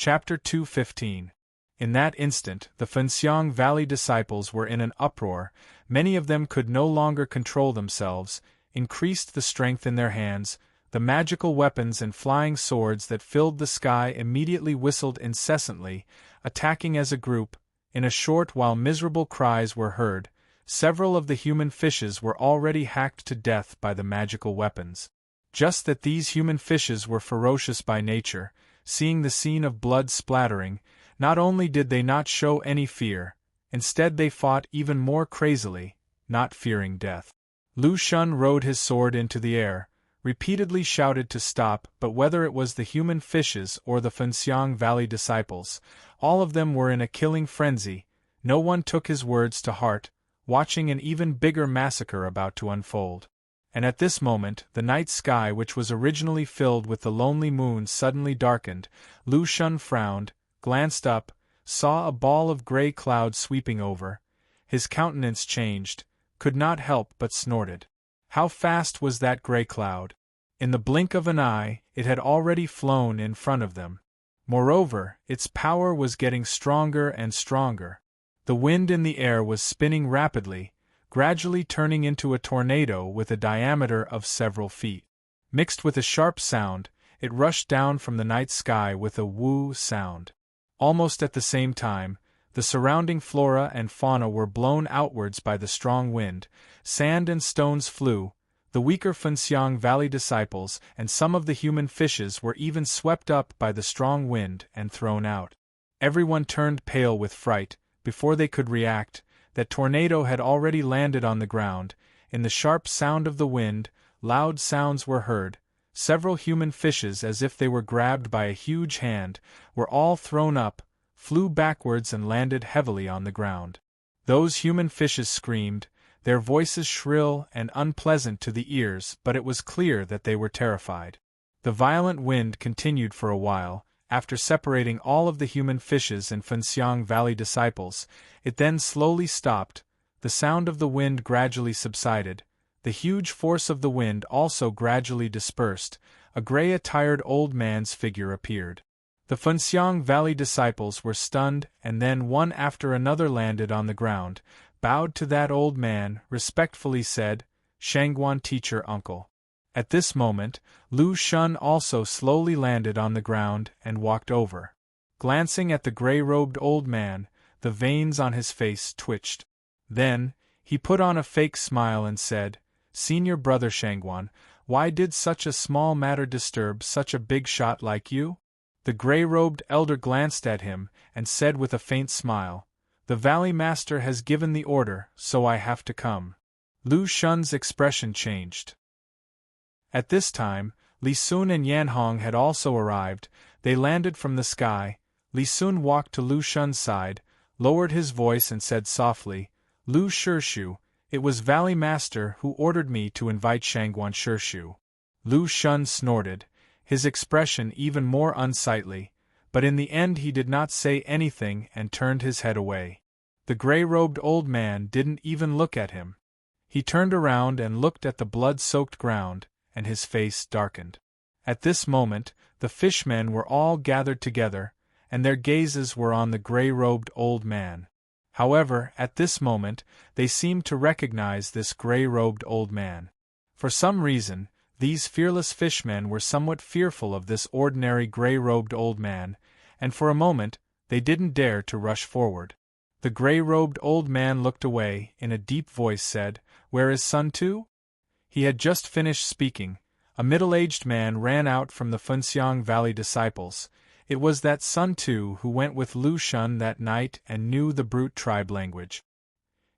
Chapter 2:15. In that instant, the Fenxiang Valley disciples were in an uproar. Many of them could no longer control themselves, increased the strength in their hands. The magical weapons and flying swords that filled the sky immediately whistled incessantly, attacking as a group. In a short while miserable cries were heard. Several of the human fishes were already hacked to death by the magical weapons. Just that these human fishes were ferocious by nature, seeing the scene of blood splattering, not only did they not show any fear, instead they fought even more crazily, not fearing death. Lu Xun rode his sword into the air, repeatedly shouted to stop, but whether it was the human fishes or the Fenxiang Valley disciples, all of them were in a killing frenzy. No one took his words to heart, watching an even bigger massacre about to unfold. And at this moment, the night sky, which was originally filled with the lonely moon, suddenly darkened. Lu Xun frowned, glanced up, saw a ball of gray cloud sweeping over. His countenance changed, could not help but snorted. How fast was that gray cloud? In the blink of an eye, it had already flown in front of them. Moreover, its power was getting stronger and stronger. The wind in the air was spinning rapidly, gradually turning into a tornado with a diameter of several feet. Mixed with a sharp sound, it rushed down from the night sky with a woo sound. Almost at the same time, the surrounding flora and fauna were blown outwards by the strong wind. Sand and stones flew. The weaker Fenxiang Valley disciples and some of the human fishes were even swept up by the strong wind and thrown out. Everyone turned pale with fright. Before they could react, that tornado had already landed on the ground. In the sharp sound of the wind, loud sounds were heard. Several human fishes, as if they were grabbed by a huge hand, were all thrown up, flew backwards and landed heavily on the ground. Those human fishes screamed, their voices shrill and unpleasant to the ears, but it was clear that they were terrified. The violent wind continued for a while. After separating all of the human fishes and Fenxiang Valley disciples, it then slowly stopped. The sound of the wind gradually subsided. The huge force of the wind also gradually dispersed. A gray-attired old man's figure appeared. The Fenxiang Valley disciples were stunned, and then one after another landed on the ground, bowed to that old man, respectfully said, "Shangguan teacher uncle." At this moment, Lu Xun also slowly landed on the ground and walked over. Glancing at the gray-robed old man, the veins on his face twitched. Then, he put on a fake smile and said, "Senior brother Shangguan, why did such a small matter disturb such a big shot like you?" The gray-robed elder glanced at him and said with a faint smile, "The Valley Master has given the order, so I have to come." Lu Xun's expression changed. At this time, Li Sun and Yan Hong had also arrived. They landed from the sky. Li Sun walked to Lu Xun's side, lowered his voice and said softly, "Lu Shirshu, it was Valley Master who ordered me to invite Shangguan Shirshu." Lu Xun snorted, his expression even more unsightly, but in the end he did not say anything and turned his head away. The gray-robed old man didn't even look at him. He turned around and looked at the blood-soaked ground, and his face darkened. At this moment, the fishmen were all gathered together, and their gazes were on the gray-robed old man. However, at this moment, they seemed to recognize this gray-robed old man. For some reason, these fearless fishmen were somewhat fearful of this ordinary gray-robed old man, and for a moment, they didn't dare to rush forward. The gray-robed old man looked away, in a deep voice said, "Where is Sun Tu?" He had just finished speaking. A middle-aged man ran out from the Fenxiang Valley disciples. It was that Sun Tu who went with Lu Xun that night and knew the brute tribe language.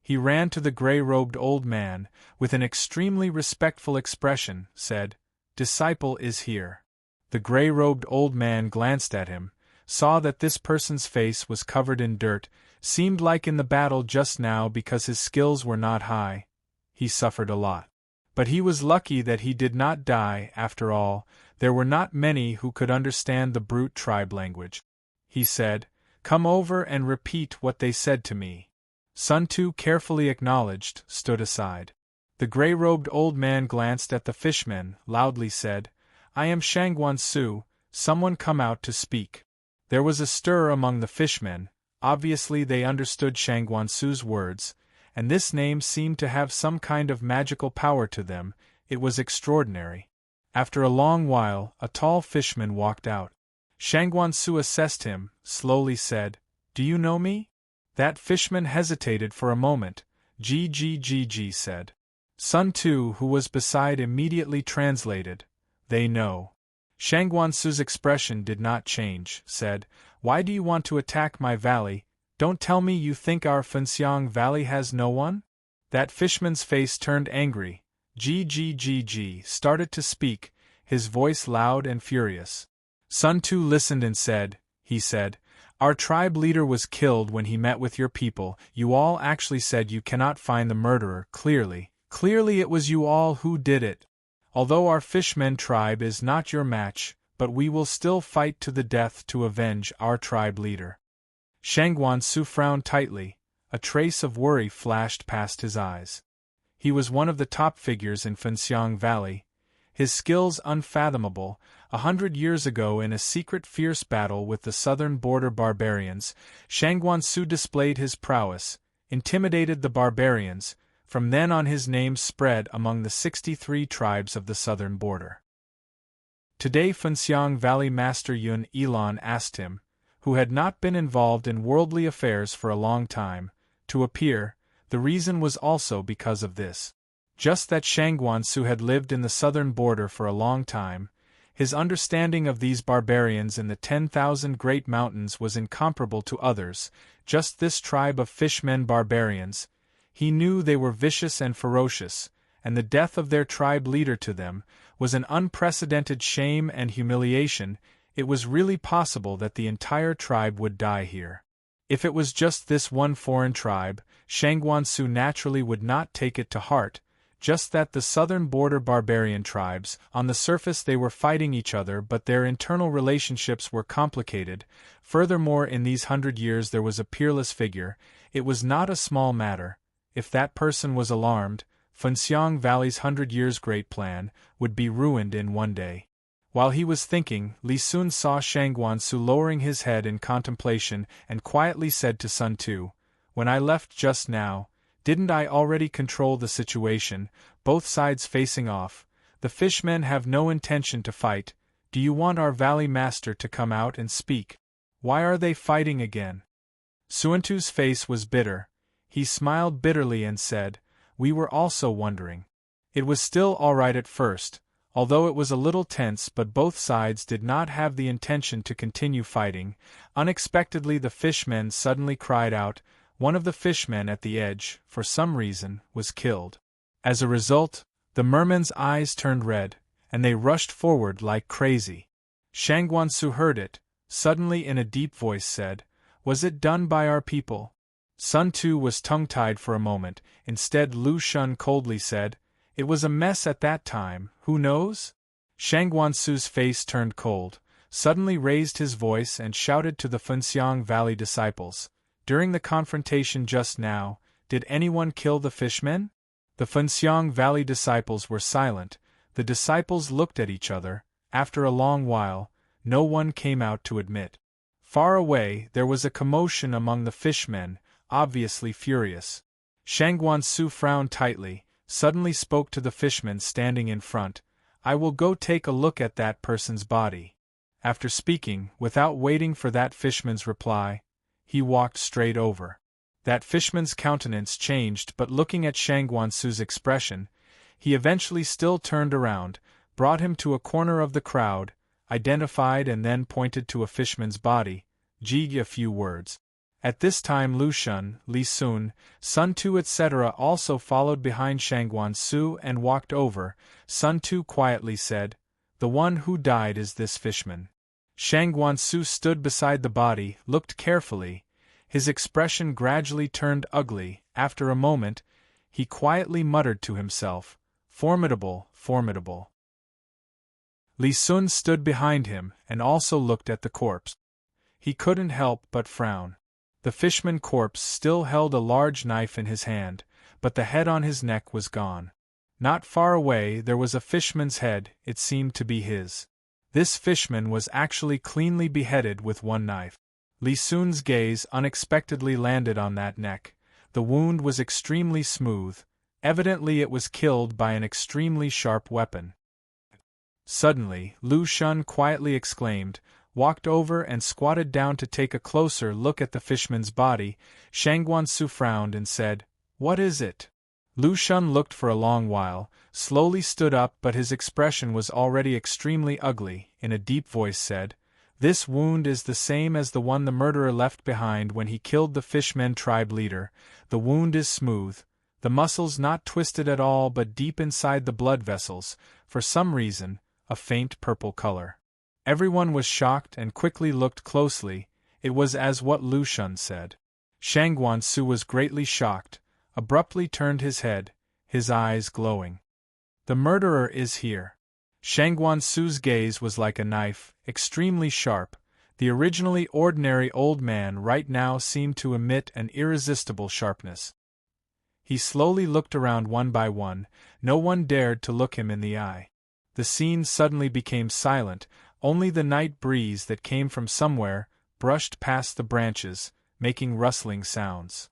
He ran to the gray-robed old man, with an extremely respectful expression, said, "Disciple is here." The gray-robed old man glanced at him, saw that this person's face was covered in dirt, seemed like in the battle just now because his skills were not high. He suffered a lot. But he was lucky that he did not die. After all, there were not many who could understand the brute tribe language. He said, "Come over and repeat what they said to me." Sun Tu carefully acknowledged, stood aside. The gray-robed old man glanced at the fishmen, loudly said, "I am Shangguan Su, someone come out to speak." There was a stir among the fishmen. Obviously they understood Shangguansu's words, and this name seemed to have some kind of magical power to them. It was extraordinary. After a long while, a tall fishman walked out. Shangguansu assessed him, slowly said, "Do you know me?" That fishman hesitated for a moment. "Gg," said. Sun Tu, who was beside, immediately translated, "They know." Shangguansu's expression did not change, said, "Why do you want to attack my valley? Don't tell me you think our Fenxiang valley has no one?" That fishman's face turned angry. Gg started to speak, his voice loud and furious. Sun Tu listened and said, "Our tribe leader was killed when he met with your people. You all actually said you cannot find the murderer. Clearly it was you all who did it. Although our fishmen tribe is not your match, but we will still fight to the death to avenge our tribe leader." Shangguansu frowned tightly. A trace of worry flashed past his eyes. He was one of the top figures in Fenxiang Valley. His skills unfathomable. 100 years ago, in a secret fierce battle with the southern border barbarians, Shangguansu displayed his prowess, intimidated the barbarians. From then on his name spread among the 63 tribes of the southern border. Today Fenxiang Valley Master Yun Elan asked him, who had not been involved in worldly affairs for a long time, to appear. The reason was also because of this. Just that Shangguansu had lived in the southern border for a long time, his understanding of these barbarians in the 10,000 Great Mountains was incomparable to others. Just this tribe of fishmen barbarians. He knew they were vicious and ferocious, and the death of their tribe leader to them was an unprecedented shame and humiliation. It was really possible that the entire tribe would die here. If it was just this one foreign tribe, Shangguansu naturally would not take it to heart. Just that the southern border barbarian tribes, on the surface they were fighting each other, but their internal relationships were complicated. Furthermore, in these 100 years there was a peerless figure. It was not a small matter. If that person was alarmed, Fenxiang Valley's 100 years great plan would be ruined in one day. While he was thinking, Li Sun saw Shangguansu lowering his head in contemplation and quietly said to Sun Tu, "When I left just now, didn't I already control the situation, both sides facing off? The fishmen have no intention to fight. Do you want our valley master to come out and speak? Why are they fighting again?" Suantu's face was bitter. He smiled bitterly and said, "We were also wondering." It was still all right at first, although it was a little tense, but both sides did not have the intention to continue fighting. Unexpectedly the fishmen suddenly cried out. One of the fishmen at the edge, for some reason, was killed. As a result, the mermen's eyes turned red, and they rushed forward like crazy. Shangguansu heard it, suddenly in a deep voice said, "Was it done by our people?" Sun Tu was tongue-tied for a moment. Instead, Lu Shun coldly said, "It was a mess at that time, who knows?" Shangguansu's face turned cold, suddenly raised his voice and shouted to the Fenxiang Valley disciples, "During the confrontation just now, did anyone kill the fishmen?" The Fenxiang Valley disciples were silent. The disciples looked at each other. After a long while, no one came out to admit. Far away, there was a commotion among the fishmen, obviously furious. Shangguansu frowned tightly, suddenly spoke to the fishman standing in front, "I will go take a look at that person's body." After speaking, without waiting for that fishman's reply, he walked straight over. That fishman's countenance changed, but looking at Shangguansu's expression, he eventually still turned around, brought him to a corner of the crowd, identified and then pointed to a fishman's body, a few words. At this time Lu Shun, Li Sun, Sun Tu etc. also followed behind Shangguansu and walked over. Sun Tu quietly said, "The one who died is this fishman." Shangguansu stood beside the body, looked carefully. His expression gradually turned ugly. After a moment, he quietly muttered to himself, "Formidable, formidable." Li Sun stood behind him and also looked at the corpse. He couldn't help but frown. The fishman corpse still held a large knife in his hand, but the head on his neck was gone. Not far away there was a fishman's head, it seemed to be his. This fishman was actually cleanly beheaded with one knife. Li Sun's gaze unexpectedly landed on that neck. The wound was extremely smooth. Evidently it was killed by an extremely sharp weapon. Suddenly, Lu Xun quietly exclaimed, walked over and squatted down to take a closer look at the fishman's body. Shang Guansu frowned and said, "What is it?" Lu Xun looked for a long while, slowly stood up, but his expression was already extremely ugly. In a deep voice said, "This wound is the same as the one the murderer left behind when he killed the Fishmen tribe leader. The wound is smooth, the muscles not twisted at all but deep inside the blood vessels, for some reason, a faint purple color." Everyone was shocked and quickly looked closely. It was as what Lu Xun said. Shang Guansu was greatly shocked, abruptly turned his head, his eyes glowing. "The murderer is here." Shang Guansu's gaze was like a knife, extremely sharp. The originally ordinary old man right now seemed to emit an irresistible sharpness. He slowly looked around one by one. No one dared to look him in the eye. The scene suddenly became silent. Only the night breeze that came from somewhere brushed past the branches, making rustling sounds.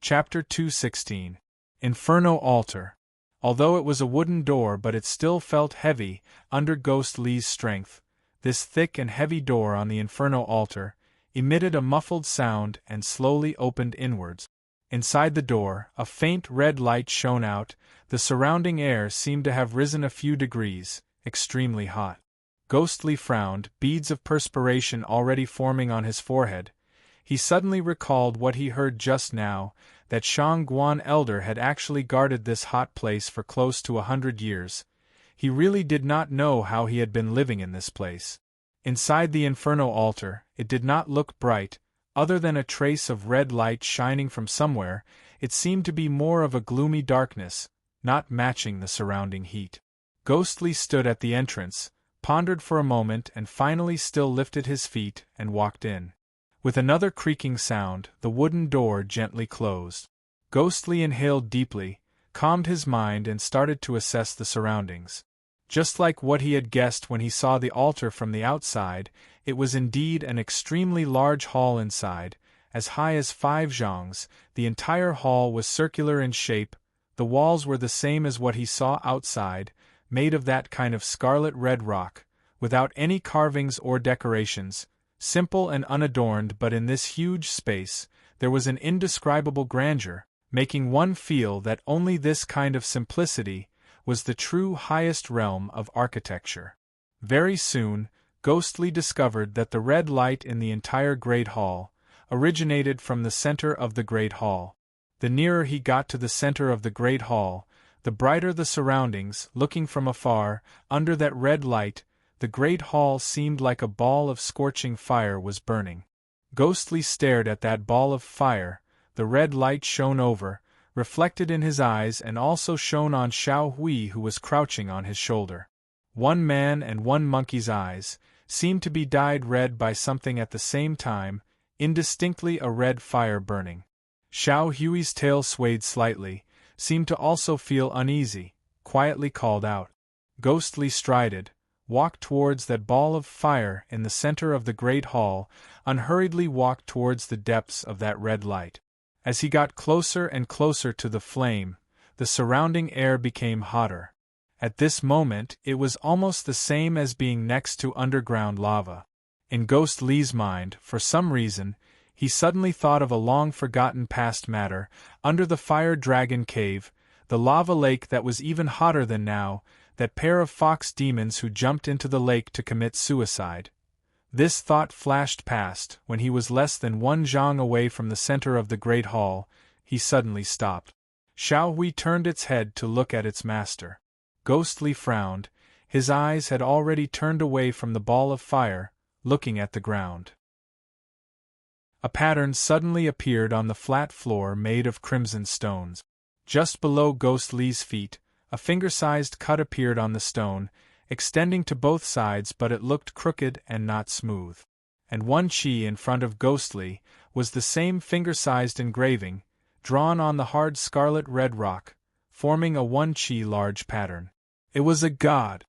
Chapter 216. Inferno Altar. Although it was a wooden door, but it still felt heavy under Ghost Li's strength. This thick and heavy door on the Inferno Altar emitted a muffled sound and slowly opened inwards. Inside the door, a faint red light shone out. The surrounding air seemed to have risen a few degrees, extremely hot. Ghostly frowned, beads of perspiration already forming on his forehead. He suddenly recalled what he heard just now, that Shang Guan Elder had actually guarded this hot place for close to 100 years. He really did not know how he had been living in this place. Inside the Inferno Altar, it did not look bright. Other than a trace of red light shining from somewhere, it seemed to be more of a gloomy darkness, not matching the surrounding heat. Ghostly stood at the entrance, pondered for a moment and finally still lifted his feet and walked in. With another creaking sound, the wooden door gently closed. Ghostly inhaled deeply, calmed his mind and started to assess the surroundings. Just like what he had guessed when he saw the altar from the outside, it was indeed an extremely large hall inside, as high as 5 zhangs. The entire hall was circular in shape. The walls were the same as what he saw outside, made of that kind of scarlet red rock, without any carvings or decorations, simple and unadorned, but in this huge space, there was an indescribable grandeur, making one feel that only this kind of simplicity was the true highest realm of architecture. Very soon, Ghostly discovered that the red light in the entire Great Hall originated from the center of the Great Hall. The nearer he got to the center of the Great Hall, the brighter the surroundings. Looking from afar, under that red light, the Great Hall seemed like a ball of scorching fire was burning. Ghostly stared at that ball of fire. The red light shone over, reflected in his eyes, and also shone on Xiao Hui, who was crouching on his shoulder. One man and one monkey's eyes seemed to be dyed red by something at the same time, indistinctly a red fire burning. Xiao Hui's tail swayed slightly, seemed to also feel uneasy, quietly called out. Ghostly strided, walked towards that ball of fire in the center of the Great Hall, unhurriedly walked towards the depths of that red light. As he got closer and closer to the flame, the surrounding air became hotter. At this moment, it was almost the same as being next to underground lava. In Ghost Li's mind, for some reason, he suddenly thought of a long-forgotten past matter. Under the Fire Dragon Cave, the lava lake that was even hotter than now, that pair of fox demons who jumped into the lake to commit suicide. This thought flashed past. When he was less than 1 zhang away from the center of the Great Hall, he suddenly stopped. Xiao Hui turned its head to look at its master. Ghostly frowned. His eyes had already turned away from the ball of fire, looking at the ground. A pattern suddenly appeared on the flat floor made of crimson stones. Just below Ghost Li's feet, a finger-sized cut appeared on the stone, extending to both sides, but it looked crooked and not smooth. And one chi in front of Ghostly was the same finger-sized engraving, drawn on the hard scarlet red rock, forming a 1 chi large pattern. It was a god.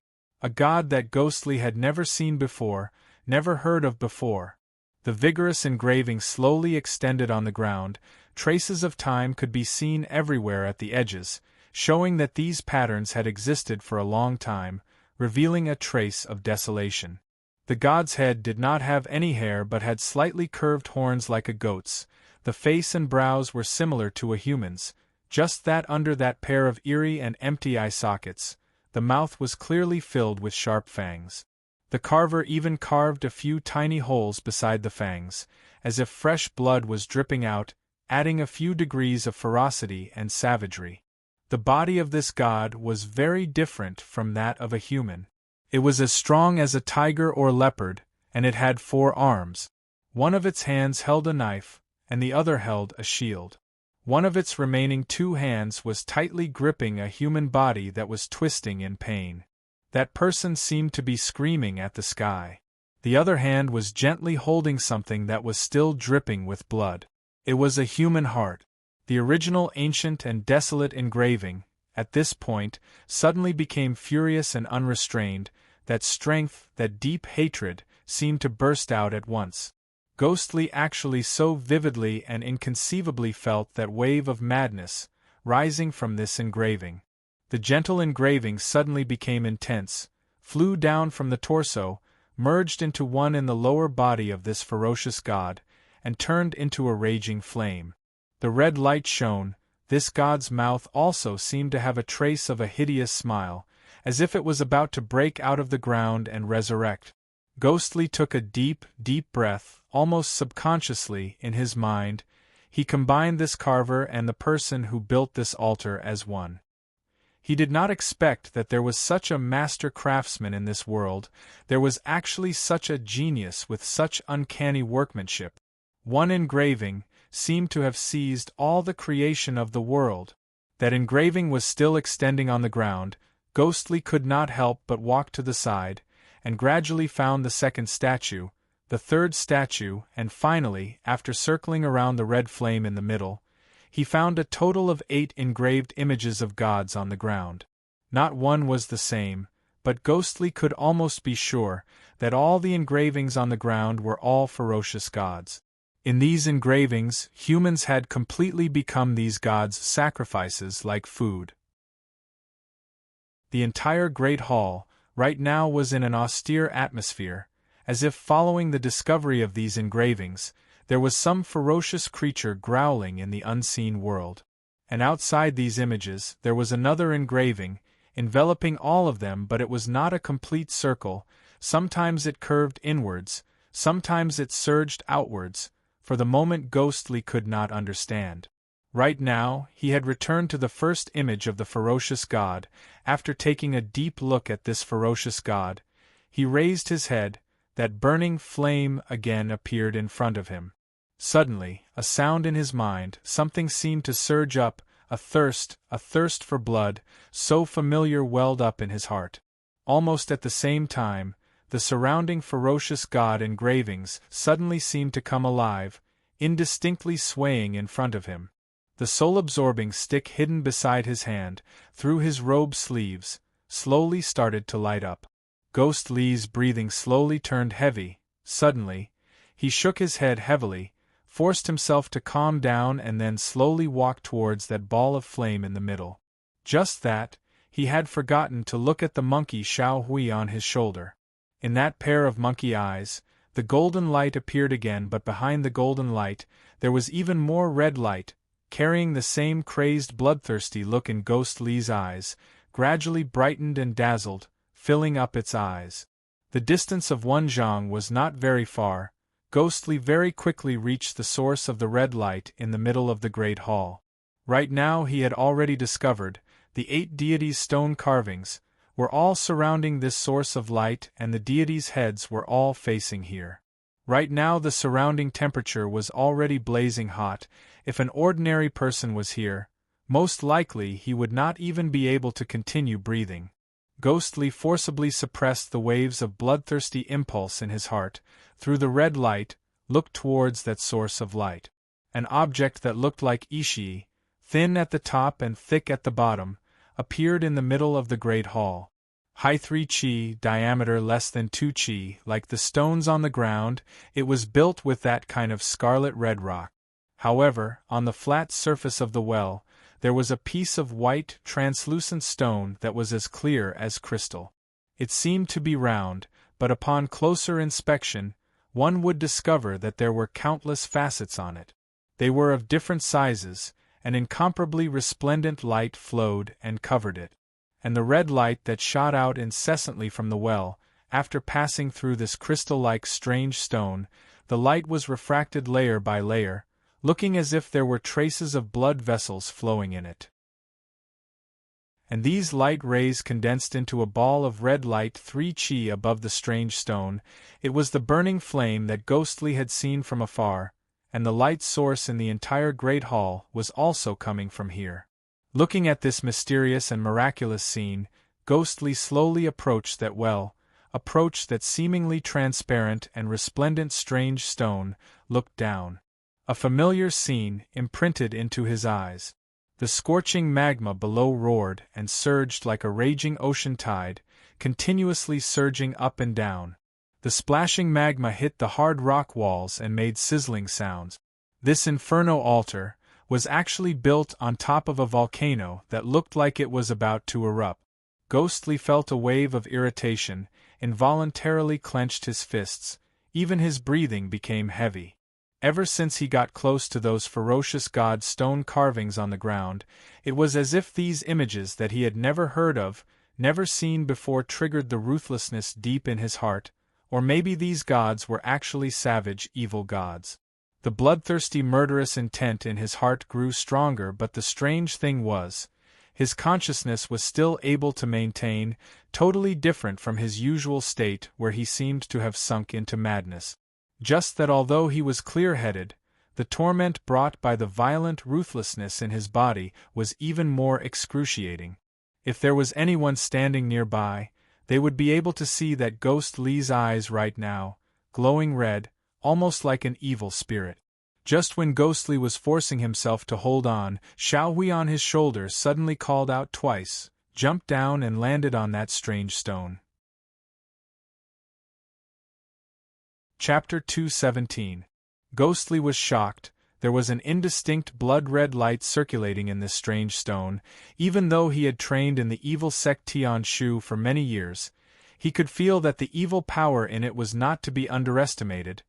a god that Ghostly had never seen before, never heard of before. The vigorous engraving slowly extended on the ground, traces of time could be seen everywhere at the edges, showing that these patterns had existed for a long time, revealing a trace of desolation. The god's head did not have any hair but had slightly curved horns like a goat's. The face and brows were similar to a human's, just that under that pair of eerie and empty eye sockets, the mouth was clearly filled with sharp fangs. The carver even carved a few tiny holes beside the fangs, as if fresh blood was dripping out, adding a few degrees of ferocity and savagery. The body of this god was very different from that of a human. It was as strong as a tiger or leopard, and it had 4 arms. One of its hands held a knife, and the other held a shield. One of its remaining 2 hands was tightly gripping a human body that was twisting in pain. That person seemed to be screaming at the sky. The other hand was gently holding something that was still dripping with blood. It was a human heart. The original ancient and desolate engraving, at this point, suddenly became furious and unrestrained. That strength, that deep hatred, seemed to burst out at once. Ghostly actually so vividly and inconceivably felt that wave of madness, rising from this engraving. The gentle engraving suddenly became intense, flew down from the torso, merged into one in the lower body of this ferocious god, and turned into a raging flame. The red light shone. This god's mouth also seemed to have a trace of a hideous smile, as if it was about to break out of the ground and resurrect. Ghostly took a deep, deep breath, almost subconsciously, in his mind. He combined this carver and the person who built this altar as one. He did not expect that there was such a master craftsman in this world, there was actually such a genius with such uncanny workmanship. One engraving seemed to have seized all the creation of the world. That engraving was still extending on the ground. Ghostly could not help but walk to the side, and gradually found the second statue, the third statue, and finally, after circling around the red flame in the middle, he found a total of 8 engraved images of gods on the ground. Not one was the same, but Ghostly could almost be sure that all the engravings on the ground were all ferocious gods. In these engravings, humans had completely become these gods' sacrifices like food. The entire great hall, right now, was in an austere atmosphere, as if following the discovery of these engravings, there was some ferocious creature growling in the unseen world. And outside these images, there was another engraving, enveloping all of them, but it was not a complete circle. Sometimes it curved inwards, sometimes it surged outwards. For the moment Ghostly could not understand. Right now, he had returned to the first image of the ferocious god. After taking a deep look at this ferocious god, he raised his head. That burning flame again appeared in front of him. Suddenly, a sound in his mind, something seemed to surge up, a thirst for blood, so familiar welled up in his heart. Almost at the same time, the surrounding ferocious god engravings suddenly seemed to come alive, indistinctly swaying in front of him. The soul-absorbing stick hidden beside his hand, through his robe sleeves, slowly started to light up. Ghostly's breathing slowly turned heavy. Suddenly, he shook his head heavily, forced himself to calm down, and then slowly walked towards that ball of flame in the middle. Just that, he had forgotten to look at the monkey Xiao Hui on his shoulder. In that pair of monkey eyes, the golden light appeared again, but behind the golden light, there was even more red light, carrying the same crazed, bloodthirsty look in Ghostly's eyes, gradually brightened and dazzled, filling up its eyes. The distance of 1 zhang was not very far. Ghostly very quickly reached the source of the red light in the middle of the great hall. Right now he had already discovered, the 8 deities' stone carvings were all surrounding this source of light, and the deities' heads were all facing here. Right now the surrounding temperature was already blazing hot. If an ordinary person was here, most likely he would not even be able to continue breathing. Ghostly forcibly suppressed the waves of bloodthirsty impulse in his heart, through the red light, looked towards that source of light. An object that looked like Ishii, thin at the top and thick at the bottom, appeared in the middle of the great hall. High 3 chi, diameter less than 2 chi, like the stones on the ground, it was built with that kind of scarlet red rock. However, on the flat surface of the well, there was a piece of white, translucent stone that was as clear as crystal. It seemed to be round, but upon closer inspection, one would discover that there were countless facets on it. They were of different sizes, and incomparably resplendent light flowed and covered it. And the red light that shot out incessantly from the well, after passing through this crystal-like strange stone, the light was refracted layer by layer, looking as if there were traces of blood vessels flowing in it. And these light rays condensed into a ball of red light 3 chi above the strange stone. It was the burning flame that Ghostly had seen from afar, and the light source in the entire great hall was also coming from here. Looking at this mysterious and miraculous scene, Ghostly slowly approached that well, approached that seemingly transparent and resplendent strange stone, looked down. A familiar scene imprinted into his eyes. The scorching magma below roared and surged like a raging ocean tide, continuously surging up and down. The splashing magma hit the hard rock walls and made sizzling sounds. This inferno altar was actually built on top of a volcano that looked like it was about to erupt. Ghostly felt a wave of irritation, involuntarily clenched his fists, even his breathing became heavy. Ever since he got close to those ferocious god stone carvings on the ground, it was as if these images that he had never heard of, never seen before triggered the ruthlessness deep in his heart, or maybe these gods were actually savage, evil gods. The bloodthirsty murderous intent in his heart grew stronger, but the strange thing was, his consciousness was still able to maintain, totally different from his usual state where he seemed to have sunk into madness. Just that although he was clear-headed, the torment brought by the violent ruthlessness in his body was even more excruciating. If there was anyone standing nearby, they would be able to see that Ghostly's eyes right now, glowing red, almost like an evil spirit. Just when Ghostly was forcing himself to hold on, Xiao Hui on his shoulder suddenly called out twice, jumped down and landed on that strange stone. Chapter 217. Ghostly was shocked. There was an indistinct blood-red light circulating in this strange stone. Even though he had trained in the evil sect Tian Shu for many years, he could feel that the evil power in it was not to be underestimated.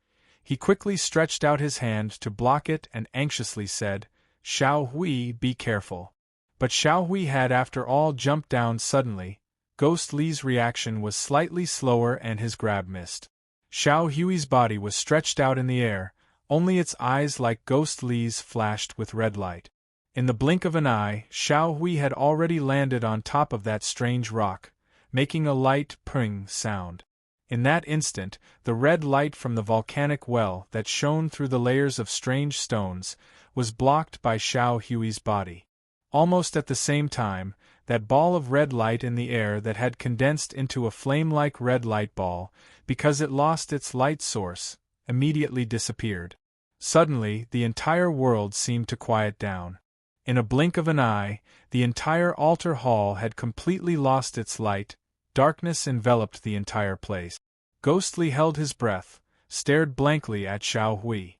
He quickly stretched out his hand to block it and anxiously said, "Xiao Hui, be careful." But Xiao Hui had after all jumped down suddenly. Ghostly's reaction was slightly slower and his grab missed. Xiao Hui's body was stretched out in the air, only its eyes like Ghostly's flashed with red light. In the blink of an eye, Xiao Hui had already landed on top of that strange rock, making a light pring sound. In that instant, the red light from the volcanic well that shone through the layers of strange stones was blocked by Xiao Hui's body. Almost at the same time, that ball of red light in the air that had condensed into a flame-like red light ball, because it lost its light source, immediately disappeared. Suddenly, the entire world seemed to quiet down. In a blink of an eye, the entire altar hall had completely lost its light. Darkness enveloped the entire place. Ghostly held his breath, stared blankly at Xiao Hui.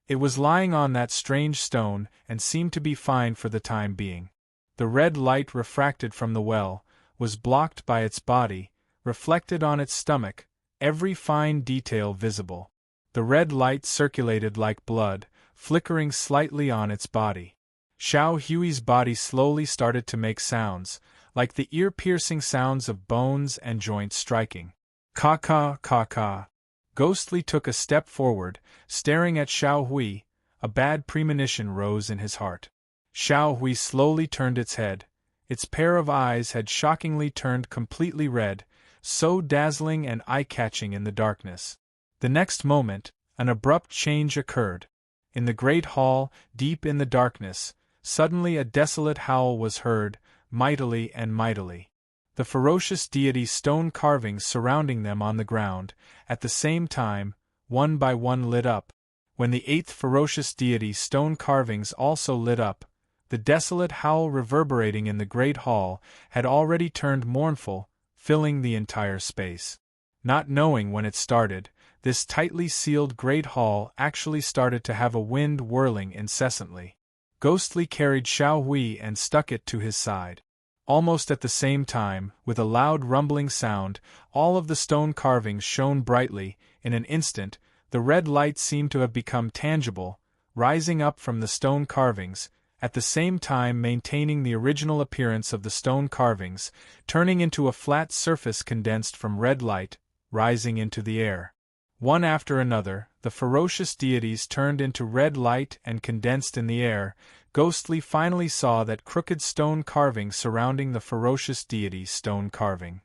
It was lying on that strange stone and seemed to be fine for the time being. The red light refracted from the well was blocked by its body, reflected on its stomach, every fine detail visible. The red light circulated like blood, flickering slightly on its body. Xiao Hui's body slowly started to make sounds, like the ear-piercing sounds of bones and joints striking. Ka-ka, ka-ka. Ghostly took a step forward, staring at Xiao Hui. A bad premonition rose in his heart. Xiao Hui slowly turned its head. Its pair of eyes had shockingly turned completely red, so dazzling and eye-catching in the darkness. The next moment, an abrupt change occurred. In the great hall, deep in the darkness, suddenly a desolate howl was heard, mightily and mightily. The ferocious deity stone carvings surrounding them on the ground, at the same time, one by one lit up. When the eighth ferocious deity stone carvings also lit up, the desolate howl reverberating in the great hall had already turned mournful, filling the entire space. Not knowing when it started, this tightly sealed great hall actually started to have a wind whirling incessantly. Ghostly carried Xiao Hui and stuck it to his side. Almost at the same time, with a loud rumbling sound, all of the stone carvings shone brightly. In an instant, the red light seemed to have become tangible, rising up from the stone carvings, at the same time maintaining the original appearance of the stone carvings, turning into a flat surface condensed from red light, rising into the air. One after another, the ferocious deities turned into red light and condensed in the air. Ghostly finally saw that crooked stone carving surrounding the ferocious deity's stone carving.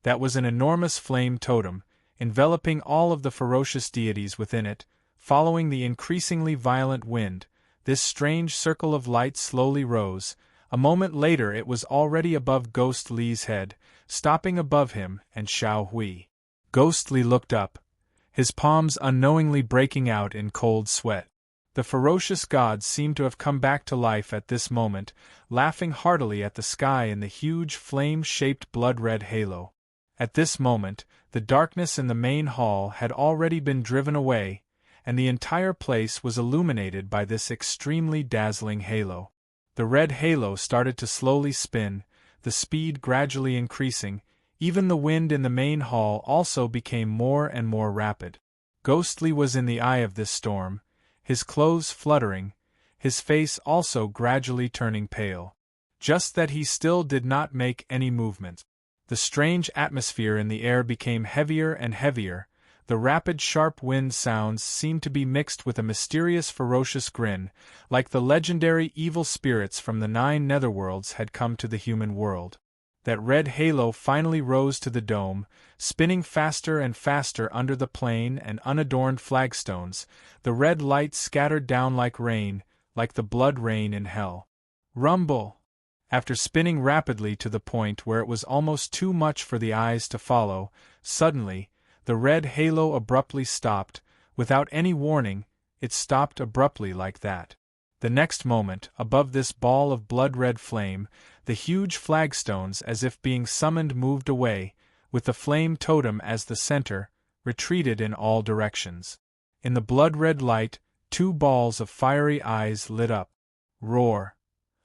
That was an enormous flame totem, enveloping all of the ferocious deities within it. Following the increasingly violent wind, this strange circle of light slowly rose. A moment later it was already above Ghostly's head, stopping above him and Xiao Hui. Ghostly looked up, his palms unknowingly breaking out in cold sweat. The ferocious gods seemed to have come back to life at this moment, laughing heartily at the sky in the huge flame-shaped blood-red halo. At this moment, the darkness in the main hall had already been driven away, and the entire place was illuminated by this extremely dazzling halo. The red halo started to slowly spin, the speed gradually increasing. Even the wind in the main hall also became more and more rapid. Ghostly was in the eye of this storm, his clothes fluttering, his face also gradually turning pale. Just that he still did not make any movement. The strange atmosphere in the air became heavier and heavier. The rapid sharp wind sounds seemed to be mixed with a mysterious ferocious grin, like the legendary evil spirits from the 9 netherworlds had come to the human world. That red halo finally rose to the dome, spinning faster and faster under the plain and unadorned flagstones. The red light scattered down like rain, like the blood rain in hell. Rumble! After spinning rapidly to the point where it was almost too much for the eyes to follow, suddenly, the red halo abruptly stopped. Without any warning, it stopped abruptly like that. The next moment, above this ball of blood-red flame, the huge flagstones, as if being summoned, moved away, with the flame totem as the center, retreated in all directions. In the blood-red light, 2 balls of fiery eyes lit up. Roar!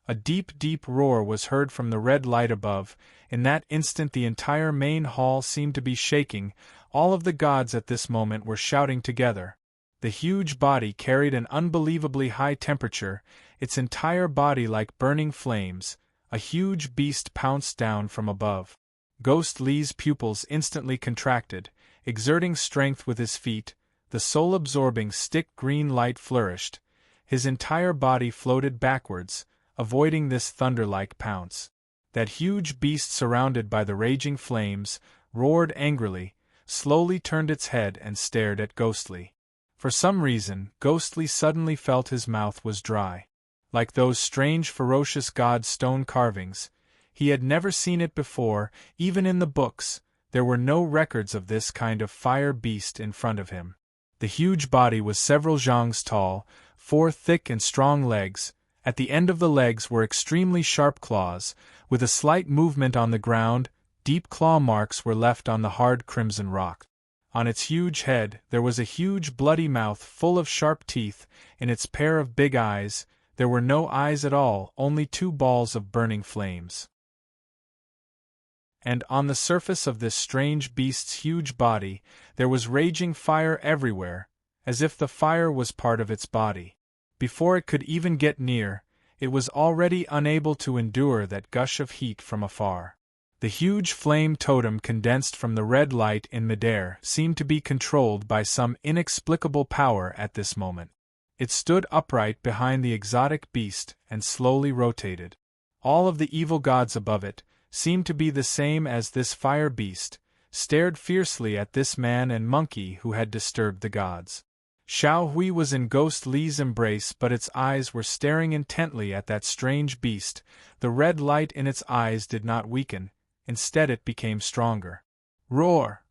A deep, deep roar was heard from the red light above. In that instant the entire main hall seemed to be shaking. All of the gods at this moment were shouting together. The huge body carried an unbelievably high temperature, its entire body like burning flames. A huge beast pounced down from above. Ghostly's pupils instantly contracted, exerting strength with his feet. The soul-absorbing stick green light flourished. His entire body floated backwards, avoiding this thunder-like pounce. That huge beast, surrounded by the raging flames, roared angrily, slowly turned its head and stared at Ghostly. For some reason, Ghostly suddenly felt his mouth was dry. Like those strange ferocious god stone carvings, he had never seen it before. Even in the books, there were no records of this kind of fire beast in front of him. The huge body was several zhangs tall, 4 thick and strong legs. At the end of the legs were extremely sharp claws. With a slight movement on the ground, deep claw marks were left on the hard crimson rock. On its huge head there was a huge bloody mouth full of sharp teeth. In its pair of big eyes, there were no eyes at all, only 2 balls of burning flames. And on the surface of this strange beast's huge body, there was raging fire everywhere, as if the fire was part of its body. Before it could even get near, it was already unable to endure that gush of heat from afar. The huge flame totem condensed from the red light in midair seemed to be controlled by some inexplicable power at this moment. It stood upright behind the exotic beast and slowly rotated. All of the evil gods above it seemed to be the same as this fire beast, stared fiercely at this man and monkey who had disturbed the gods. Xiao Hui was in Ghostly's embrace, but its eyes were staring intently at that strange beast. The red light in its eyes did not weaken, instead it became stronger. Roar!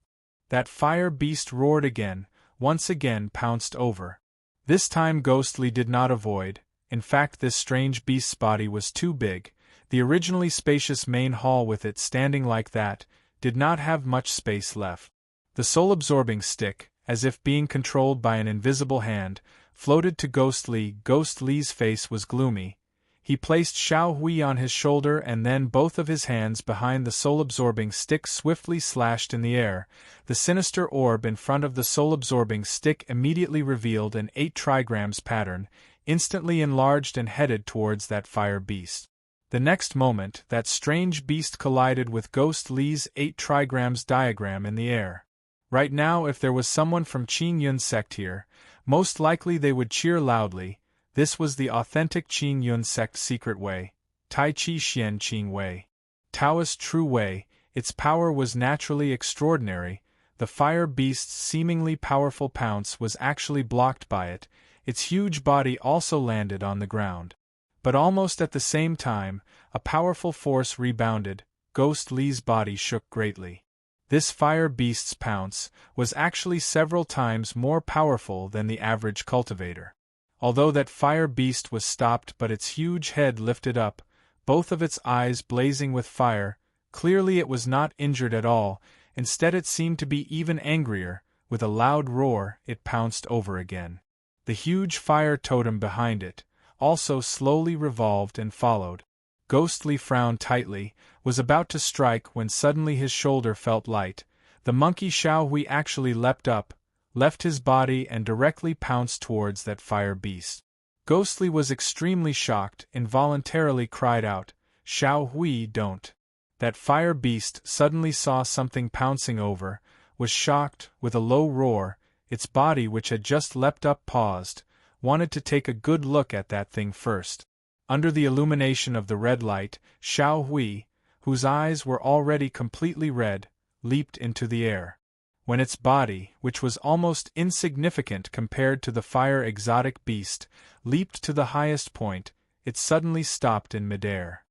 That fire beast roared again, once again pounced over. This time Ghostly did not avoid. In fact, this strange beast's body was too big. The originally spacious main hall with it standing like that, did not have much space left. The soul-absorbing stick, as if being controlled by an invisible hand, floated to Ghost Li. Ghost Li's face was gloomy. He placed Xiao Hui on his shoulder and then both of his hands behind the soul-absorbing stick swiftly slashed in the air. The sinister orb in front of the soul-absorbing stick immediately revealed an 8 trigrams pattern, instantly enlarged and headed towards that fire beast. The next moment, that strange beast collided with Ghost Li's 8 trigrams diagram in the air. Right now, if there was someone from Qin Yun sect here, most likely they would cheer loudly. This was the authentic Qin Yun sect secret way, Tai Chi Xian Qing Wei. Taoist true way, its power was naturally extraordinary. The fire beast's seemingly powerful pounce was actually blocked by it. Its huge body also landed on the ground. But almost at the same time, a powerful force rebounded. Ghost Li's body shook greatly. This fire beast's pounce was actually several times more powerful than the average cultivator. Although that fire beast was stopped but its huge head lifted up, both of its eyes blazing with fire, clearly it was not injured at all. Instead it seemed to be even angrier. With a loud roar, it pounced over again. The huge fire totem behind it also slowly revolved and followed. Ghost Li frowned tightly, was about to strike when suddenly his shoulder felt light. The monkey Xiao Hui actually leapt up, left his body and directly pounced towards that fire beast. Ghost Li was extremely shocked, involuntarily cried out, "Xiao Hui, don't." That fire beast suddenly saw something pouncing over, was shocked, with a low roar, its body which had just leapt up paused, wanted to take a good look at that thing first. Under the illumination of the red light, Xiao Hui, whose eyes were already completely red, leaped into the air. When its body, which was almost insignificant compared to the fire exotic beast, leaped to the highest point, it suddenly stopped in midair.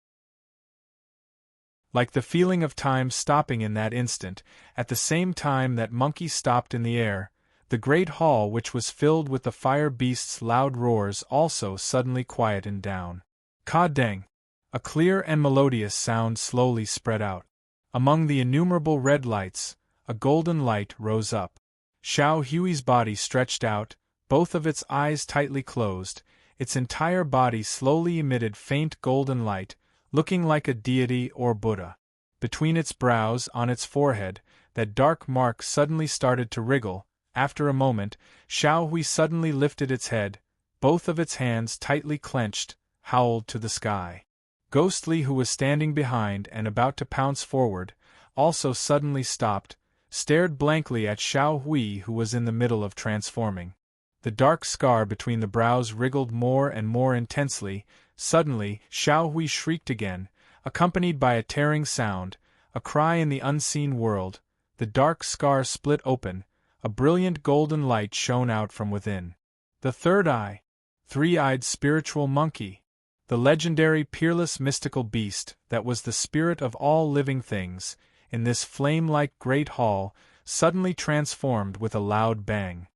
Like the feeling of time stopping in that instant, at the same time that monkey stopped in the air, the great hall which was filled with the fire beast's loud roars also suddenly quietened down. Ka deng! A clear and melodious sound slowly spread out. Among the innumerable red lights, a golden light rose up. Xiao Hui's body stretched out, both of its eyes tightly closed, its entire body slowly emitted faint golden light, looking like a deity or Buddha. Between its brows, on its forehead, that dark mark suddenly started to wriggle. After a moment, Xiao Hui suddenly lifted its head, both of its hands tightly clenched, howled to the sky. Ghost Li, who was standing behind and about to pounce forward, also suddenly stopped, stared blankly at Xiao Hui, who was in the middle of transforming. The dark scar between the brows wriggled more and more intensely. Suddenly, Xiao Hui shrieked again, accompanied by a tearing sound, a cry in the unseen world. The dark scar split open, a brilliant golden light shone out from within. The third eye, three-eyed spiritual monkey, the legendary peerless mystical beast that was the spirit of all living things, in this flame-like great hall, suddenly transformed with a loud bang.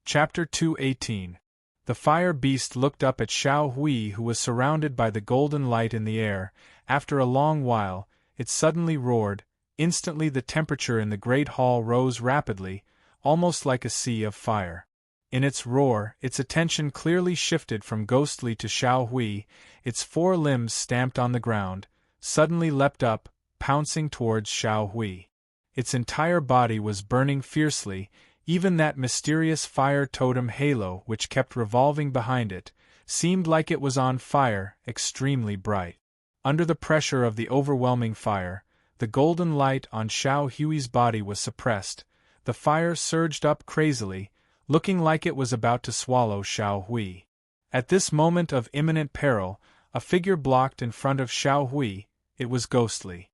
Chapter 218. The fire beast looked up at Xiao Hui, who was surrounded by the golden light in the air. After a long while, it suddenly roared. Instantly the temperature in the great hall rose rapidly, almost like a sea of fire. In its roar, its attention clearly shifted from Ghost Li to Xiao Hui. Its 4 limbs stamped on the ground, suddenly leapt up, pouncing towards Xiao Hui. Its entire body was burning fiercely. Even that mysterious fire totem halo which kept revolving behind it, seemed like it was on fire, extremely bright. Under the pressure of the overwhelming fire, the golden light on Xiao Hui's body was suppressed. The fire surged up crazily, looking like it was about to swallow Xiao Hui. At this moment of imminent peril, a figure blocked in front of Xiao Hui. It was Ghost Li.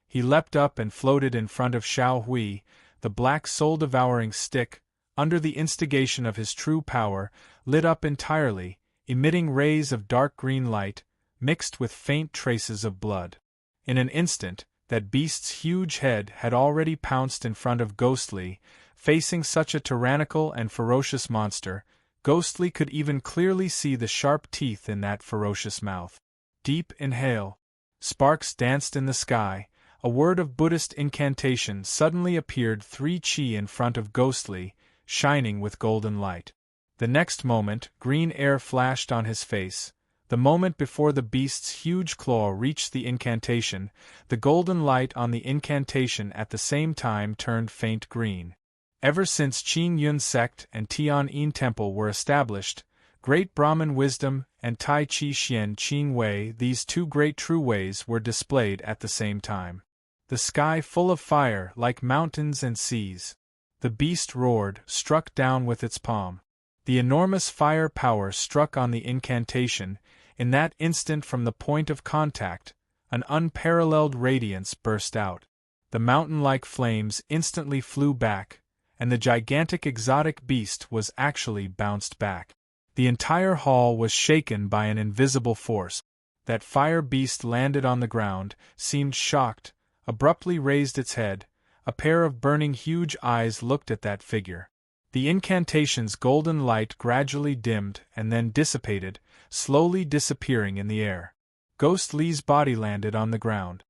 He leapt up and floated in front of Xiao Hui. The black soul-devouring stick, under the instigation of his true power, lit up entirely, emitting rays of dark green light, mixed with faint traces of blood. In an instant, that beast's huge head had already pounced in front of Ghost Li. Facing such a tyrannical and ferocious monster, Ghostly could even clearly see the sharp teeth in that ferocious mouth. Deep inhale. Sparks danced in the sky. A word of Buddhist incantation suddenly appeared 3 chi in front of Ghostly, shining with golden light. The next moment, green air flashed on his face. The moment before the beast's huge claw reached the incantation, the golden light on the incantation at the same time turned faint green. Ever since Qing Yun sect and Tian'an temple were established, great Brahmin wisdom and Tai Chi Xian Qing Wei, these 2 great true ways were displayed at the same time. The sky full of fire like mountains and seas. The beast roared, struck down with its palm. The enormous fire power struck on the incantation. In that instant from the point of contact, an unparalleled radiance burst out. The mountain-like flames instantly flew back, and the gigantic exotic beast was actually bounced back. The entire hall was shaken by an invisible force. That fire beast landed on the ground, seemed shocked, abruptly raised its head. A pair of burning huge eyes looked at that figure. The incantation's golden light gradually dimmed and then dissipated, slowly disappearing in the air. Ghostly's body landed on the ground.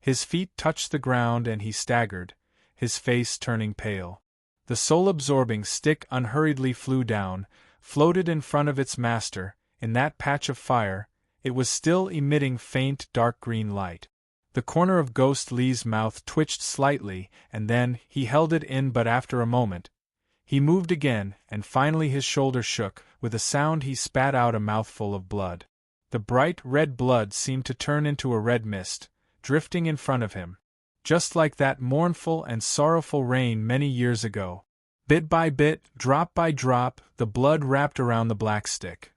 His feet touched the ground and he staggered, his face turning pale. The soul-absorbing stick unhurriedly flew down, floated in front of its master. In that patch of fire, it was still emitting faint dark green light. The corner of Ghostly's mouth twitched slightly, and then he held it in, but after a moment, he moved again, and finally his shoulder shook. With a sound he spat out a mouthful of blood. The bright red blood seemed to turn into a red mist, drifting in front of him. Just like that mournful and sorrowful rain many years ago. Bit by bit, drop by drop, the blood wrapped around the black stick.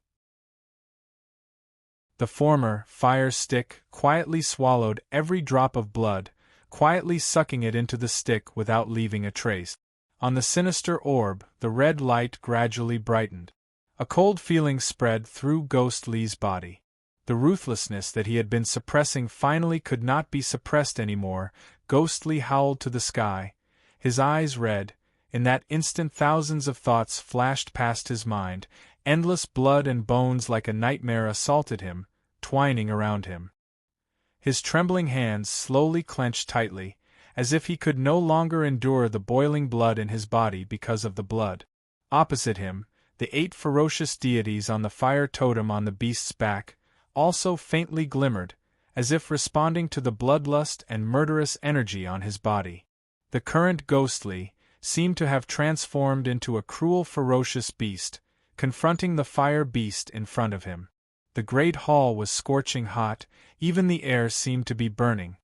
The former, fire stick, quietly swallowed every drop of blood, quietly sucking it into the stick without leaving a trace. On the sinister orb, the red light gradually brightened. A cold feeling spread through Ghostly's body. The ruthlessness that he had been suppressing finally could not be suppressed anymore. Ghostly howled to the sky, his eyes red. In that instant thousands of thoughts flashed past his mind. Endless blood and bones like a nightmare assaulted him, twining around him. His trembling hands slowly clenched tightly, as if he could no longer endure the boiling blood in his body because of the blood. Opposite him, the 8 ferocious deities on the fire totem on the beast's back also faintly glimmered, as if responding to the bloodlust and murderous energy on his body. The current Ghostly seemed to have transformed into a cruel ferocious beast, confronting the fire beast in front of him. The great hall was scorching hot, even the air seemed to be burning.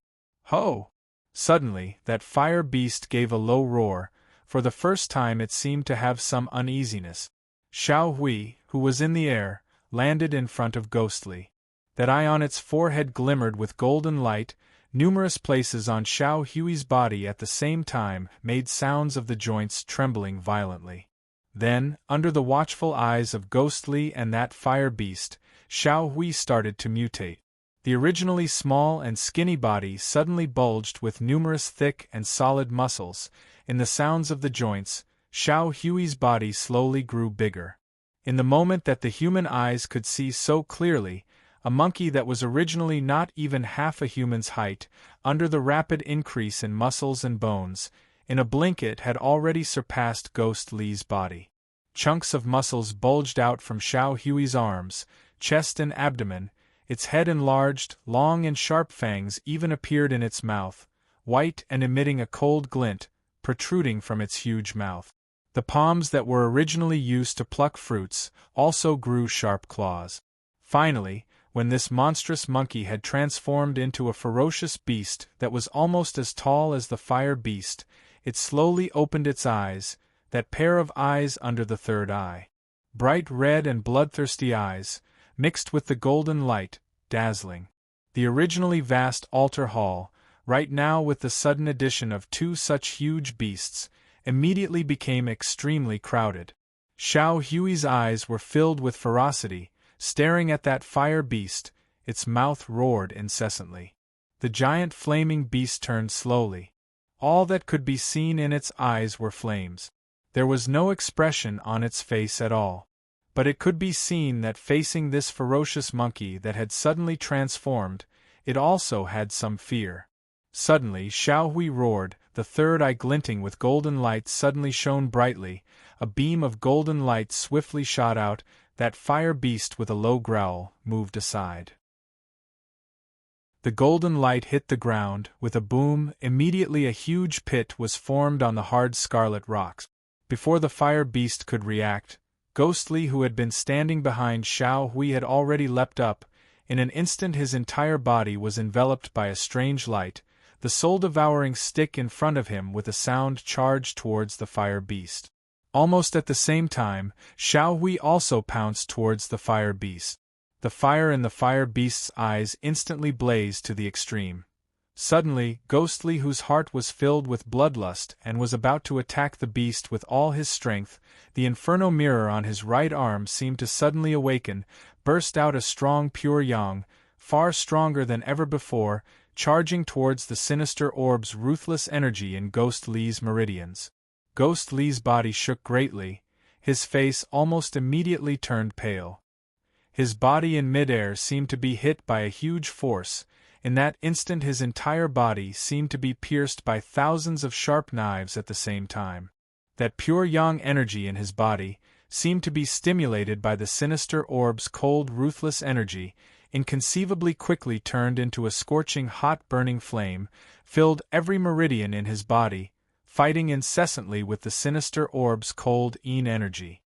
Ho! Suddenly, that fire beast gave a low roar. For the first time it seemed to have some uneasiness. Xiao Hui, who was in the air, landed in front of Ghostly. That eye on its forehead glimmered with golden light. Numerous places on Xiao Hui's body at the same time made sounds of the joints trembling violently. Then, under the watchful eyes of Ghostly and that fire beast, Xiao Hui started to mutate. The originally small and skinny body suddenly bulged with numerous thick and solid muscles. In the sounds of the joints, Xiao Hui's body slowly grew bigger. In the moment that the human eyes could see so clearly, a monkey that was originally not even half a human's height, under the rapid increase in muscles and bones, in a blink it had already surpassed Ghostly's body. Chunks of muscles bulged out from Xiao Hui's arms, chest and abdomen. Its head enlarged, long and sharp fangs even appeared in its mouth, white and emitting a cold glint, protruding from its huge mouth. The palms that were originally used to pluck fruits also grew sharp claws. Finally, when this monstrous monkey had transformed into a ferocious beast that was almost as tall as the fire beast, it slowly opened its eyes, that pair of eyes under the third eye. Bright red and bloodthirsty eyes, mixed with the golden light, dazzling. The originally vast altar hall, right now with the sudden addition of 2 such huge beasts, immediately became extremely crowded. Xiao Hui's eyes were filled with ferocity, staring at that fire beast. Its mouth roared incessantly. The giant flaming beast turned slowly. All that could be seen in its eyes were flames. There was no expression on its face at all. But it could be seen that facing this ferocious monkey that had suddenly transformed, it also had some fear. Suddenly Xiao Hui roared, the third eye glinting with golden light suddenly shone brightly, a beam of golden light swiftly shot out, that fire beast with a low growl, moved aside. The golden light hit the ground, with a boom, immediately a huge pit was formed on the hard scarlet rocks. Before the fire beast could react, Ghostly, who had been standing behind Xiao Hui, had already leapt up. In an instant his entire body was enveloped by a strange light, the soul-devouring stick in front of him with a sound charged towards the fire beast. Almost at the same time, Xiao Hui also pounced towards the fire beast. The fire in the fire beast's eyes instantly blazed to the extreme. Suddenly, Ghostly, whose heart was filled with bloodlust and was about to attack the beast with all his strength, the inferno mirror on his right arm seemed to suddenly awaken, burst out a strong pure yang, far stronger than ever before, charging towards the sinister orb's ruthless energy in Ghostly's meridians. Ghostly's body shook greatly, his face almost immediately turned pale. His body in midair seemed to be hit by a huge force. In that instant his entire body seemed to be pierced by thousands of sharp knives at the same time. That pure yang energy in his body seemed to be stimulated by the sinister orb's cold, ruthless energy, inconceivably quickly turned into a scorching hot burning flame, filled every meridian in his body, fighting incessantly with the sinister orb's cold yin energy.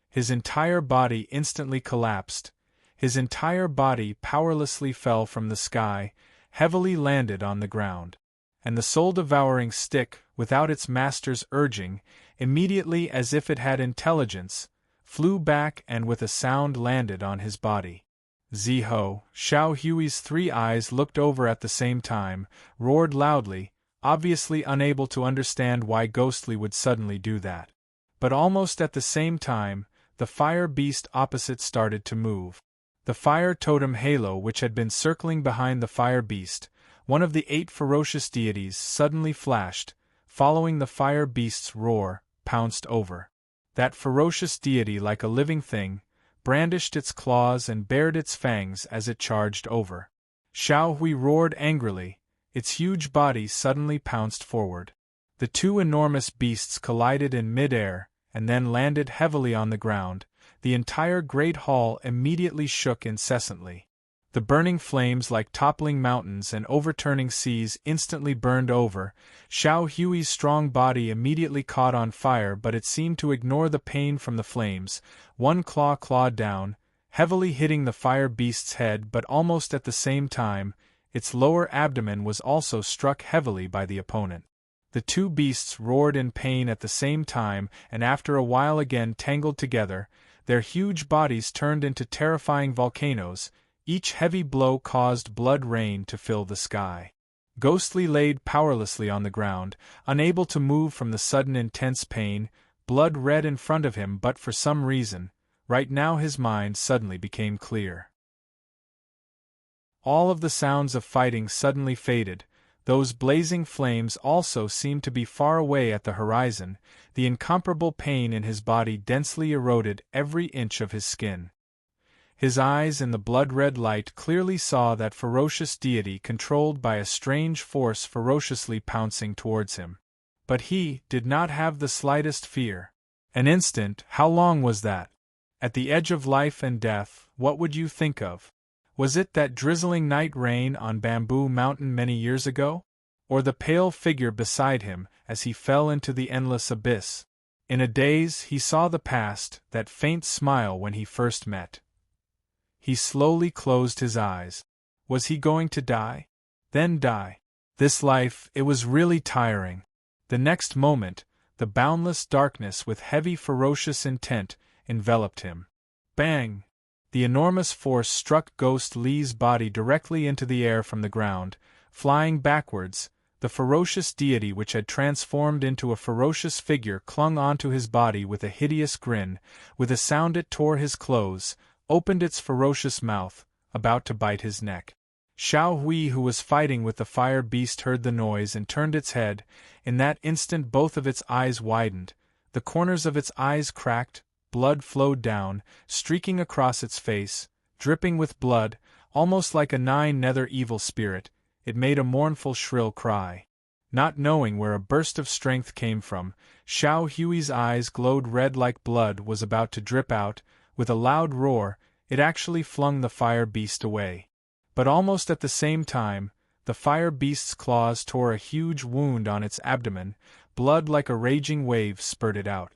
His entire body instantly collapsed. His entire body powerlessly fell from the sky, heavily landed on the ground. And the soul-devouring stick, without its master's urging, immediately as if it had intelligence, flew back and with a sound landed on his body. Ziho, Xiao Hui's three eyes looked over at the same time, roared loudly, obviously unable to understand why Ghostly would suddenly do that. But almost at the same time, the fire beast opposite started to move. The fire totem halo which had been circling behind the fire beast, one of the 8 ferocious deities, suddenly flashed, following the fire beast's roar, pounced over. That ferocious deity, like a living thing, brandished its claws and bared its fangs as it charged over. Xiao Hui roared angrily, its huge body suddenly pounced forward. The two enormous beasts collided in mid-air, and then landed heavily on the ground. The entire great hall immediately shook incessantly. The burning flames, like toppling mountains and overturning seas, instantly burned over. Xiao Hui's strong body immediately caught on fire, but it seemed to ignore the pain from the flames. One claw clawed down, heavily hitting the fire beast's head, but almost at the same time, its lower abdomen was also struck heavily by the opponent. The two beasts roared in pain at the same time, and after a while again tangled together. Their huge bodies turned into terrifying volcanoes. Each heavy blow caused blood rain to fill the sky. Ghostly laid powerlessly on the ground, unable to move from the sudden intense pain, blood red in front of him, but for some reason, right now his mind suddenly became clear. All of the sounds of fighting suddenly faded. Those blazing flames also seemed to be far away at the horizon. The incomparable pain in his body densely eroded every inch of his skin. His eyes in the blood-red light clearly saw that ferocious deity controlled by a strange force ferociously pouncing towards him. But he did not have the slightest fear. An instant, how long was that? At the edge of life and death, what would you think of? Was it that drizzling night rain on Bamboo Mountain many years ago? Or the pale figure beside him as he fell into the endless abyss? In a daze he saw the past, that faint smile when he first met. He slowly closed his eyes. Was he going to die? Then die. This life, it was really tiring. The next moment, the boundless darkness with heavy ferocious intent enveloped him. Bang! The enormous force struck Ghost Lee's body directly into the air from the ground. Flying backwards, the ferocious deity which had transformed into a ferocious figure clung onto his body with a hideous grin. With a sound it tore his clothes, opened its ferocious mouth, about to bite his neck. Xiao Hui, who was fighting with the fire beast, heard the noise and turned its head. In that instant both of its eyes widened, the corners of its eyes cracked, blood flowed down, streaking across its face, dripping with blood, almost like a nether evil spirit. It made a mournful shrill cry. Not knowing where a burst of strength came from, Xiao Hui's eyes glowed red like blood was about to drip out. With a loud roar, it actually flung the fire beast away. But almost at the same time, the fire beast's claws tore a huge wound on its abdomen, blood like a raging wave spurted out.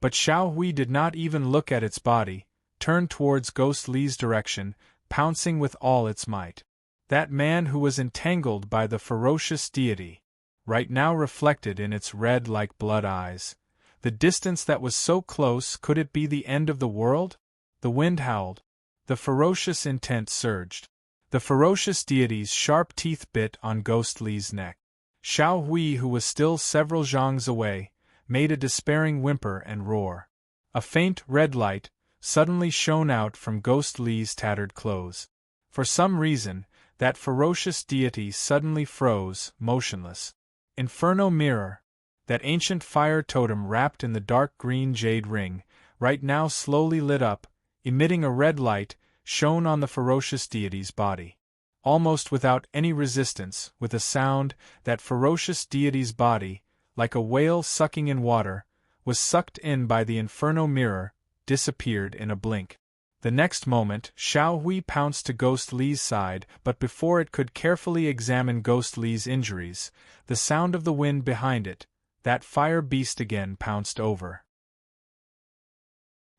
But Xiao Hui did not even look at its body, turned towards Ghost Li's direction, pouncing with all its might. That man who was entangled by the ferocious deity, right now reflected in its red like blood eyes. The distance that was so close, could it be the end of the world? The wind howled. The ferocious intent surged. The ferocious deity's sharp teeth bit on Ghost Li's neck. Xiao Hui, who was still several zhongs away, made a despairing whimper and roar. A faint red light suddenly shone out from Ghost Li's tattered clothes. For some reason, that ferocious deity suddenly froze, motionless. Inferno mirror, that ancient fire totem wrapped in the dark green jade ring, right now slowly lit up, emitting a red light, shone on the ferocious deity's body. Almost without any resistance, with a sound, that ferocious deity's body, like a whale sucking in water, was sucked in by the inferno mirror, disappeared in a blink. The next moment, Xiao Hui pounced to Ghost Li's side, but before it could carefully examine Ghost Li's injuries, the sound of the wind behind it, that fire beast again pounced over.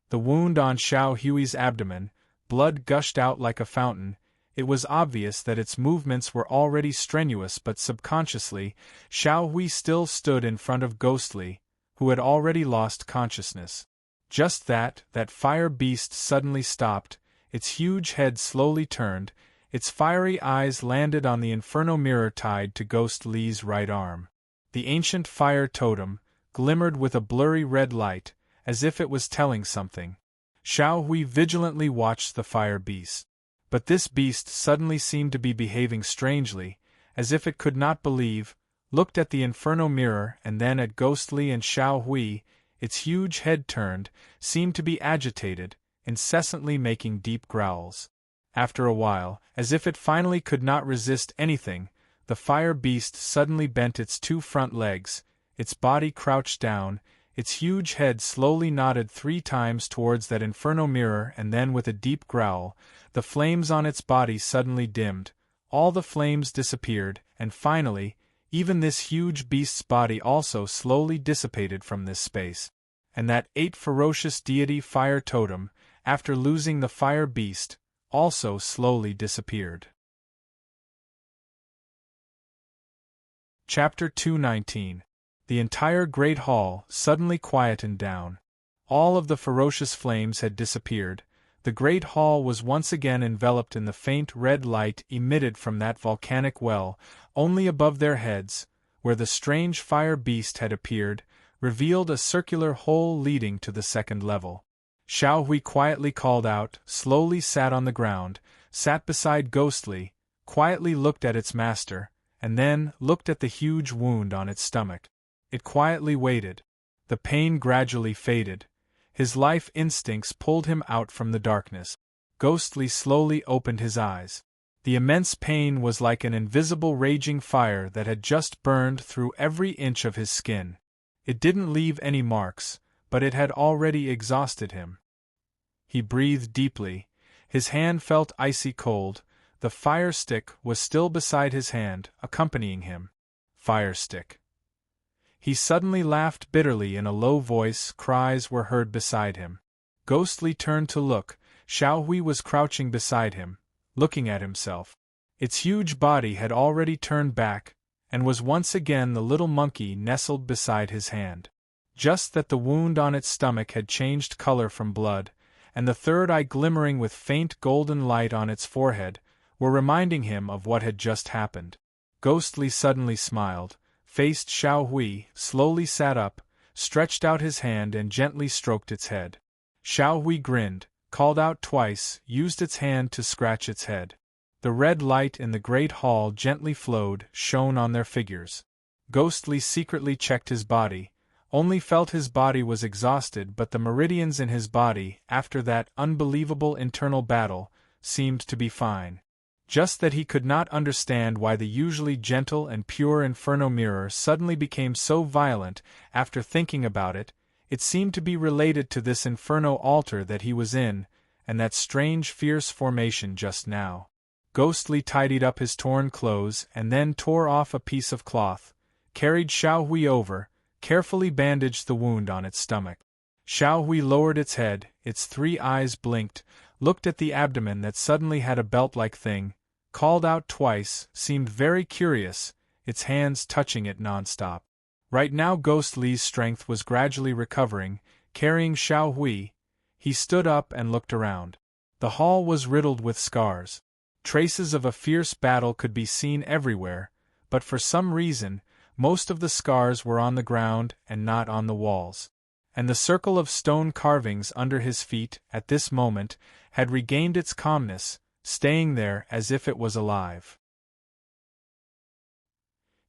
The wound on Xiao Hui's abdomen, blood gushed out like a fountain. It was obvious that its movements were already strenuous, but subconsciously, Xiao Hui still stood in front of Ghost Li, who had already lost consciousness. Just that fire beast suddenly stopped, its huge head slowly turned, its fiery eyes landed on the inferno mirror tied to Ghost Li's right arm. The ancient fire totem glimmered with a blurry red light, as if it was telling something. Xiao Hui vigilantly watched the fire beast. But this beast suddenly seemed to be behaving strangely, as if it could not believe, looked at the inferno mirror and then at Ghost Li and Xiao Hui. Its huge head turned, seemed to be agitated, incessantly making deep growls. After a while, as if it finally could not resist anything, the fire beast suddenly bent its two front legs, its body crouched down, its huge head slowly nodded 3 times towards that inferno mirror, and then with a deep growl, the flames on its body suddenly dimmed, all the flames disappeared, and finally, even this huge beast's body also slowly dissipated from this space. And that 8 ferocious deity fire totem, after losing the fire beast, also slowly disappeared. Chapter 219. The entire Great Hall suddenly quietened down. All of the ferocious flames had disappeared. The Great Hall was once again enveloped in the faint red light emitted from that volcanic well. Only above their heads, where the strange fire beast had appeared, revealed a circular hole leading to the second level. Xiao Hui quietly called out, slowly sat on the ground, sat beside Ghost Li, quietly looked at its master, and then looked at the huge wound on its stomach. It quietly waited. The pain gradually faded. His life instincts pulled him out from the darkness. Ghost Li slowly opened his eyes. The immense pain was like an invisible raging fire that had just burned through every inch of his skin. It didn't leave any marks, but it had already exhausted him. He breathed deeply. His hand felt icy cold. The fire stick was still beside his hand, accompanying him. Fire stick. He suddenly laughed bitterly in a low voice. Cries were heard beside him. Ghost Li turned to look. Xiao Hui was crouching beside him, looking at himself. Its huge body had already turned back, and was once again the little monkey nestled beside his hand. Just that the wound on its stomach had changed color from blood, and the third eye glimmering with faint golden light on its forehead, were reminding him of what had just happened. Ghost Li suddenly smiled, faced Xiao Hui, slowly sat up, stretched out his hand and gently stroked its head. Xiao Hui grinned, called out twice, used its hand to scratch its head. The red light in the great hall gently flowed, shone on their figures. Ghost Li secretly checked his body. only felt his body was exhausted, but the meridians in his body, after that unbelievable internal battle, seemed to be fine. Just that he could not understand why the usually gentle and pure inferno mirror suddenly became so violent. After thinking about it, it seemed to be related to this inferno altar that he was in, and that strange fierce formation just now. Ghostly tidied up his torn clothes and then tore off a piece of cloth, carried Xiao Hui over, carefully bandaged the wound on its stomach. Xiao Hui lowered its head, its 3 eyes blinked, looked at the abdomen that suddenly had a belt-like thing, called out twice, seemed very curious, its hands touching it non-stop. Right now Ghost Li's strength was gradually recovering, carrying Xiao Hui. He stood up and looked around. The hall was riddled with scars. Traces of a fierce battle could be seen everywhere, but for some reason, most of the scars were on the ground and not on the walls. And the circle of stone carvings under his feet, at this moment, had regained its calmness, staying there as if it was alive.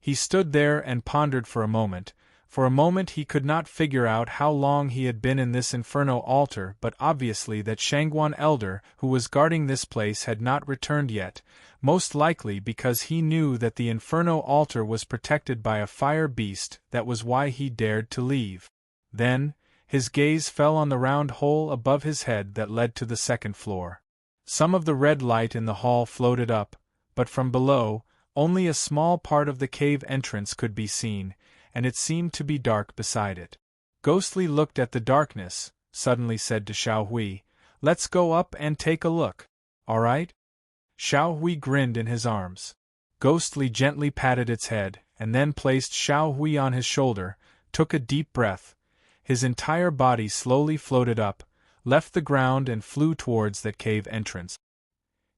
He stood there and pondered for a moment. For a moment he could not figure out how long he had been in this inferno altar, but obviously that Shangguan Elder, who was guarding this place, had not returned yet, most likely because he knew that the inferno altar was protected by a fire beast. That was why he dared to leave. Then, his gaze fell on the round hole above his head that led to the second floor. Some of the red light in the hall floated up, but from below, only a small part of the cave entrance could be seen, and it seemed to be dark beside it. Ghostly looked at the darkness, suddenly said to Xiao Hui, "Let's go up and take a look. All right?" Xiao Hui grinned in his arms. Ghostly gently patted its head, and then placed Xiao Hui on his shoulder, took a deep breath. His entire body slowly floated up, left the ground and flew towards that cave entrance.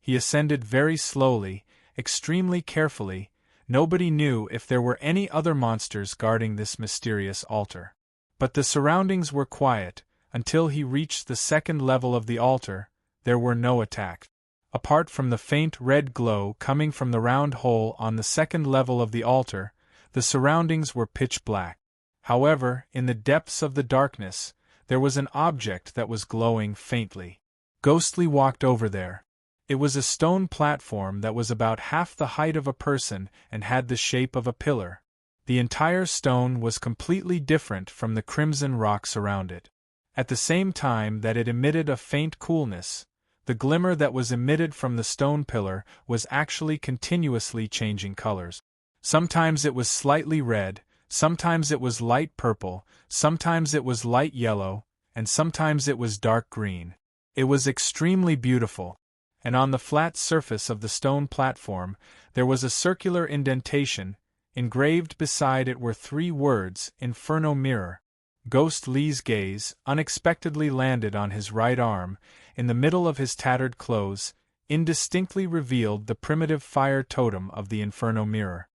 He ascended very slowly, extremely carefully. Nobody knew if there were any other monsters guarding this mysterious altar. But the surroundings were quiet. Until he reached the second level of the altar, there were no attacks. Apart from the faint red glow coming from the round hole on the second level of the altar, the surroundings were pitch black. However, in the depths of the darkness, there was an object that was glowing faintly. Ghostly walked over there. It was a stone platform that was about half the height of a person and had the shape of a pillar. The entire stone was completely different from the crimson rocks around it. At the same time that it emitted a faint coolness, the glimmer that was emitted from the stone pillar was actually continuously changing colors. Sometimes it was slightly red, sometimes it was light purple, sometimes it was light yellow, and sometimes it was dark green. It was extremely beautiful. And on the flat surface of the stone platform, there was a circular indentation. Engraved beside it were 3 words, Inferno Mirror. Ghost Li's gaze unexpectedly landed on his right arm, in the middle of his tattered clothes, indistinctly revealed the primitive fire totem of the Inferno Mirror.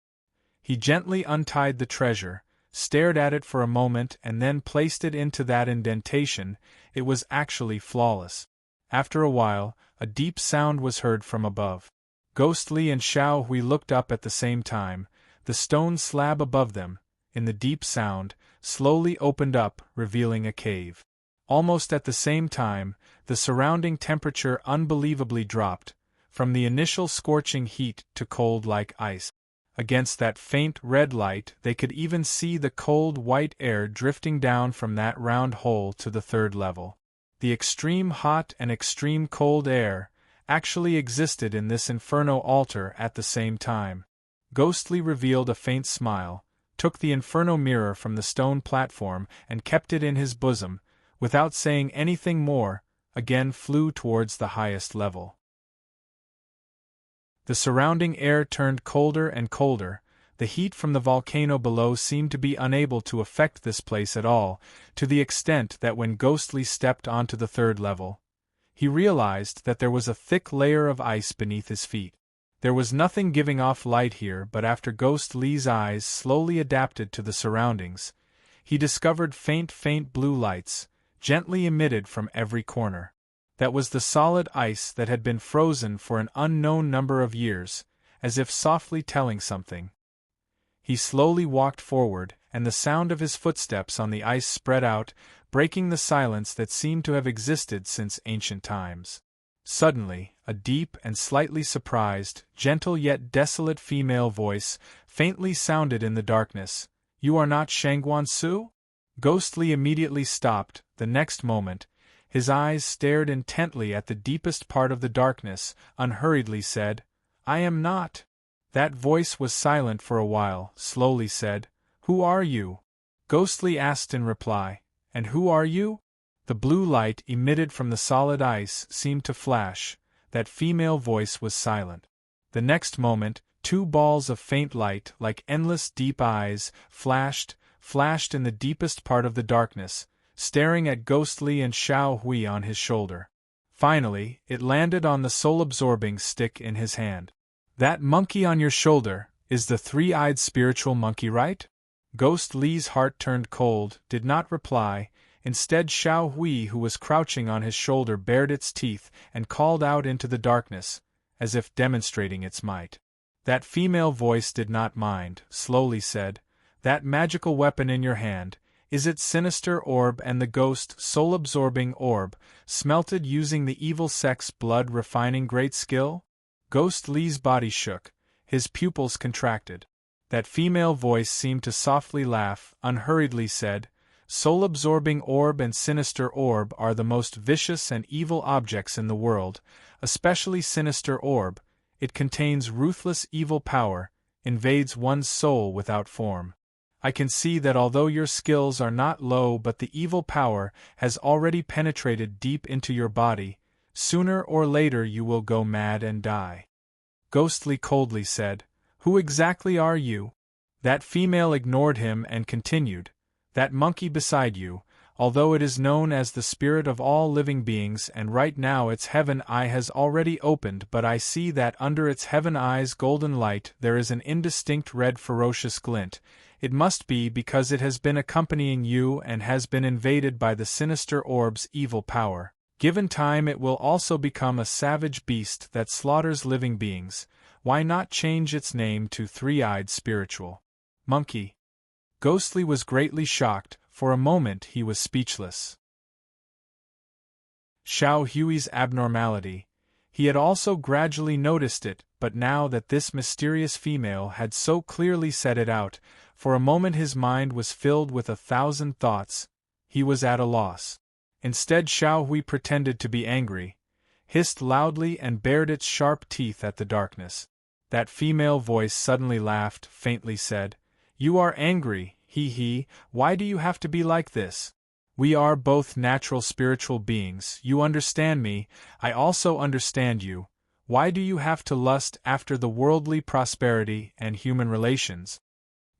He gently untied the treasure, stared at it for a moment and then placed it into that indentation. It was actually flawless. After a while, a deep sound was heard from above. Ghostly and Xiao Hui looked up at the same time. The stone slab above them, in the deep sound, slowly opened up, revealing a cave. Almost at the same time, the surrounding temperature unbelievably dropped, from the initial scorching heat to cold like ice. Against that faint red light they could even see the cold white air drifting down from that round hole to the third level. The extreme hot and extreme cold air actually existed in this inferno altar at the same time. Ghostly revealed a faint smile, took the inferno mirror from the stone platform and kept it in his bosom, without saying anything more, again flew towards the highest level. The surrounding air turned colder and colder. The heat from the volcano below seemed to be unable to affect this place at all, to the extent that when Ghostly stepped onto the third level, he realized that there was a thick layer of ice beneath his feet. There was nothing giving off light here, but after Ghost Li's eyes slowly adapted to the surroundings, he discovered faint blue lights, gently emitted from every corner. That was the solid ice that had been frozen for an unknown number of years, as if softly telling something. He slowly walked forward, and the sound of his footsteps on the ice spread out, breaking the silence that seemed to have existed since ancient times. Suddenly, a deep and slightly surprised, gentle yet desolate female voice faintly sounded in the darkness. "You are not Shangguan Su?" Ghostly immediately stopped. The next moment, his eyes stared intently at the deepest part of the darkness, unhurriedly said, "I am not." That voice was silent for a while, slowly said, "Who are you?" Ghostly asked in reply, "And who are you?" The blue light emitted from the solid ice seemed to flash. That female voice was silent. The next moment, two balls of faint light, like endless deep eyes, flashed in the deepest part of the darkness, staring at Ghostly and Xiao Hui on his shoulder. Finally, it landed on the soul-absorbing stick in his hand. "That monkey on your shoulder is the three-eyed spiritual monkey, right?" Ghost Li's heart turned cold, did not reply. Instead, Xiao Hui, who was crouching on his shoulder, bared its teeth and called out into the darkness, as if demonstrating its might. That female voice did not mind, slowly said, "That magical weapon in your hand, is it sinister orb and the ghost soul-absorbing orb, smelted using the evil sex blood refining great skill?" Ghost Li's body shook, his pupils contracted. That female voice seemed to softly laugh, unhurriedly said, "Soul-absorbing orb and sinister orb are the most vicious and evil objects in the world, especially sinister orb. It contains ruthless evil power, invades one's soul without form. I can see that although your skills are not low, but the evil power has already penetrated deep into your body. Sooner or later you will go mad and die." Ghostly coldly said, "Who exactly are you?" That female ignored him and continued, "That monkey beside you, although it is known as the spirit of all living beings, and right now its heaven eye has already opened, but I see that under its heaven eye's golden light there is an indistinct red ferocious glint. It must be because it has been accompanying you and has been invaded by the sinister orb's evil power. Given time it will also become a savage beast that slaughters living beings. Why not change its name to three-eyed spiritual monkey?" Ghostly was greatly shocked. For a moment he was speechless. Xiao Hui's abnormality. He had also gradually noticed it, but now that this mysterious female had so clearly set it out, for a moment his mind was filled with 1,000 thoughts. He was at a loss. Instead, Xiao Hui pretended to be angry, hissed loudly and bared its sharp teeth at the darkness. That female voice suddenly laughed, faintly said, "You are angry, he, why do you have to be like this? We are both natural spiritual beings, you understand me, I also understand you. Why do you have to lust after the worldly prosperity and human relations?"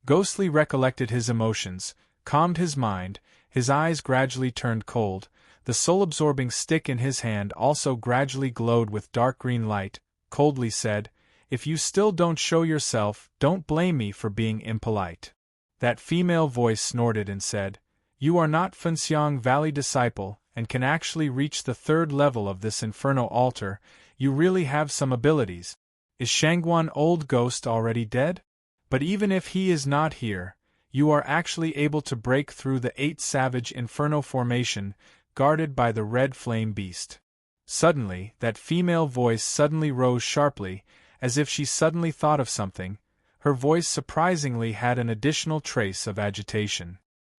Ghostly recollected his emotions, calmed his mind, his eyes gradually turned cold, the soul-absorbing stick in his hand also gradually glowed with dark green light, coldly said, "If you still don't show yourself, don't blame me for being impolite." That female voice snorted and said, "You are not Fenxiang Valley disciple, and can actually reach the 3rd level of this inferno altar. You really have some abilities. Is Shangguan Old Ghost already dead? But even if he is not here, you are actually able to break through the 8 savage inferno formation, guarded by the red flame beast." Suddenly, that female voice suddenly rose sharply, as if she suddenly thought of something. Her voice surprisingly had an additional trace of agitation.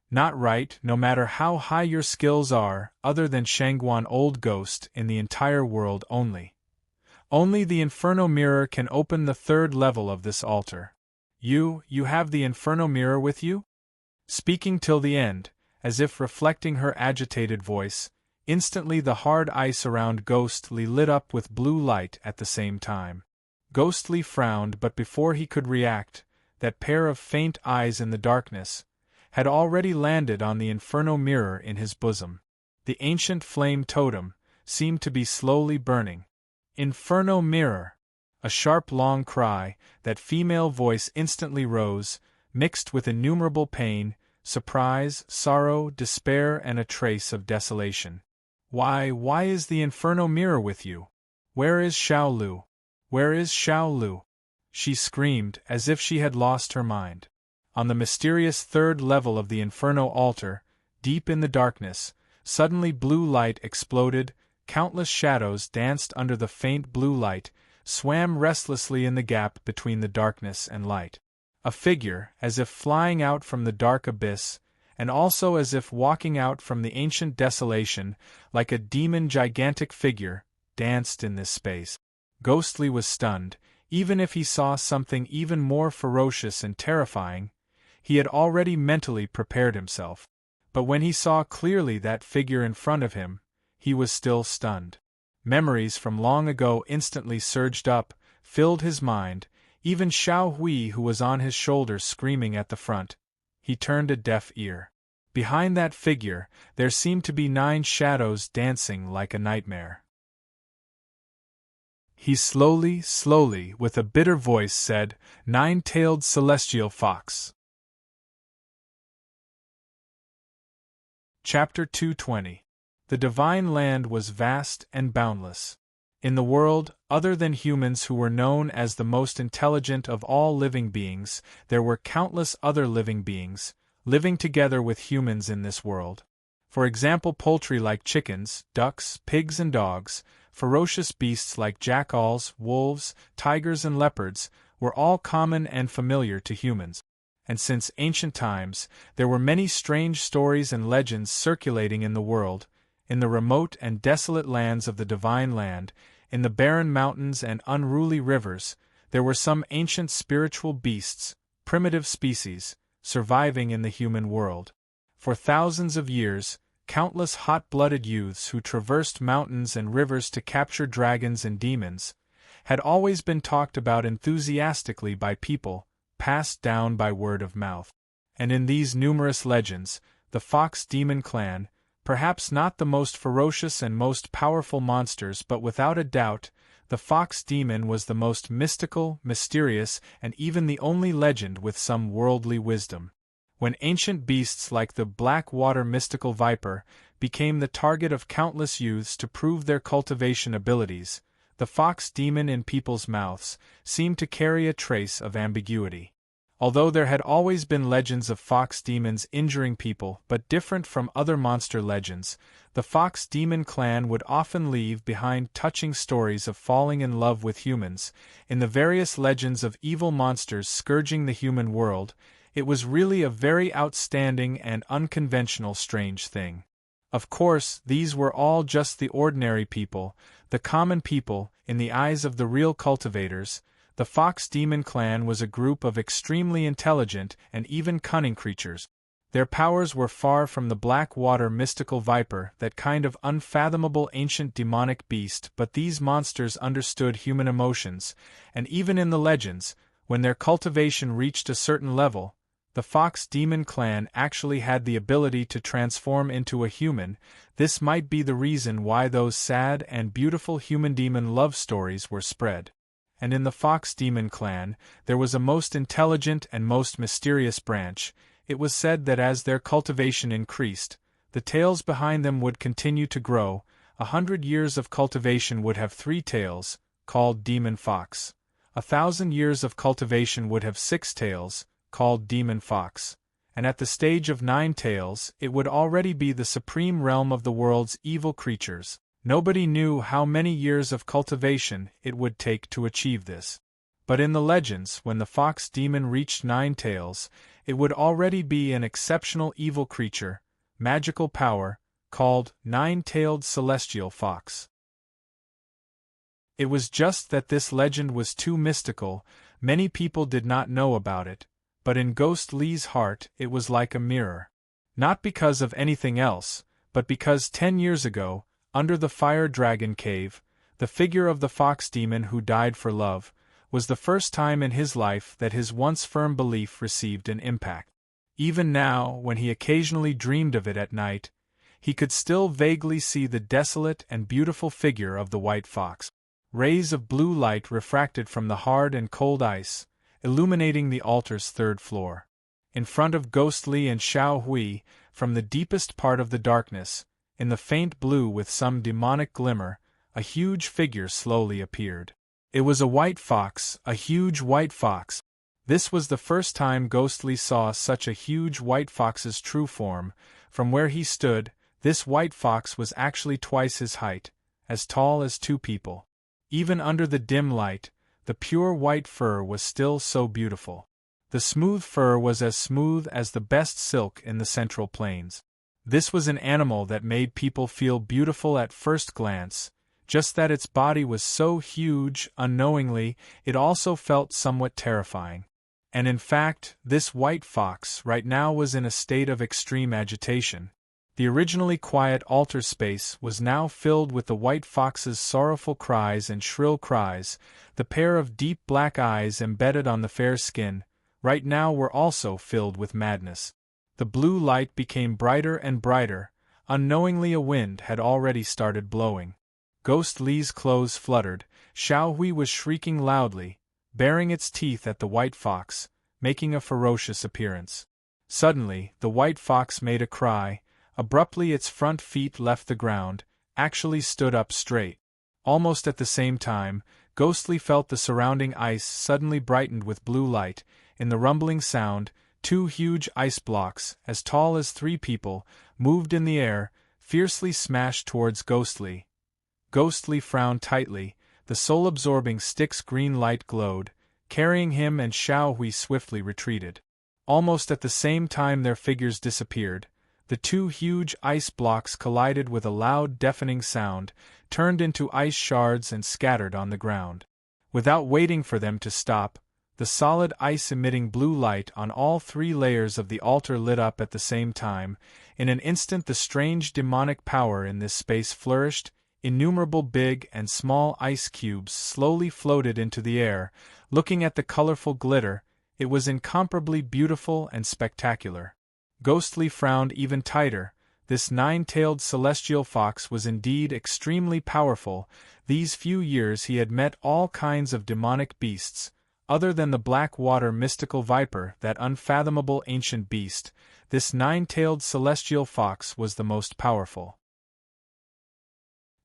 "Not right, no matter how high your skills are, other than Shangguan Old Ghost in the entire world only. Only the Inferno Mirror can open the 3rd level of this altar. You have the Inferno Mirror with you?" Speaking till the end, as if reflecting her agitated voice, instantly the hard ice around Ghostly lit up with blue light at the same time. Ghostly frowned, but before he could react, that pair of faint eyes in the darkness had already landed on the Inferno Mirror in his bosom. The ancient flame totem seemed to be slowly burning. "Inferno Mirror!" A sharp long cry, that female voice instantly rose, mixed with innumerable pain, surprise, sorrow, despair and a trace of desolation. Why is the Inferno Mirror with you? Where is Xiao Lu? Where is Xiao Lu?" She screamed, as if she had lost her mind. on the mysterious third level of the Inferno altar, deep in the darkness, suddenly blue light exploded, countless shadows danced under the faint blue light, swam restlessly in the gap between the darkness and light. A figure, as if flying out from the dark abyss, and also as if walking out from the ancient desolation, like a demon gigantic figure, danced in this space. Ghostly was stunned. Even if he saw something even more ferocious and terrifying, he had already mentally prepared himself. But when he saw clearly that figure in front of him, he was still stunned. Memories from long ago instantly surged up, filled his mind, even Xiao Hui, who was on his shoulder screaming at the front. He turned a deaf ear. Behind that figure, there seemed to be 9 shadows dancing like a nightmare. He slowly, with a bitter voice said, "Nine-tailed celestial fox." Chapter 220. The divine land was vast and boundless. In the world, other than humans who were known as the most intelligent of all living beings, there were countless other living beings, living together with humans in this world. For example, poultry like chickens, ducks, pigs and dogs, ferocious beasts like jackals, wolves, tigers and leopards, were all common and familiar to humans. And since ancient times, there were many strange stories and legends circulating in the world, in the remote and desolate lands of the divine land, in the barren mountains and unruly rivers, there were some ancient spiritual beasts, primitive species, surviving in the human world. For thousands of years, countless hot-blooded youths who traversed mountains and rivers to capture dragons and demons had always been talked about enthusiastically by people, passed down by word of mouth. And in these numerous legends, the Fox Demon Clan, perhaps not the most ferocious and most powerful monsters, but without a doubt, the Fox Demon was the most mystical, mysterious, and even the only legend with some worldly wisdom. When ancient beasts like the black water mystical viper became the target of countless youths to prove their cultivation abilities, the fox demon in people's mouths seemed to carry a trace of ambiguity. Although there had always been legends of fox demons injuring people but different from other monster legends, the Fox Demon Clan would often leave behind touching stories of falling in love with humans. In the various legends of evil monsters scourging the human world, it was really a very outstanding and unconventional strange thing. Of course, these were all just the ordinary people, the common people. In the eyes of the real cultivators, the Fox Demon Clan was a group of extremely intelligent and even cunning creatures. Their powers were far from the black water mystical viper, that kind of unfathomable ancient demonic beast, but these monsters understood human emotions, and even in the legends, when their cultivation reached a certain level, the Fox Demon Clan actually had the ability to transform into a human. This might be the reason why those sad and beautiful human-demon love stories were spread. And in the Fox Demon Clan, there was a most intelligent and most mysterious branch. It was said that as their cultivation increased, the tails behind them would continue to grow. 100 years of cultivation would have 3 tails, called Demon Fox. 1,000 years of cultivation would have 6 tails, called Demon Fox, and at the stage of 9 tails, it would already be the supreme realm of the world's evil creatures. Nobody knew how many years of cultivation it would take to achieve this. But in the legends, when the fox demon reached 9 tails, it would already be an exceptional evil creature, magical power, called Nine-tailed Celestial Fox. It was just that this legend was too mystical. Many people did not know about it. But in Ghost Lee's heart it was like a mirror. Not because of anything else, but because 10 years ago, under the fire dragon cave, the figure of the fox demon who died for love, was the first time in his life that his once firm belief received an impact. Even now, when he occasionally dreamed of it at night, he could still vaguely see the desolate and beautiful figure of the white fox. Rays of blue light refracted from the hard and cold ice, illuminating the altar's 3rd floor. In front of Ghost Lee and Xiao Hui, from the deepest part of the darkness, in the faint blue with some demonic glimmer, a huge figure slowly appeared. It was a white fox, a huge white fox. This was the first time Ghostly saw such a huge white fox's true form. From where he stood, this white fox was actually twice his height, as tall as two people. Even under the dim light, the pure white fur was still so beautiful. The smooth fur was as smooth as the best silk in the Central Plains. This was an animal that made people feel beautiful at first glance, just that its body was so huge. Unknowingly, it also felt somewhat terrifying. And in fact, this white fox right now was in a state of extreme agitation. The originally quiet altar space was now filled with the white fox's sorrowful cries and shrill cries. The pair of deep black eyes embedded on the fair skin, right now were also filled with madness. The blue light became brighter and brighter. Unknowingly a wind had already started blowing. Ghost Lee's clothes fluttered. Xiao Hui was shrieking loudly, baring its teeth at the white fox, making a ferocious appearance. Suddenly, the white fox made a cry. Abruptly its front feet left the ground, actually stood up straight. Almost at the same time, Ghostly felt the surrounding ice suddenly brightened with blue light. In the rumbling sound, two huge ice blocks, as tall as 3 people, moved in the air, fiercely smashed towards Ghostly. Ghostly frowned tightly. The soul-absorbing stick's green light glowed. Carrying him and Xiao Hui swiftly retreated. Almost at the same time their figures disappeared. The two huge ice blocks collided with a loud deafening sound, turned into ice shards and scattered on the ground. Without waiting for them to stop, the solid ice emitting blue light on all 3 layers of the altar lit up at the same time. In an instant the strange demonic power in this space flourished. Innumerable big and small ice cubes slowly floated into the air. Looking at the colorful glitter, it was incomparably beautiful and spectacular. Ghostly frowned even tighter. This 9-tailed celestial fox was indeed extremely powerful. These few years he had met all kinds of demonic beasts. Other than the black water mystical viper, that unfathomable ancient beast, this 9-tailed celestial fox was the most powerful.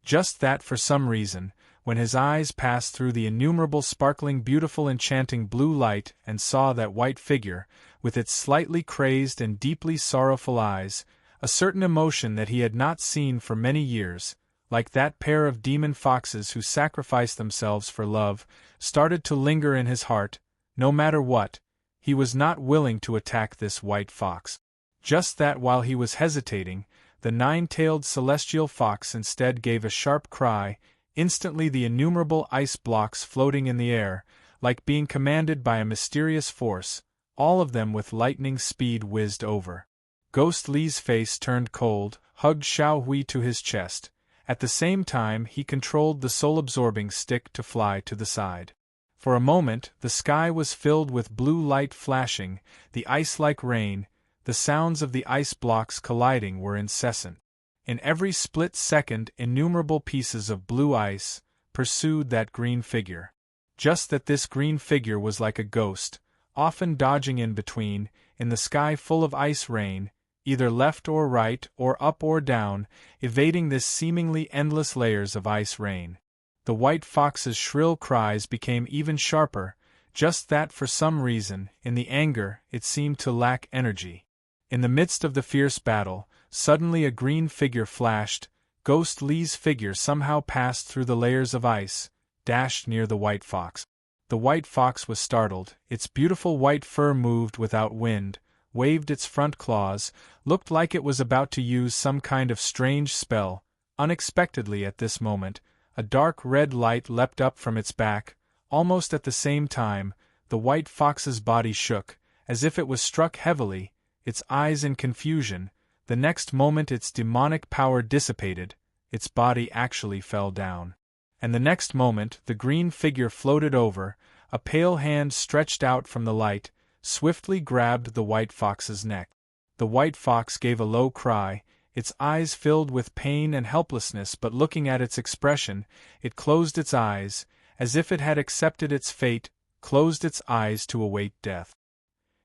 Just that for some reason, when his eyes passed through the innumerable sparkling beautiful enchanting blue light and saw that white figure, with its slightly crazed and deeply sorrowful eyes, a certain emotion that he had not seen for many years, like that pair of demon foxes who sacrificed themselves for love, started to linger in his heart. No matter what, he was not willing to attack this white fox. Just that while he was hesitating, the 9-tailed celestial fox instead gave a sharp cry. Instantly the innumerable ice blocks floating in the air, like being commanded by a mysterious force, all of them with lightning speed whizzed over. Ghost Lee's face turned cold, hugged Xiao Hui to his chest. At the same time he controlled the soul-absorbing stick to fly to the side. For a moment the sky was filled with blue light flashing, the ice-like rain. The sounds of the ice blocks colliding were incessant. In every split second innumerable pieces of blue ice pursued that green figure. Just that this green figure was like a ghost, often dodging in between, in the sky full of ice rain, either left or right or up or down, evading this seemingly endless layers of ice rain. The white fox's shrill cries became even sharper, just that for some reason, in the anger, it seemed to lack energy. In the midst of the fierce battle, suddenly a green figure flashed. Ghost Lee's figure somehow passed through the layers of ice, dashed near the white fox. The white fox was startled. Its beautiful white fur moved without wind, waved its front claws, looked like it was about to use some kind of strange spell. Unexpectedly at this moment, a dark red light leapt up from its back. Almost at the same time, the white fox's body shook, as if it was struck heavily, its eyes in confusion. The next moment its demonic power dissipated, its body actually fell down. And the next moment the green figure floated over, a pale hand stretched out from the light, swiftly grabbed the white fox's neck. The white fox gave a low cry, its eyes filled with pain and helplessness, but looking at its expression, it closed its eyes, as if it had accepted its fate, closed its eyes to await death.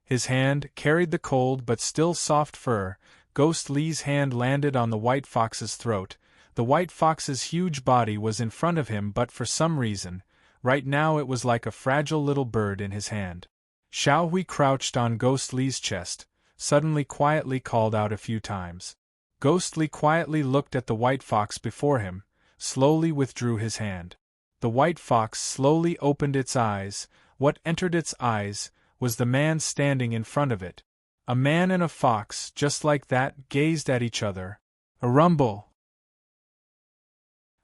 His hand carried the cold but still soft fur. Ghost Lee's hand landed on the white fox's throat. The white fox's huge body was in front of him, but for some reason, right now it was like a fragile little bird in his hand. Xiao Hui crouched on Ghostly's chest, suddenly quietly called out a few times. Ghostly quietly looked at the white fox before him, slowly withdrew his hand. The white fox slowly opened its eyes. What entered its eyes was the man standing in front of it. A man and a fox, just like that, gazed at each other. A rumble!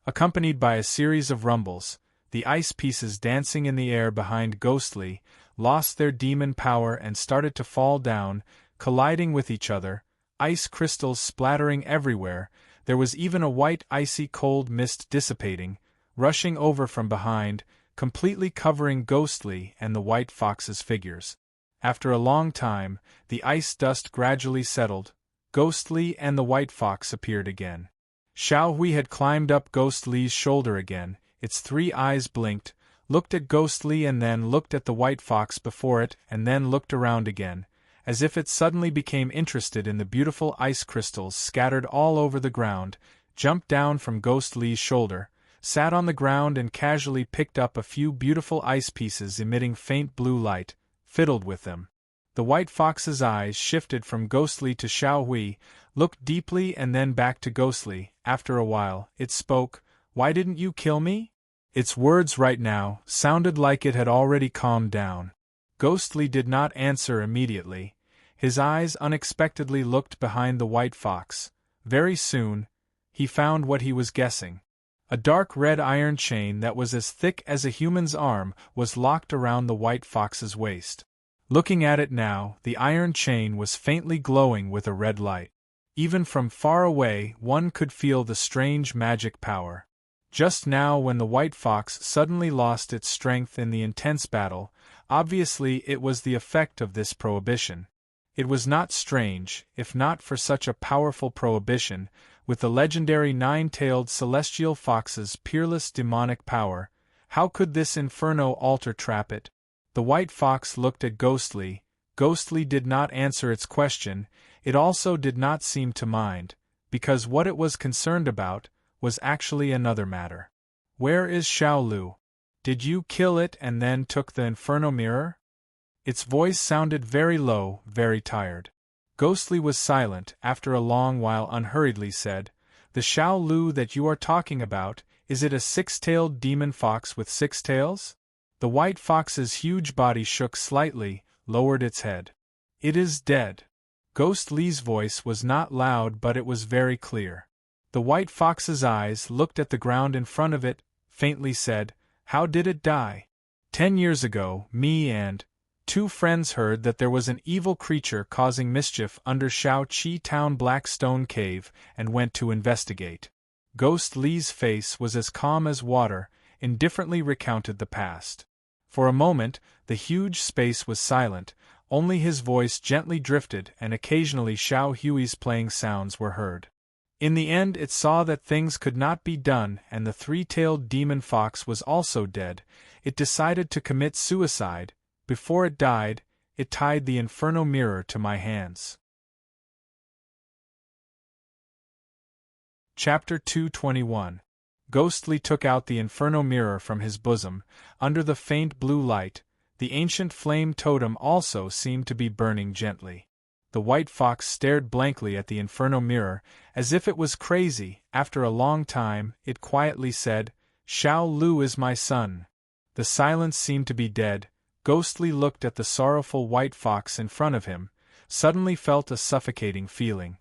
Accompanied by a series of rumbles, the ice pieces dancing in the air behind Ghostly lost their demon power and started to fall down, colliding with each other, ice crystals splattering everywhere. There was even a white icy cold mist dissipating, rushing over from behind, completely covering Ghostly and the white fox's figures. After a long time, the ice dust gradually settled. Ghostly and the white fox appeared again. Xiao Hui had climbed up Ghostly's shoulder again. Its 3 eyes blinked, looked at Ghostly and then looked at the white fox before it and then looked around again, as if it suddenly became interested in the beautiful ice crystals scattered all over the ground, jumped down from Ghostly's shoulder, sat on the ground and casually picked up a few beautiful ice pieces emitting faint blue light, fiddled with them. The white fox's eyes shifted from Ghostly to Xiao Hui, looked deeply and then back to Ghostly. After a while, it spoke, "Why didn't you kill me?" Its words right now sounded like it had already calmed down. Ghostly did not answer immediately. His eyes unexpectedly looked behind the white fox. Very soon, he found what he was guessing. A dark red iron chain that was as thick as a human's arm was locked around the white fox's waist. Looking at it now, the iron chain was faintly glowing with a red light. Even from far away, one could feel the strange magic power. Just now, when the white fox suddenly lost its strength in the intense battle, obviously it was the effect of this prohibition. It was not strange, if not for such a powerful prohibition, with the legendary 9-tailed celestial fox's peerless demonic power. How could this inferno altar trap it? The white fox looked at Ghostly. Ghostly did not answer its question. It also did not seem to mind, because what it was concerned about was actually another matter. Where is Xiao Lu? Did you kill it and then took the inferno mirror? Its voice sounded very low, very tired. Ghostly was silent. After a long while unhurriedly said, "The Xiao Lu that you are talking about, is it a 6-tailed demon fox with 6 tails?" The white fox's huge body shook slightly, lowered its head. "It is dead." Ghostly's voice was not loud, but it was very clear. The white fox's eyes looked at the ground in front of it, faintly said, "How did it die?" 10 years ago, me and 2 friends heard that there was an evil creature causing mischief under Shao Chi Town Black Stone Cave and went to investigate. Ghostly's face was as calm as water, indifferently recounted the past. For a moment, the huge space was silent, only his voice gently drifted and occasionally Xiao Hui's playing sounds were heard. In the end it saw that things could not be done and the 3-tailed demon fox was also dead. It decided to commit suicide. Before it died, it tied the inferno mirror to my hands. Chapter 221. Ghostly took out the inferno mirror from his bosom. Under the faint blue light, the ancient flame totem also seemed to be burning gently. The white fox stared blankly at the inferno mirror, as if it was crazy. After a long time, it quietly said, "Xiao Lu is my son." The silence seemed to be dead. Ghostly looked at the sorrowful white fox in front of him, suddenly felt a suffocating feeling.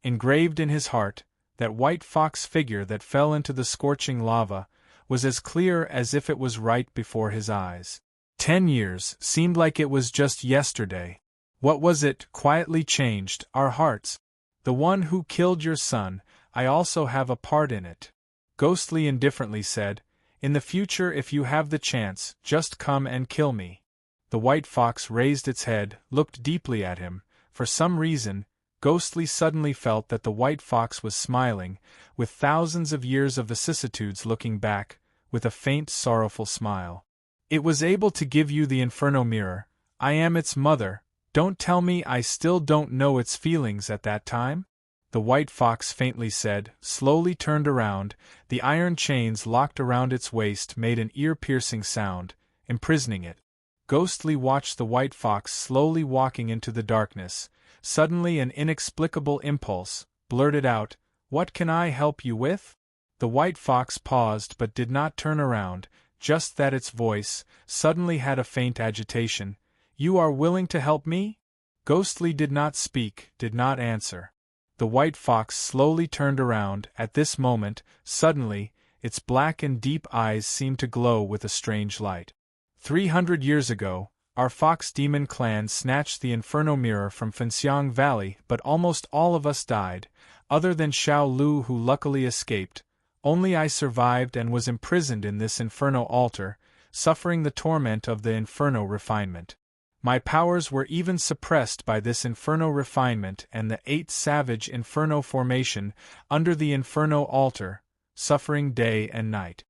Engraved in his heart, that white fox figure that fell into the scorching lava was as clear as if it was right before his eyes. 10 years seemed like it was just yesterday. What was it quietly changed? Our hearts. The one who killed your son, I also have a part in it. Ghostly indifferently said, "In the future, if you have the chance, just come and kill me." The white fox raised its head, looked deeply at him. For some reason, Ghostly suddenly felt that the white fox was smiling, with thousands of years of vicissitudes looking back, with a faint sorrowful smile. "It was able to give you the inferno mirror. I am its mother. Don't tell me I still don't know its feelings at that time?" The white fox faintly said, slowly turned around. The iron chains locked around its waist made an ear-piercing sound, imprisoning it. Ghostly watched the white fox slowly walking into the darkness. Suddenly an inexplicable impulse blurted out, "What can I help you with?" The white fox paused but did not turn around, just that its voice suddenly had a faint agitation. "You are willing to help me?" Ghostly did not speak, did not answer. The white fox slowly turned around. At this moment, suddenly, its black and deep eyes seemed to glow with a strange light. 300 years ago, our fox demon clan snatched the Inferno Mirror from Fenxiang Valley, but almost all of us died, other than Xiao Lu, who luckily escaped. Only I survived and was imprisoned in this Inferno altar, suffering the torment of the Inferno refinement. My powers were even suppressed by this Inferno refinement and the 8 savage Inferno formation under the Inferno altar, suffering day and night.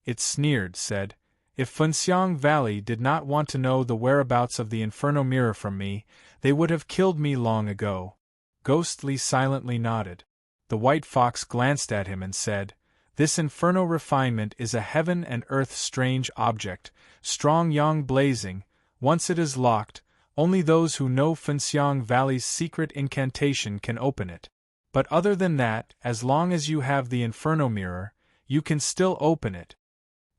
It sneered, said, "If Fenxiang Valley did not want to know the whereabouts of the Inferno Mirror from me, they would have killed me long ago." Ghostly silently nodded. The white fox glanced at him and said, "This Inferno refinement is a heaven and earth strange object, strong yang blazing. Once it is locked, only those who know Fenxiang Valley's secret incantation can open it. But other than that, as long as you have the Inferno Mirror, you can still open it."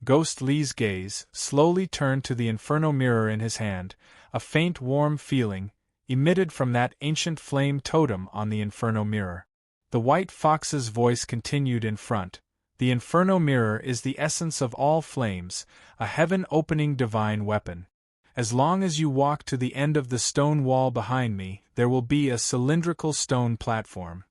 Ghostly's gaze slowly turned to the Inferno Mirror in his hand. A faint warm feeling emitted from that ancient flame totem on the Inferno Mirror. The white fox's voice continued in front. "The Inferno Mirror is the essence of all flames, a heaven-opening divine weapon. As long as you walk to the end of the stone wall behind me, there will be a cylindrical stone platform.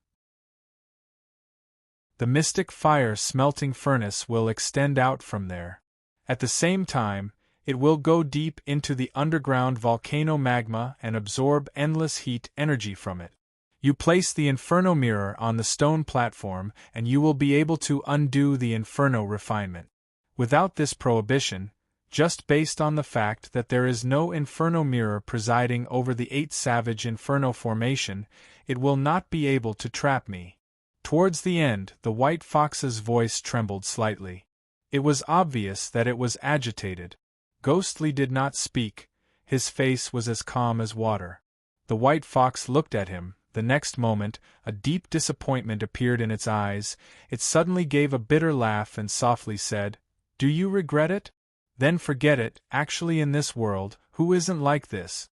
The mystic fire-smelting furnace will extend out from there. At the same time, it will go deep into the underground volcano magma and absorb endless heat energy from it. You place the Inferno Mirror on the stone platform and you will be able to undo the Inferno refinement. Without this prohibition, just based on the fact that there is no Inferno Mirror presiding over the 8 savage Inferno formation, it will not be able to trap me." Towards the end, the white fox's voice trembled slightly. It was obvious that it was agitated. Ghostly did not speak, his face was as calm as water. The white fox looked at him. The next moment, a deep disappointment appeared in its eyes. It suddenly gave a bitter laugh and softly said, "Do you regret it? Then forget it. Actually, in this world, who isn't like this?"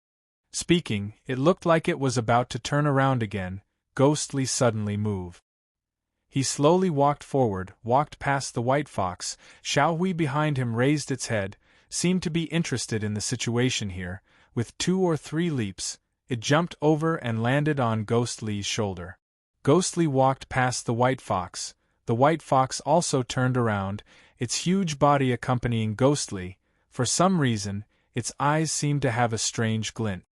Speaking, it looked like it was about to turn around again. Ghostly suddenly moved. He slowly walked forward, walked past the white fox. Xiao Hui behind him raised its head, seemed to be interested in the situation here. With 2 or 3 leaps, it jumped over and landed on Ghostly's shoulder. Ghostly walked past the white fox. The white fox also turned around, its huge body accompanying Ghostly. For some reason, its eyes seemed to have a strange glint.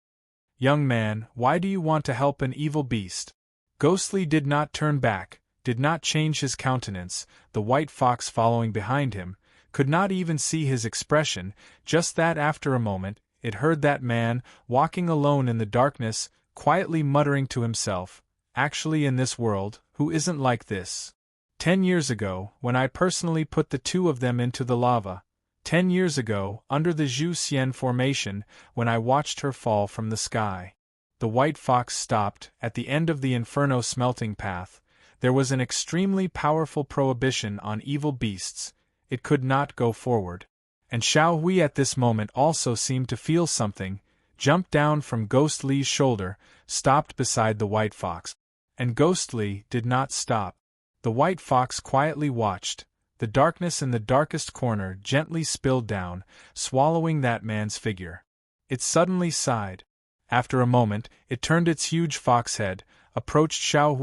"Young man, why do you want to help an evil beast?" Ghostly did not turn back, did not change his countenance. The white fox following behind him could not even see his expression, just that after a moment, it heard that man, walking alone in the darkness, quietly muttering to himself, "Actually, in this world, who isn't like this? 10 years ago, when I personally put the 2 of them into the lava. 10 years ago, under the Zhu Xian formation, when I watched her fall from the sky." The white fox stopped. At the end of the Inferno smelting path, there was an extremely powerful prohibition on evil beasts. It could not go forward. And Xiao Hui at this moment also seemed to feel something, jumped down from Ghostly's shoulder, stopped beside the white fox. And Ghostly did not stop. The white fox quietly watched. The darkness in the darkest corner gently spilled down, swallowing that man's figure. It suddenly sighed. After a moment, it turned its huge fox head, approached Xiao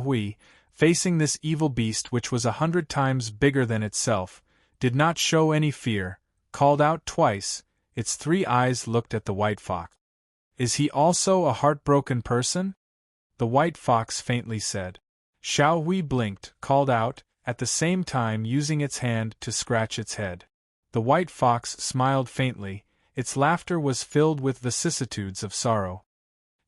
Hui, facing this evil beast which was 100 times bigger than itself, did not show any fear, called out twice. Its 3 eyes looked at the white fox. "Is he also a heartbroken person?" the white fox faintly said. Xiao Hui blinked, called out, at the same time using its hand to scratch its head. The white fox smiled faintly. Its laughter was filled with vicissitudes of sorrow.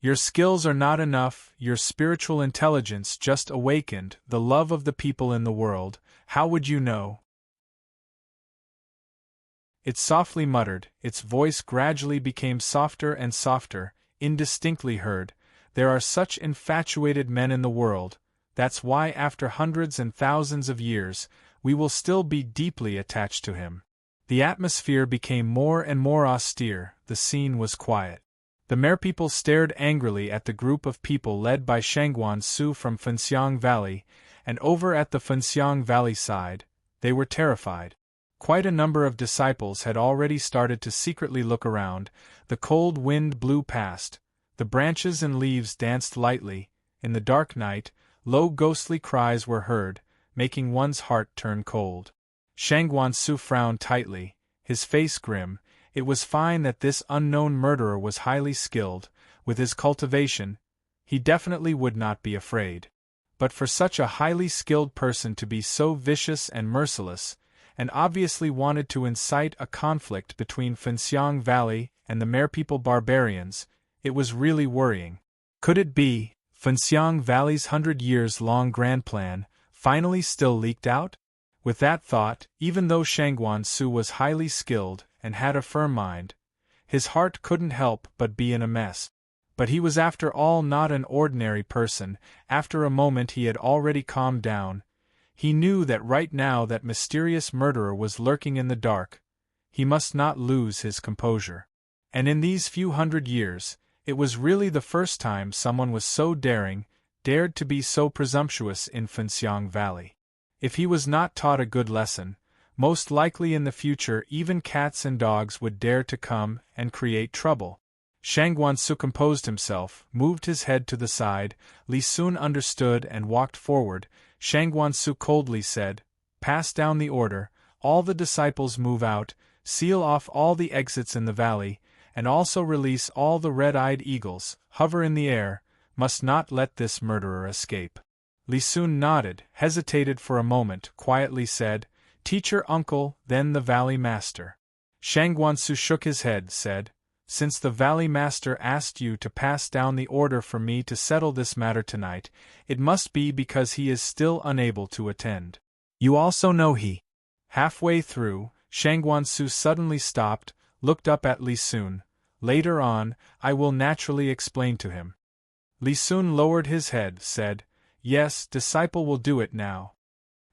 "Your skills are not enough, your spiritual intelligence just awakened, the love of the people in the world. How would you know?" It softly muttered, its voice gradually became softer and softer, indistinctly heard. There are such infatuated men in the world, that's why after hundreds and thousands of years, we will still be deeply attached to him. The atmosphere became more and more austere, the scene was quiet. The merpeople stared angrily at the group of people led by Shangguan Su from Fenxiang Valley, and over at the Fenxiang Valley side, they were terrified. Quite a number of disciples had already started to secretly look around. The cold wind blew past, the branches and leaves danced lightly. In the dark night, low ghostly cries were heard, making one's heart turn cold. Shangguan Su frowned tightly, his face grim. It was fine that this unknown murderer was highly skilled. With his cultivation, he definitely would not be afraid. But for such a highly skilled person to be so vicious and merciless, and obviously wanted to incite a conflict between Fenxiang Valley and the merpeople barbarians, it was really worrying. Could it be, Fenxiang Valley's 100-years-long grand plan, finally still leaked out? With that thought, even though Shangguan Su was highly skilled and had a firm mind, his heart couldn't help but be in a mess. But he was after all not an ordinary person. After a moment he had already calmed down. He knew that right now that mysterious murderer was lurking in the dark. He must not lose his composure. And in these few hundred years, it was really the first time someone was so daring, dared to be so presumptuous in Fenxiang Valley. If he was not taught a good lesson, most likely in the future even cats and dogs would dare to come and create trouble. Shangguan Su composed himself, moved his head to the side. Li Sun understood and walked forward. Shangguan Su coldly said, "Pass down the order, all the disciples move out, seal off all the exits in the valley, and also release all the red-eyed eagles, hover in the air, must not let this murderer escape." Li Sun nodded, hesitated for a moment, quietly said, "Teacher uncle, then the valley master." Shangguan Su shook his head, said, "Since the valley master asked you to pass down the order for me to settle this matter tonight, it must be because he is still unable to attend. You also know he." Halfway through, Shangguan Su suddenly stopped, looked up at Li Sun. "Later on, I will naturally explain to him." Li Sun lowered his head, said, "Yes, disciple will do it now."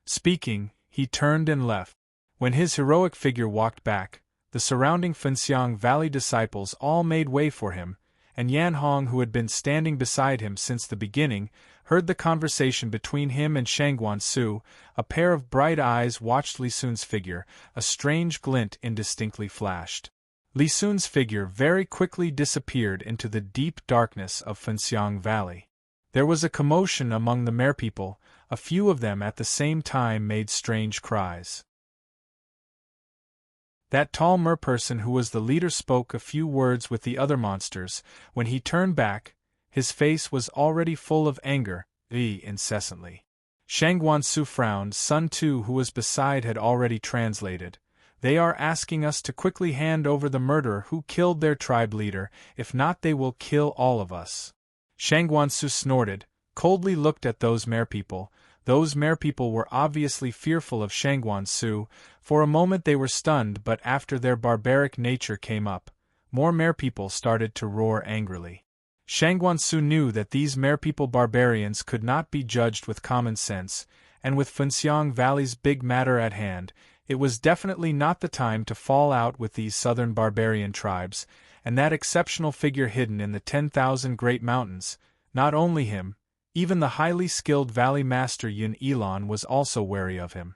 Speaking, he turned and left. When his heroic figure walked back, the surrounding Fenxiang Valley disciples all made way for him, and Yan Hong, who had been standing beside him since the beginning, heard the conversation between him and Shangguan Su. A pair of bright eyes watched Li Sun's figure. A strange glint indistinctly flashed. Li Sun's figure very quickly disappeared into the deep darkness of Fenxiang Valley. There was a commotion among the merpeople. A few of them at the same time made strange cries. That tall merperson who was the leader spoke a few words with the other monsters. When he turned back, his face was already full of anger, incessantly. Shangguan Su frowned. Sun Tu, who was beside, had already translated. "They are asking us to quickly hand over the murderer who killed their tribe leader, if not they will kill all of us." Shangguan Su snorted, coldly looked at those merpeople. Those merpeople were obviously fearful of Shangguan Su. For a moment they were stunned, but after their barbaric nature came up, more merpeople started to roar angrily. Shangguan Su knew that these merpeople barbarians could not be judged with common sense, and with Fenxiang Valley's big matter at hand, it was definitely not the time to fall out with these southern barbarian tribes, and that exceptional figure hidden in the 10,000 great mountains, not only him, even the highly skilled valley master Yun Elon was also wary of him.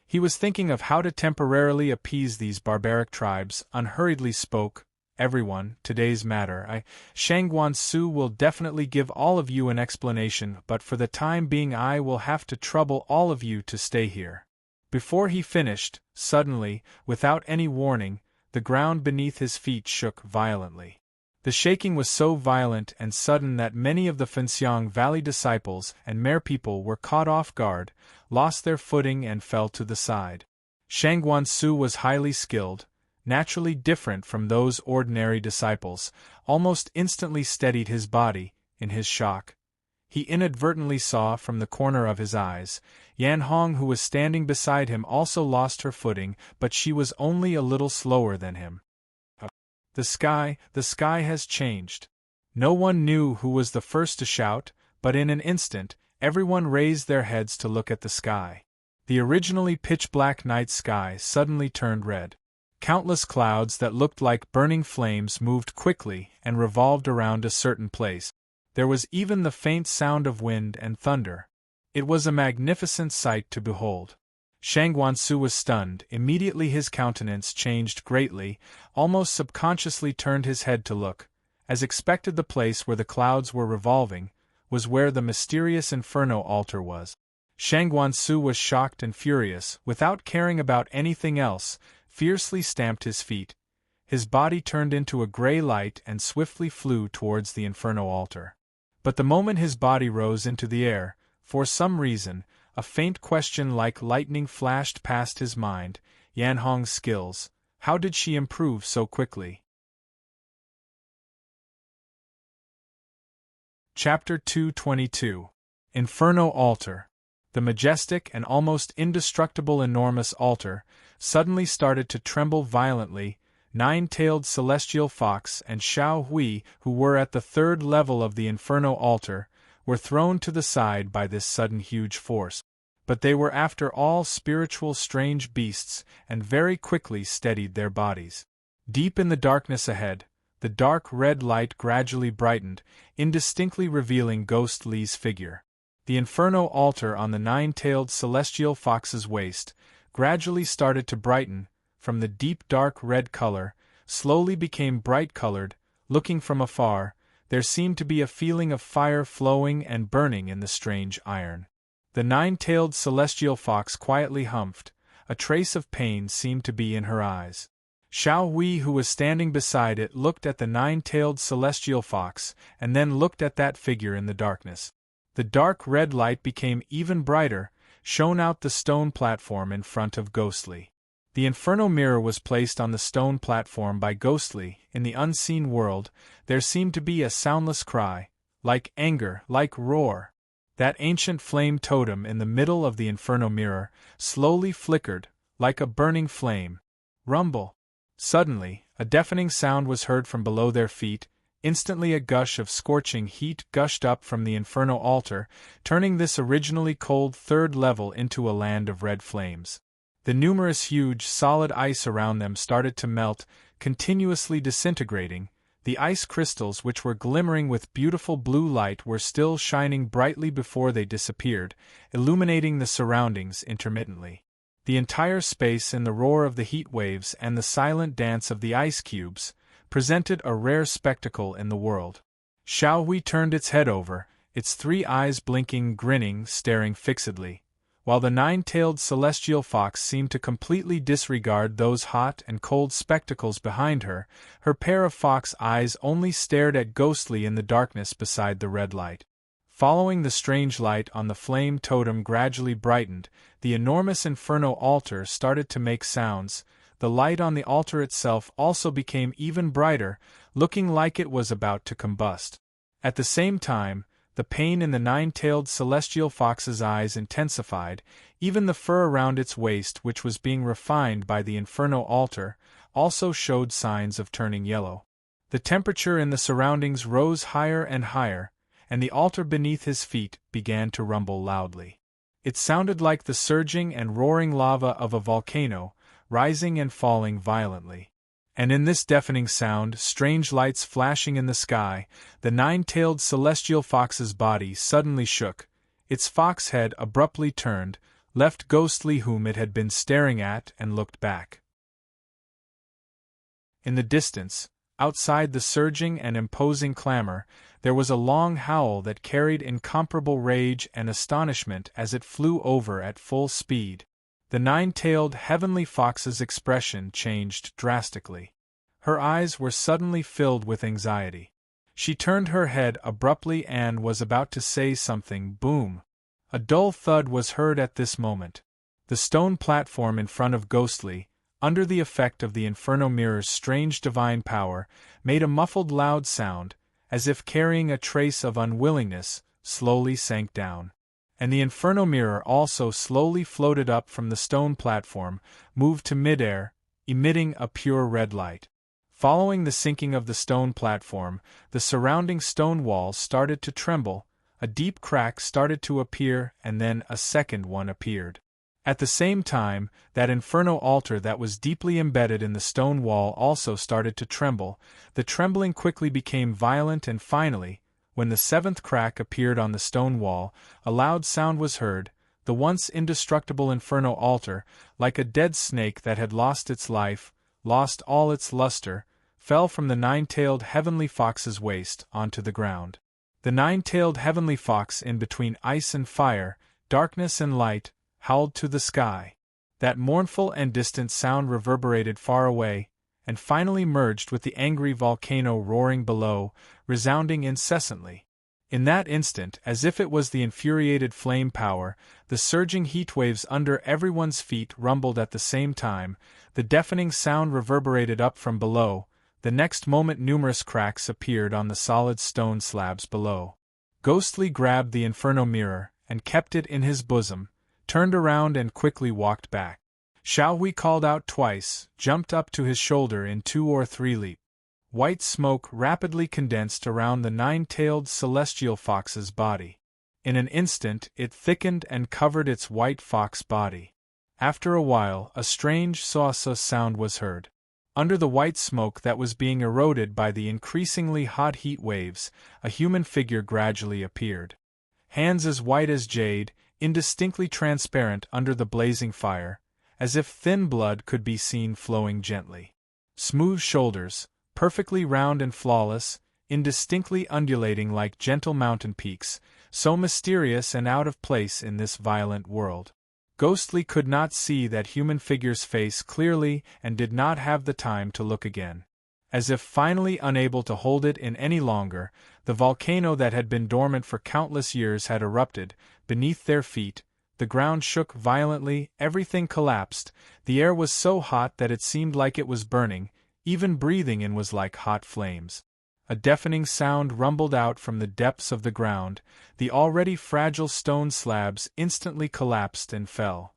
He was thinking of how to temporarily appease these barbaric tribes. Unhurriedly spoke, "Everyone, today's matter, Shangguan Su will definitely give all of you an explanation, but for the time being I will have to trouble all of you to stay here." Before he finished, suddenly, without any warning, the ground beneath his feet shook violently. The shaking was so violent and sudden that many of the Fenxiang Valley disciples and merpeople were caught off guard, lost their footing and fell to the side. Shangguan Su was highly skilled, naturally different from those ordinary disciples, almost instantly steadied his body. In his shock, He inadvertently saw from the corner of his eyes. Yan Hong, who was standing beside him, also lost her footing, but she was only a little slower than him. The sky has changed. No one knew who was the first to shout, but in an instant, everyone raised their heads to look at the sky. The originally pitch-black night sky suddenly turned red. Countless clouds that looked like burning flames moved quickly and revolved around a certain place. There was even the faint sound of wind and thunder. It was a magnificent sight to behold. Shang Guansu was stunned. Immediately his countenance changed greatly, almost subconsciously turned his head to look. As expected, the place where the clouds were revolving was where the mysterious inferno altar was. Shang Guansu was shocked and furious. Without caring about anything else, fiercely stamped his feet. His body turned into a gray light and swiftly flew towards the inferno altar. But the moment his body rose into the air, for some reason, a faint question like lightning flashed past his mind. Yan Hong's skills, how did she improve so quickly? Chapter 222. Inferno Altar. The majestic and almost indestructible enormous altar suddenly started to tremble violently. Nine-tailed celestial fox and Xiao Hui, who were at the third level of the inferno altar, were thrown to the side by this sudden huge force. But they were after all spiritual strange beasts and very quickly steadied their bodies. Deep in the darkness ahead, the dark red light gradually brightened, indistinctly revealing Ghost Li's figure. The inferno altar on the nine-tailed celestial fox's waist gradually started to brighten. From the deep dark red color, slowly became bright-colored. Looking from afar, there seemed to be a feeling of fire flowing and burning in the strange iron. The nine-tailed celestial fox quietly humphed. A trace of pain seemed to be in her eyes. Xiao Hui, who was standing beside it, looked at the nine-tailed celestial fox, and then looked at that figure in the darkness. The dark red light became even brighter, shone out the stone platform in front of Ghostly. The inferno mirror was placed on the stone platform by Ghostly. In the unseen world, there seemed to be a soundless cry, like anger, like roar. That ancient flame totem in the middle of the inferno mirror slowly flickered, like a burning flame. Rumble. Suddenly, a deafening sound was heard from below their feet. Instantly a gush of scorching heat gushed up from the inferno altar, turning this originally cold third level into a land of red flames. The numerous huge, solid ice around them started to melt, continuously disintegrating. The ice crystals, which were glimmering with beautiful blue light, were still shining brightly before they disappeared, illuminating the surroundings intermittently. The entire space, in the roar of the heat waves and the silent dance of the ice cubes, presented a rare spectacle in the world. Xiao Hui turned its head over, its three eyes blinking, grinning, staring fixedly, while the nine-tailed celestial fox seemed to completely disregard those hot and cold spectacles behind her. Her pair of fox eyes only stared at Ghostly in the darkness beside the red light. Following the strange light on the flame totem gradually brightened, the enormous inferno altar started to make sounds. The light on the altar itself also became even brighter, looking like it was about to combust. At the same time, the pain in the nine-tailed celestial fox's eyes intensified. Even the fur around its waist, which was being refined by the inferno altar, also showed signs of turning yellow. The temperature in the surroundings rose higher and higher, and the altar beneath his feet began to rumble loudly. It sounded like the surging and roaring lava of a volcano, rising and falling violently. And in this deafening sound, strange lights flashing in the sky, the nine-tailed celestial fox's body suddenly shook. Its fox head abruptly turned, left Ghostly whom it had been staring at, and looked back. In the distance, outside the surging and imposing clamor, there was a long howl that carried incomparable rage and astonishment as it flew over at full speed. The nine-tailed heavenly fox's expression changed drastically. Her eyes were suddenly filled with anxiety. She turned her head abruptly and was about to say something. Boom! A dull thud was heard at this moment. The stone platform in front of Ghostly, under the effect of the inferno mirror's strange divine power, made a muffled loud sound, as if carrying a trace of unwillingness, slowly sank down. And the inferno mirror also slowly floated up from the stone platform, moved to midair, emitting a pure red light. Following the sinking of the stone platform, the surrounding stone walls started to tremble, a deep crack started to appear, and then a second one appeared. At the same time, that inferno altar that was deeply embedded in the stone wall also started to tremble. The trembling quickly became violent, and finally, when the seventh crack appeared on the stone wall, a loud sound was heard. The once indestructible inferno altar, like a dead snake that had lost its life, lost all its luster, fell from the nine-tailed heavenly fox's waist onto the ground. The nine-tailed heavenly fox, in between ice and fire, darkness and light, howled to the sky. That mournful and distant sound reverberated far away, and finally merged with the angry volcano roaring below, resounding incessantly. In that instant, as if it was the infuriated flame power, the surging heat waves under everyone's feet rumbled at the same time. The deafening sound reverberated up from below. The next moment numerous cracks appeared on the solid stone slabs below. Ghostly grabbed the inferno mirror, and kept it in his bosom, turned around and quickly walked back. Shall we called out twice, jumped up to his shoulder in 2 or 3 leaps. White smoke rapidly condensed around the nine-tailed celestial fox's body. In an instant it thickened and covered its white fox body. After a while a strange sa-sa sound was heard. Under the white smoke that was being eroded by the increasingly hot heat waves, a human figure gradually appeared. Hands as white as jade, indistinctly transparent under the blazing fire, as if thin blood could be seen flowing gently. Smooth shoulders, perfectly round and flawless, indistinctly undulating like gentle mountain peaks, so mysterious and out of place in this violent world. Ghostly could not see that human figure's face clearly and did not have the time to look again. As if finally unable to hold it in any longer, the volcano that had been dormant for countless years had erupted. Beneath their feet, the ground shook violently, everything collapsed, the air was so hot that it seemed like it was burning, even breathing in was like hot flames. A deafening sound rumbled out from the depths of the ground, the already fragile stone slabs instantly collapsed and fell.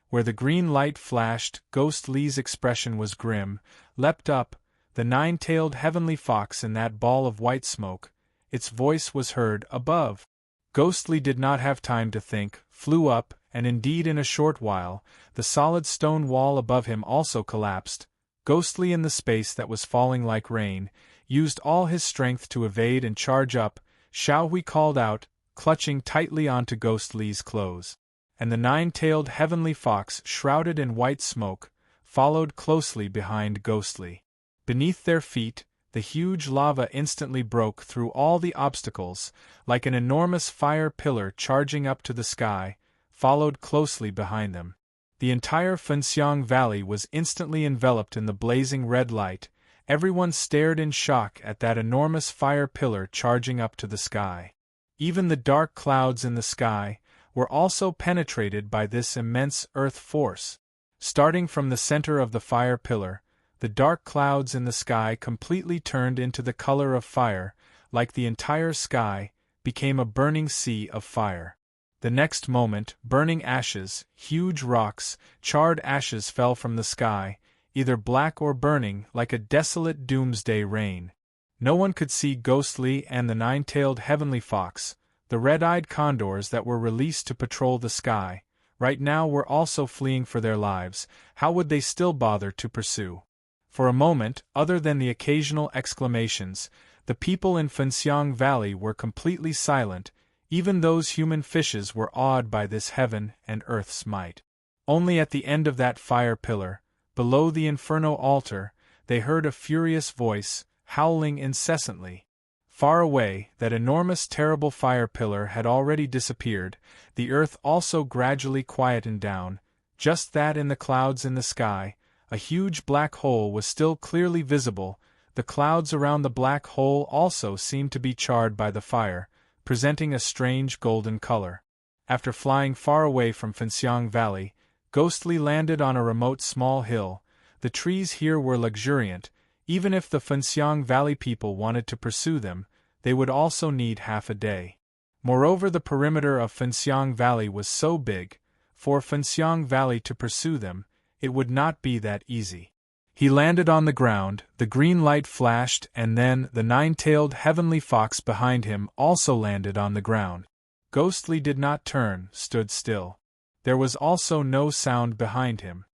Where the green light flashed, Ghostly's expression was grim, leapt up, the nine-tailed heavenly fox in that ball of white smoke, its voice was heard above. Ghostly did not have time to think, flew up, and indeed in a short while, the solid stone wall above him also collapsed. Ghostly, in the space that was falling like rain, used all his strength to evade and charge up. Shall we called out, clutching tightly onto Ghostly's clothes. And the nine-tailed heavenly fox, shrouded in white smoke, followed closely behind Ghostly. Beneath their feet, the huge lava instantly broke through all the obstacles, like an enormous fire pillar charging up to the sky, followed closely behind them. The entire Fenxiang Valley was instantly enveloped in the blazing red light. Everyone stared in shock at that enormous fire pillar charging up to the sky. Even the dark clouds in the sky were also penetrated by this immense earth force. Starting from the center of the fire pillar, the dark clouds in the sky completely turned into the color of fire, like the entire sky became a burning sea of fire. The next moment, burning ashes, huge rocks, charred ashes fell from the sky, either black or burning like a desolate doomsday rain. No one could see Ghostly and the nine-tailed heavenly fox. The red-eyed condors that were released to patrol the sky, right now were also fleeing for their lives. How would they still bother to pursue? For a moment, other than the occasional exclamations, the people in Fenxiang Valley were completely silent. Even those human fishes were awed by this heaven and earth's might. Only at the end of that fire pillar, below the inferno altar, they heard a furious voice, howling incessantly. Far away, that enormous terrible fire pillar had already disappeared, the earth also gradually quietened down, just that in the clouds in the sky, a huge black hole was still clearly visible. The clouds around the black hole also seemed to be charred by the fire, presenting a strange golden color. After flying far away from Fenxiang Valley, Ghostly landed on a remote small hill. The trees here were luxuriant. Even if the Fenxiang Valley people wanted to pursue them, they would also need half a day. Moreover, the perimeter of Fenxiang Valley was so big, for Fenxiang Valley to pursue them, it would not be that easy. He landed on the ground, the green light flashed, and then the nine-tailed heavenly fox behind him also landed on the ground. Ghostly did not turn, stood still. There was also no sound behind him.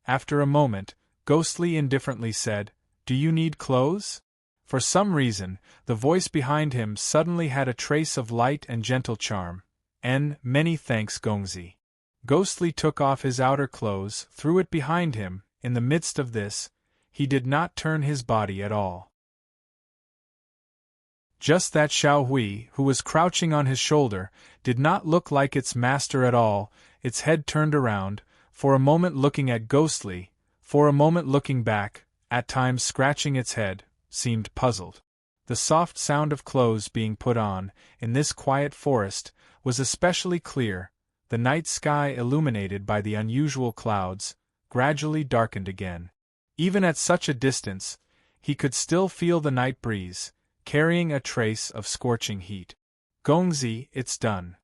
After a moment, Ghostly indifferently said, "Do you need clothes?" For some reason, the voice behind him suddenly had a trace of light and gentle charm. Many thanks, Gongzi. Ghostly took off his outer clothes, threw it behind him. In the midst of this, he did not turn his body at all. Just that Xiao Hui, who was crouching on his shoulder, did not look like its master at all. Its head turned around, for a moment looking at Ghostly, for a moment looking back, at times scratching its head, seemed puzzled. The soft sound of clothes being put on, in this quiet forest, was especially clear. The night sky, illuminated by the unusual clouds, gradually darkened again. Even at such a distance, he could still feel the night breeze, carrying a trace of scorching heat. "Gongzi, it's done,"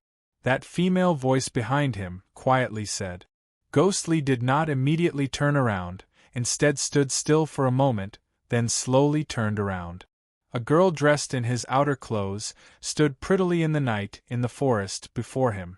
that female voice behind him quietly said. Ghostly did not immediately turn around, instead stood still for a moment, then slowly turned around. A girl dressed in his outer clothes stood prettily in the night in the forest before him.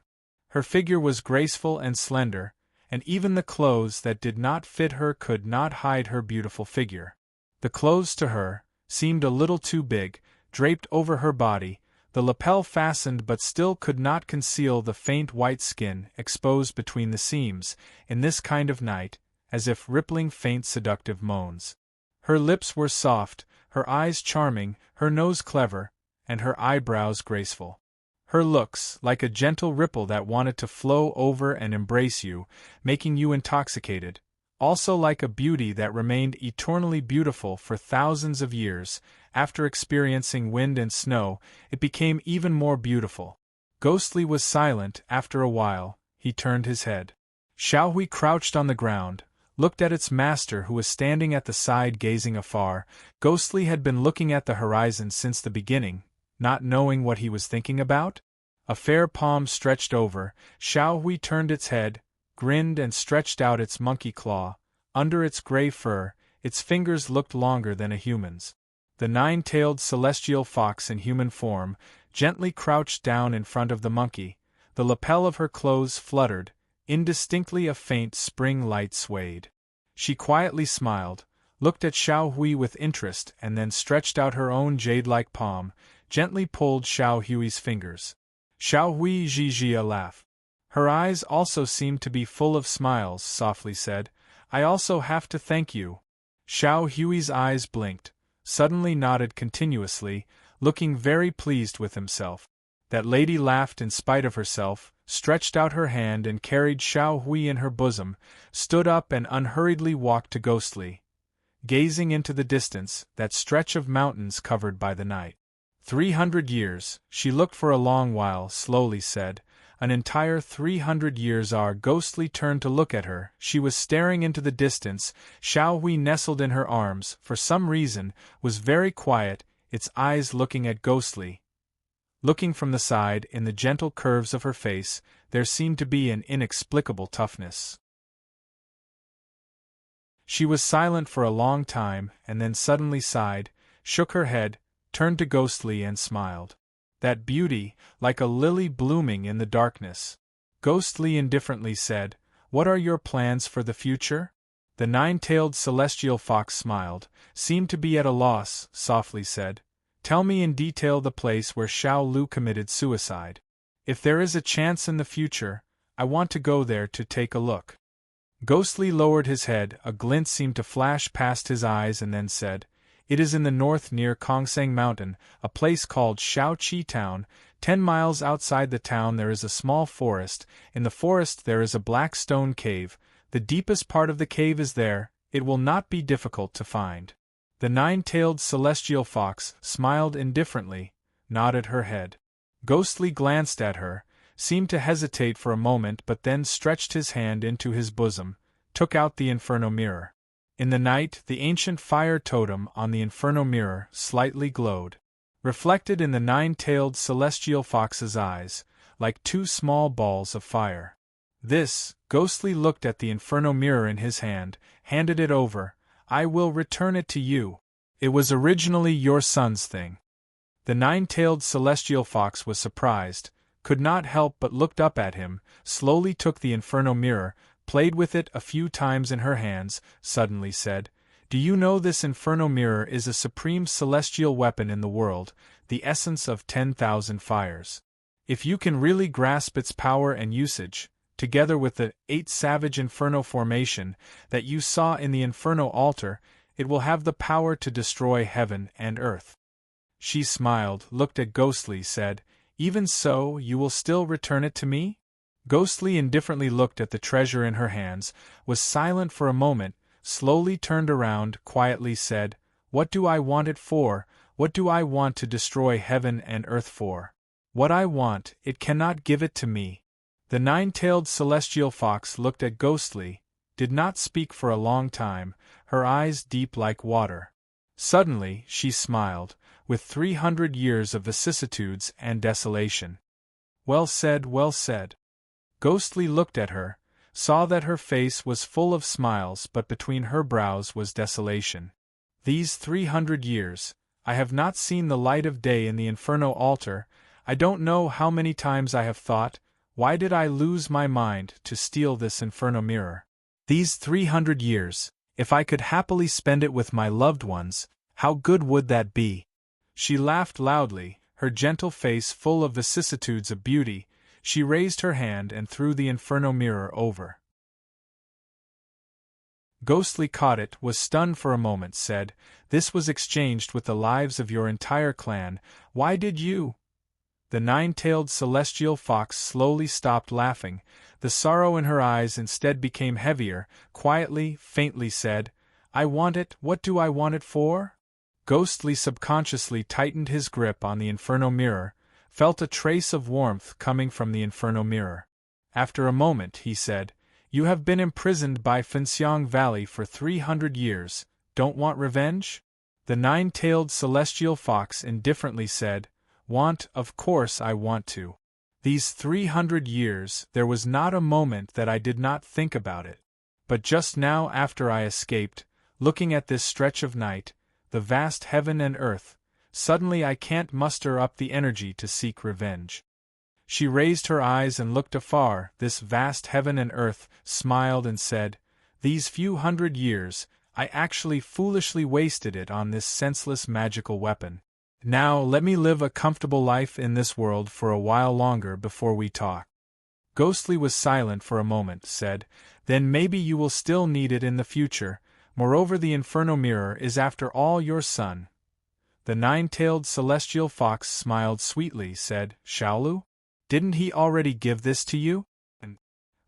Her figure was graceful and slender, and even the clothes that did not fit her could not hide her beautiful figure. The clothes to her seemed a little too big, draped over her body, the lapel fastened but still could not conceal the faint white skin exposed between the seams, in this kind of night, as if rippling faint seductive moans. Her lips were soft, her eyes charming, her nose clever, and her eyebrows graceful. Her looks, like a gentle ripple that wanted to flow over and embrace you, making you intoxicated, also like a beauty that remained eternally beautiful for thousands of years. After experiencing wind and snow, it became even more beautiful. Ghostly was silent. After a while, he turned his head. Xiao Hui crouched on the ground, looked at its master who was standing at the side gazing afar. Ghostly had been looking at the horizon since the beginning, not knowing what he was thinking about. A fair palm stretched over, Xiao Hui turned its head, grinned and stretched out its monkey claw. Under its gray fur, its fingers looked longer than a human's. The nine-tailed celestial fox in human form gently crouched down in front of the monkey. The lapel of her clothes fluttered, indistinctly a faint spring light swayed. She quietly smiled, looked at Xiao Hui with interest and then stretched out her own jade-like palm, gently pulled Xiao Hui's fingers. Xiao Hui zhi a laugh. Her eyes also seemed to be full of smiles, softly said, "I also have to thank you." Xiao Hui's eyes blinked, suddenly nodded continuously, looking very pleased with himself. That lady laughed in spite of herself, stretched out her hand and carried Xiao Hui in her bosom, stood up and unhurriedly walked to Ghostly, gazing into the distance, that stretch of mountains covered by the night. 300 years, she looked for a long while, slowly said, "An entire 300 years are." Ghostly turned to look at her, she was staring into the distance. Xiao Hui nestled in her arms, for some reason, was very quiet, its eyes looking at Ghostly. Looking from the side, in the gentle curves of her face, there seemed to be an inexplicable toughness. She was silent for a long time, and then suddenly sighed, shook her head, turned to Ghostly and smiled. That beauty, like a lily blooming in the darkness. Ghostly indifferently said, "What are your plans for the future?" The nine-tailed celestial fox smiled, seemed to be at a loss, softly said, "Tell me in detail the place where Xiao Lu committed suicide. If there is a chance in the future, I want to go there to take a look." Ghostly lowered his head, a glint seemed to flash past his eyes and then said, "It is in the north near Kongsang Mountain, a place called Shaoqi Town. 10 miles outside the town there is a small forest. In the forest there is a black stone cave. The deepest part of the cave is there. It will not be difficult to find." The nine-tailed celestial fox smiled indifferently, nodded her head. Ghostly glanced at her, seemed to hesitate for a moment but then stretched his hand into his bosom, took out the inferno mirror. In the night, the ancient fire totem on the inferno mirror slightly glowed. reflected in the nine-tailed celestial fox's eyes, like two small balls of fire. This, Ghostly looked at the inferno mirror in his hand, handed it over. I will return it to you. It was originally your son's thing. The nine-tailed celestial fox was surprised, could not help but looked up at him, slowly took the inferno mirror, played with it a few times in her hands, suddenly said, Do you know this inferno mirror is a supreme celestial weapon in the world, the essence of 10,000 fires. If you can really grasp its power and usage, together with the 8 savage inferno formation that you saw in the inferno altar, it will have the power to destroy heaven and earth. She smiled, looked at Ghostly, said, Even so, you will still return it to me? Ghostly indifferently looked at the treasure in her hands, was silent for a moment, slowly turned around, quietly said, What do I want it for? What do I want to destroy heaven and earth for? What I want, it cannot give it to me. The nine-tailed celestial fox looked at Ghostly, did not speak for a long time, her eyes deep like water. Suddenly, she smiled, with 300 years of vicissitudes and desolation. Well said, well said. Ghostly looked at her, saw that her face was full of smiles, but between her brows was desolation. These 300 years, I have not seen the light of day in the inferno altar. I don't know how many times I have thought, why did I lose my mind to steal this inferno mirror? These 300 years, if I could happily spend it with my loved ones, how good would that be? She laughed loudly, her gentle face full of vicissitudes of beauty. She raised her hand and threw the inferno mirror over. Ghostly caught it, was stunned for a moment, said, This was exchanged with the lives of your entire clan. Why did you? The nine-tailed celestial fox slowly stopped laughing. The sorrow in her eyes instead became heavier, quietly, faintly said, I want it. What do I want it for? Ghostly subconsciously tightened his grip on the inferno mirror, felt a trace of warmth coming from the inferno mirror. After a moment, he said, You have been imprisoned by Fenxiang Valley for 300 years. Don't want revenge? The nine-tailed celestial fox indifferently said, Want, of course I want to. These 300 years, there was not a moment that I did not think about it. But just now after I escaped, looking at this stretch of night, the vast heaven and earth, suddenly I can't muster up the energy to seek revenge. She raised her eyes and looked afar, this vast heaven and earth, smiled and said, These few hundred years, I actually foolishly wasted it on this senseless magical weapon. Now let me live a comfortable life in this world for a while longer before we talk. Ghostly was silent for a moment, said, Then maybe you will still need it in the future. Moreover, the inferno mirror is after all your son. The nine-tailed celestial fox smiled sweetly, said, Shaolu? Didn't he already give this to you? And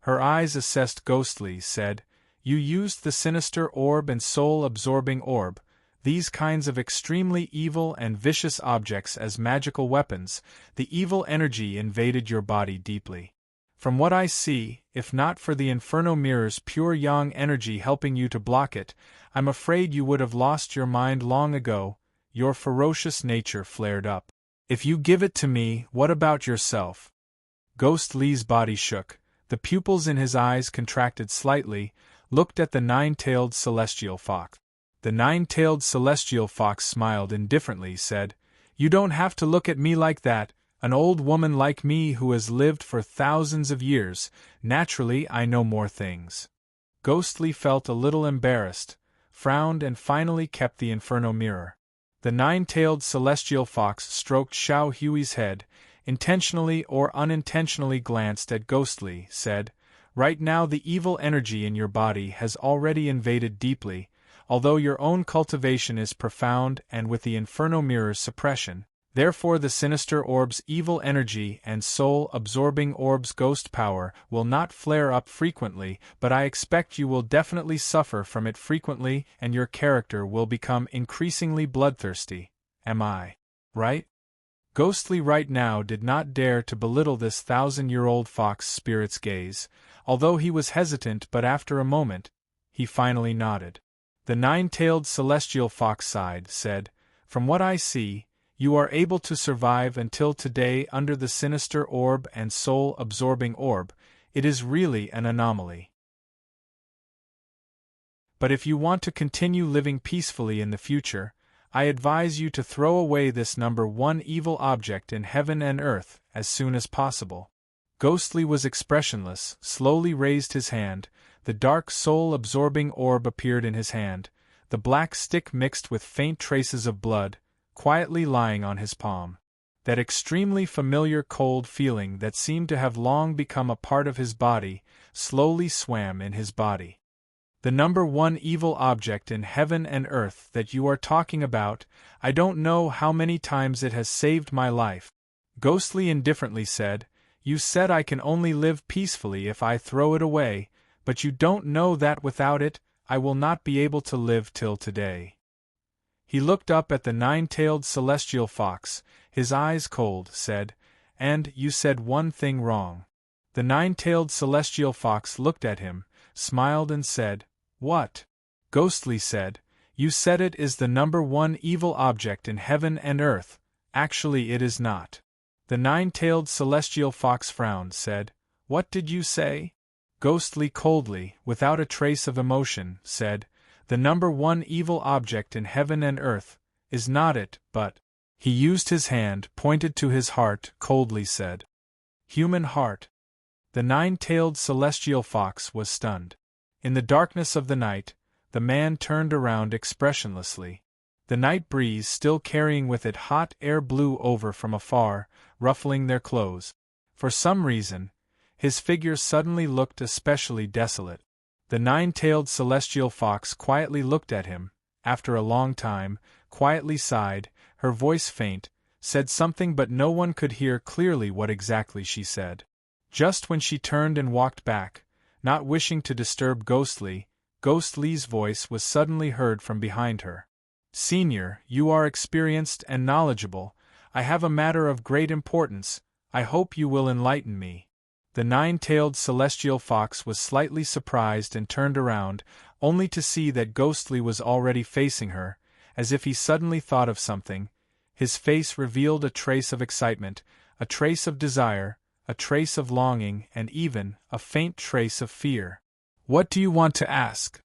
her eyes assessed Ghostly, said, You used the sinister orb and soul-absorbing orb, these kinds of extremely evil and vicious objects as magical weapons. The evil energy invaded your body deeply. From what I see, if not for the inferno mirror's pure yang energy helping you to block it, I'm afraid you would have lost your mind long ago. Your ferocious nature flared up. If you give it to me, what about yourself? Ghostly's body shook, the pupils in his eyes contracted slightly, looked at the nine-tailed celestial fox. The nine-tailed celestial fox smiled indifferently, said, You don't have to look at me like that, an old woman like me who has lived for thousands of years. Naturally, I know more things. Ghostly felt a little embarrassed, frowned and finally kept the inferno mirror. The nine-tailed celestial fox stroked Xiao Hui's head, intentionally or unintentionally glanced at Ghostly, said, Right now the evil energy in your body has already invaded deeply, although your own cultivation is profound and with the inferno mirror's suppression. Therefore the sinister orb's evil energy and soul-absorbing orb's ghost power will not flare up frequently, but I expect you will definitely suffer from it frequently and your character will become increasingly bloodthirsty. Am I right? Ghostly right now did not dare to belittle this 1,000-year-old fox spirit's gaze, although he was hesitant, but after a moment, he finally nodded. The nine-tailed celestial fox sighed, said, From what I see, You are able to survive until today under the sinister orb and soul-absorbing orb. It is really an anomaly. But if you want to continue living peacefully in the future, I advise you to throw away this number one evil object in heaven and earth as soon as possible. Ghostly was expressionless, slowly raised his hand, the dark soul-absorbing orb appeared in his hand, the black stick mixed with faint traces of blood, quietly lying on his palm. That extremely familiar cold feeling that seemed to have long become a part of his body, slowly swam in his body. The number one evil object in heaven and earth that you are talking about, I don't know how many times it has saved my life. Ghostly indifferently said, You said I can only live peacefully if I throw it away, but you don't know that without it, I will not be able to live till today. He looked up at the nine-tailed celestial fox, his eyes cold, said, And you said one thing wrong. The nine-tailed celestial fox looked at him, smiled and said, What? Ghostly said, You said it is the number one evil object in heaven and earth. Actually it is not. The nine-tailed celestial fox frowned, said, What did you say? Ghostly coldly, without a trace of emotion, said, The number one evil object in heaven and earth is not it, but... He used his hand, pointed to his heart, coldly said, Human heart. The nine-tailed celestial fox was stunned. In the darkness of the night, the man turned around expressionlessly. The night breeze still carrying with it hot air blew over from afar, ruffling their clothes. For some reason, his figure suddenly looked especially desolate. The nine-tailed celestial fox quietly looked at him, after a long time, quietly sighed, her voice faint, said something but no one could hear clearly what exactly she said. Just when she turned and walked back, not wishing to disturb Ghostly's voice was suddenly heard from behind her. Senior, you are experienced and knowledgeable. I have a matter of great importance. I hope you will enlighten me. The nine-tailed celestial fox was slightly surprised and turned around, only to see that Ghostly was already facing her, as if he suddenly thought of something. His face revealed a trace of excitement, a trace of desire, a trace of longing, and even a faint trace of fear. What do you want to ask?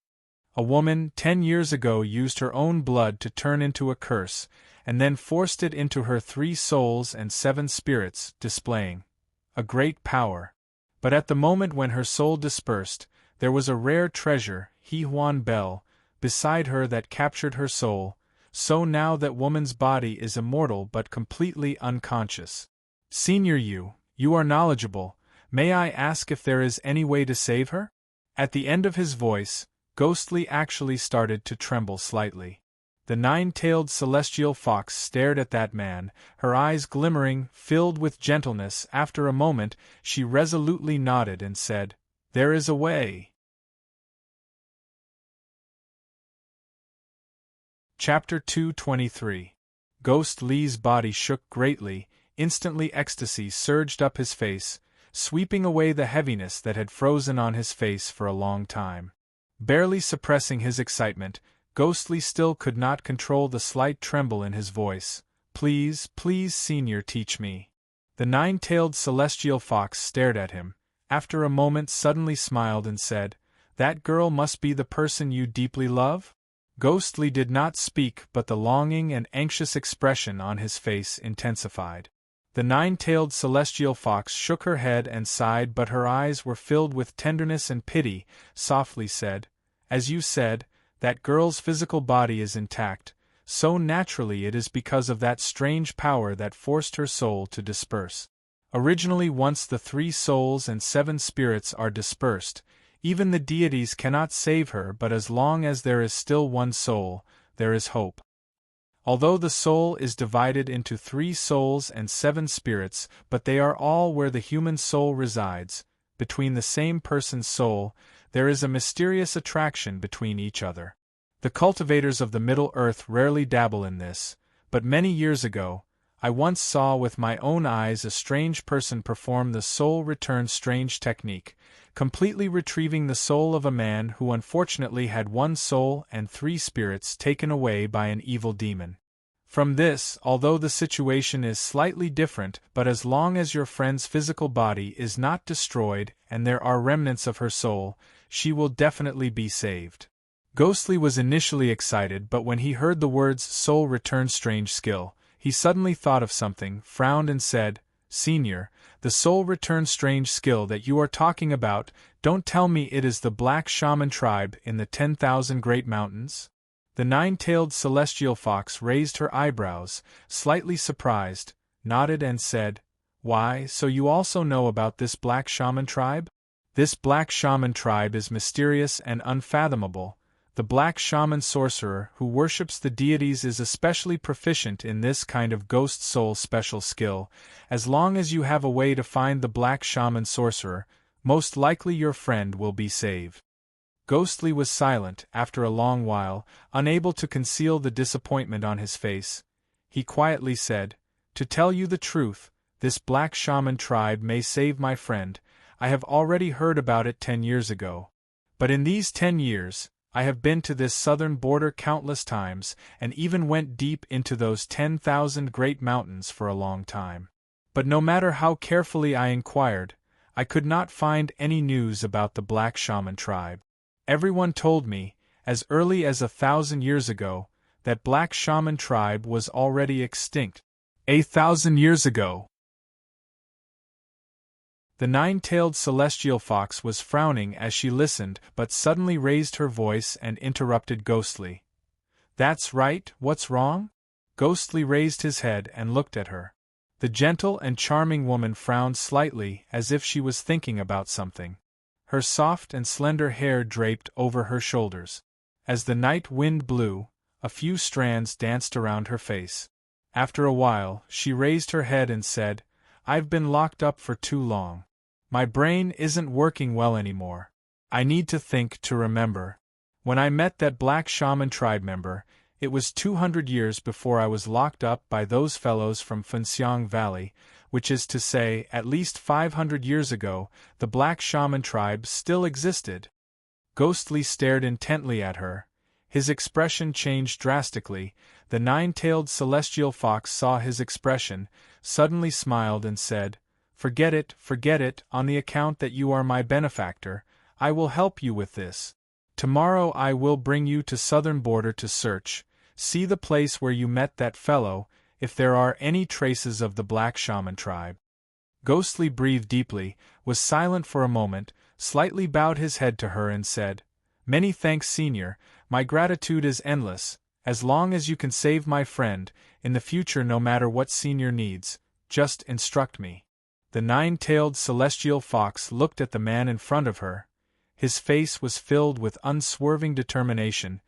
A woman 10 years ago used her own blood to turn into a curse, and then forced it into her 3 souls and 7 spirits, displaying a great power. But at the moment when her soul dispersed, there was a rare treasure, Huan Bell, beside her that captured her soul, so now that woman's body is immortal but completely unconscious. Senior, you are knowledgeable. May I ask if there is any way to save her? At the end of his voice, Ghostly actually started to tremble slightly. The nine-tailed celestial fox stared at that man, her eyes glimmering, filled with gentleness. After a moment, she resolutely nodded and said, There is a way. Chapter 223. Ghostly's body shook greatly, instantly ecstasy surged up his face, sweeping away the heaviness that had frozen on his face for a long time. Barely suppressing his excitement, Ghostly still could not control the slight tremble in his voice. Please, senior, teach me. The nine-tailed celestial fox stared at him, after a moment suddenly smiled and said, That girl must be the person you deeply love? Ghostly did not speak, but the longing and anxious expression on his face intensified. The nine-tailed celestial fox shook her head and sighed, but her eyes were filled with tenderness and pity, softly said, As you said, that girl's physical body is intact, so naturally it is because of that strange power that forced her soul to disperse. Originally, once the 3 souls and 7 spirits are dispersed, even the deities cannot save her, but as long as there is still one soul, there is hope. Although the soul is divided into 3 souls and 7 spirits, but they are all where the human soul resides, between the same person's soul, there is a mysterious attraction between each other. The cultivators of the Middle Earth rarely dabble in this, but many years ago, I once saw with my own eyes a strange person perform the soul return strange technique, completely retrieving the soul of a man who unfortunately had 1 soul and 3 spirits taken away by an evil demon. From this, although the situation is slightly different, but as long as your friend's physical body is not destroyed and there are remnants of her soul, she will definitely be saved. Ghostly was initially excited, but when he heard the words soul return strange skill, he suddenly thought of something, frowned and said, Senior, the soul return strange skill that you are talking about, don't tell me it is the Black Shaman tribe in the 10,000 Great Mountains? The nine-tailed celestial fox raised her eyebrows, slightly surprised, nodded and said, Why, so you also know about this Black Shaman tribe? This Black Shaman tribe is mysterious and unfathomable. The Black Shaman sorcerer who worships the deities is especially proficient in this kind of ghost soul special skill. As long as you have a way to find the Black Shaman sorcerer, most likely your friend will be saved. Ghostly was silent after a long while, unable to conceal the disappointment on his face. He quietly said, To tell you the truth, this Black Shaman tribe may save my friend. I have already heard about it 10 years ago. But in these 10 years, I have been to this southern border countless times, and even went deep into those 10,000 great mountains for a long time. But no matter how carefully I inquired, I could not find any news about the Black Shaman tribe. Everyone told me, as early as 1,000 years ago, that Black Shaman tribe was already extinct. 1,000 years ago! The nine-tailed celestial fox was frowning as she listened, but suddenly raised her voice and interrupted Ghostly. That's right, what's wrong? Ghostly raised his head and looked at her. The gentle and charming woman frowned slightly as if she was thinking about something. Her soft and slender hair draped over her shoulders. As the night wind blew, a few strands danced around her face. After a while, she raised her head and said, I've been locked up for too long. My brain isn't working well anymore. I need to think to remember. When I met that Black Shaman tribe member, it was 200 years before I was locked up by those fellows from Fenxiang Valley, which is to say, at least 500 years ago, the Black Shaman tribe still existed. Ghostly stared intently at her. His expression changed drastically. The nine-tailed celestial fox saw his expression, suddenly smiled and said, forget it, on the account that you are my benefactor, I will help you with this. Tomorrow I will bring you to southern border to search, see the place where you met that fellow, if there are any traces of the Black Shaman tribe. Ghostly breathed deeply, was silent for a moment, slightly bowed his head to her and said, Many thanks, Senior, my gratitude is endless, as long as you can save my friend, in the future no matter what Senior needs, just instruct me. The nine-tailed celestial fox looked at the man in front of her. His face was filled with unswerving determination.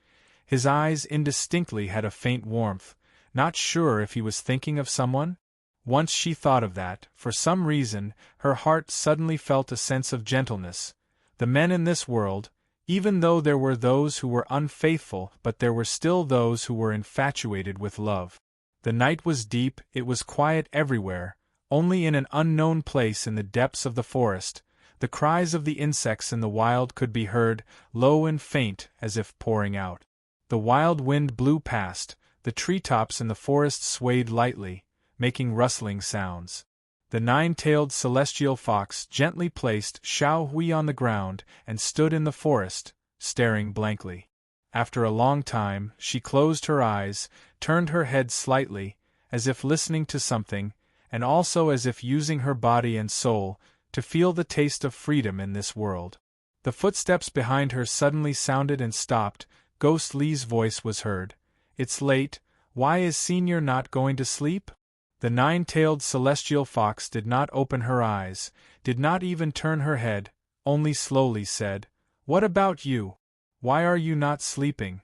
His eyes indistinctly had a faint warmth, not sure if he was thinking of someone. Once she thought of that, for some reason, her heart suddenly felt a sense of gentleness. The men in this world, even though there were those who were unfaithful, but there were still those who were infatuated with love. The night was deep, it was quiet everywhere. Only in an unknown place in the depths of the forest, the cries of the insects in the wild could be heard, low and faint as if pouring out. The wild wind blew past, the treetops in the forest swayed lightly, making rustling sounds. The nine-tailed celestial fox gently placed Xiao Hui on the ground and stood in the forest, staring blankly. After a long time, she closed her eyes, turned her head slightly, as if listening to something, and also as if using her body and soul to feel the taste of freedom in this world. The footsteps behind her suddenly sounded and stopped. Ghostly's voice was heard. It's late, why is Senior not going to sleep? The nine-tailed celestial fox did not open her eyes, did not even turn her head, only slowly said, What about you? Why are you not sleeping?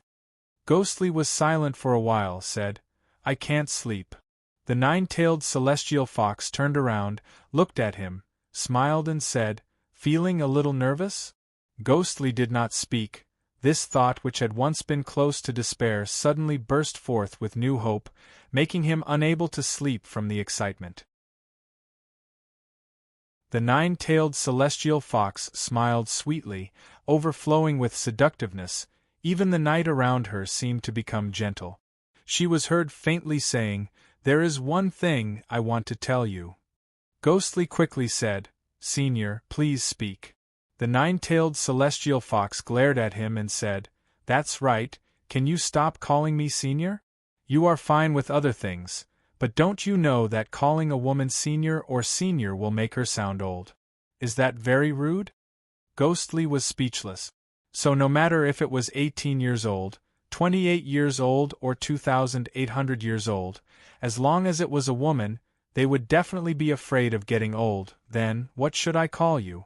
Ghostly was silent for a while, said, I can't sleep. The nine-tailed celestial fox turned around, looked at him, smiled and said, Feeling a little nervous? Ghostly did not speak. This thought, which had once been close to despair, suddenly burst forth with new hope, making him unable to sleep from the excitement. The nine-tailed celestial fox smiled sweetly, overflowing with seductiveness. Even the night around her seemed to become gentle. She was heard faintly saying, "There is one thing I want to tell you." Ghostly quickly said, "Senior, please speak." The nine-tailed celestial fox glared at him and said, "That's right, can you stop calling me senior? You are fine with other things, but don't you know that calling a woman senior or senior will make her sound old? Is that very rude?" Ghostly was speechless. So no matter if it was 18 years old, 28 years old or 2,800 years old, as long as it was a woman, they would definitely be afraid of getting old. "Then, what should I call you?"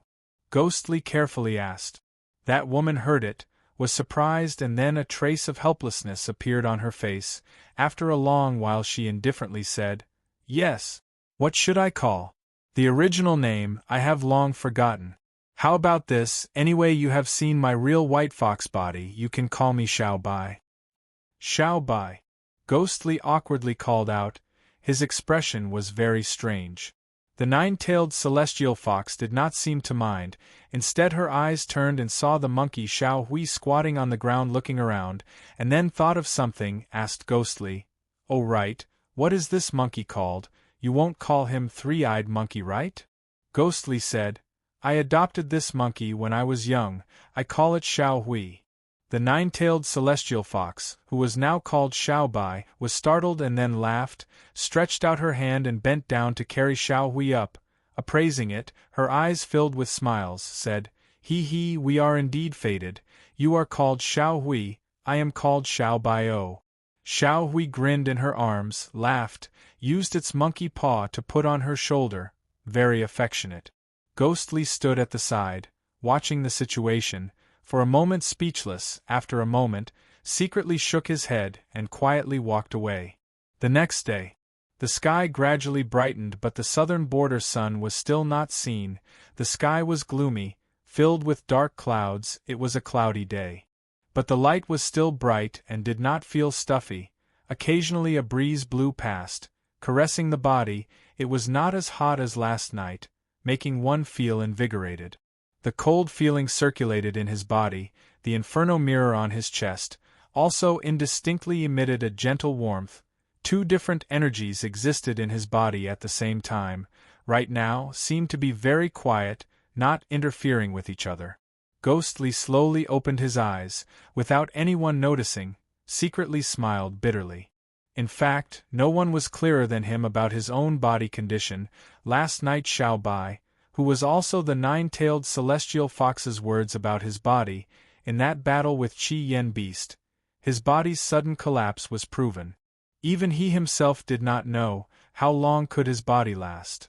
Ghostly carefully asked. That woman heard it, was surprised, and then a trace of helplessness appeared on her face. After a long while she indifferently said, "Yes. What should I call? The original name I have long forgotten. How about this, anyway you have seen my real white fox body, you can call me Xiao Bai." "Xiao Bai," Ghostly awkwardly called out. His expression was very strange. The nine-tailed celestial fox did not seem to mind. Instead her eyes turned and saw the monkey Xiao Hui squatting on the ground looking around, and then thought of something, asked Ghostly, "Oh right, what is this monkey called? You won't call him Three-Eyed Monkey, right?" Ghostly said, "I adopted this monkey when I was young, I call it Xiao Hui." The nine-tailed celestial fox, who was now called Xiao Bai, was startled and then laughed, stretched out her hand and bent down to carry Xiao Hui up. Appraising it, her eyes filled with smiles, said, "He, we are indeed fated. You are called Xiao Hui, I am called Xiao Bai O." Xiao Hui grinned in her arms, laughed, used its monkey paw to put on her shoulder, very affectionate. Ghostly stood at the side, watching the situation, for a moment speechless, after a moment, secretly shook his head and quietly walked away. The next day, the sky gradually brightened, but the southern border sun was still not seen. The sky was gloomy, filled with dark clouds. It was a cloudy day. But the light was still bright and did not feel stuffy. Occasionally a breeze blew past, caressing the body. It was not as hot as last night, making one feel invigorated. The cold feeling circulated in his body. The inferno mirror on his chest also indistinctly emitted a gentle warmth. Two different energies existed in his body at the same time, right now, seemed to be very quiet, not interfering with each other. Ghostly slowly opened his eyes, without anyone noticing, secretly smiled bitterly. In fact, no one was clearer than him about his own body condition. Last night Xiao Bai, who was also the nine-tailed celestial fox's words about his body, in that battle with Chi Yen Beast, his body's sudden collapse was proven. Even he himself did not know, how long could his body last.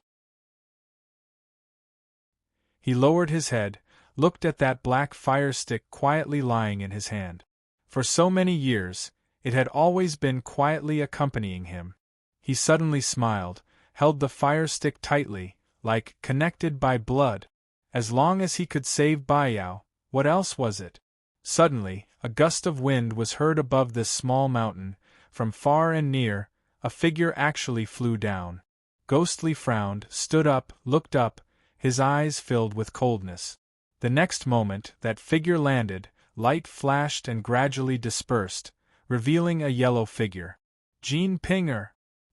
He lowered his head, looked at that black fire stick quietly lying in his hand. For so many years, it had always been quietly accompanying him. He suddenly smiled, held the fire stick tightly, like connected by blood. As long as he could save Baiyao, what else was it? Suddenly, a gust of wind was heard above this small mountain. From far and near, a figure actually flew down. Ghostly frowned, stood up, looked up, his eyes filled with coldness. The next moment, that figure landed, light flashed and gradually dispersed, revealing a yellow figure. Jean Pinger!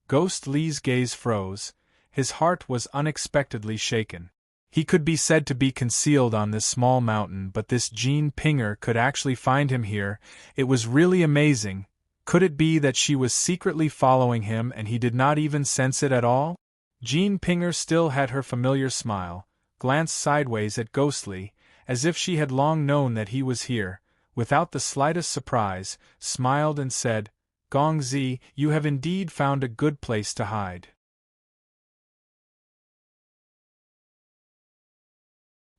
Ghostly's gaze froze. His heart was unexpectedly shaken. He could be said to be concealed on this small mountain, but this Jean Pinger could actually find him here. It was really amazing. Could it be that she was secretly following him and he did not even sense it at all? Jean Pinger still had her familiar smile, glanced sideways at Ghostly, as if she had long known that he was here, without the slightest surprise, smiled and said, "Gongzi, you have indeed found a good place to hide."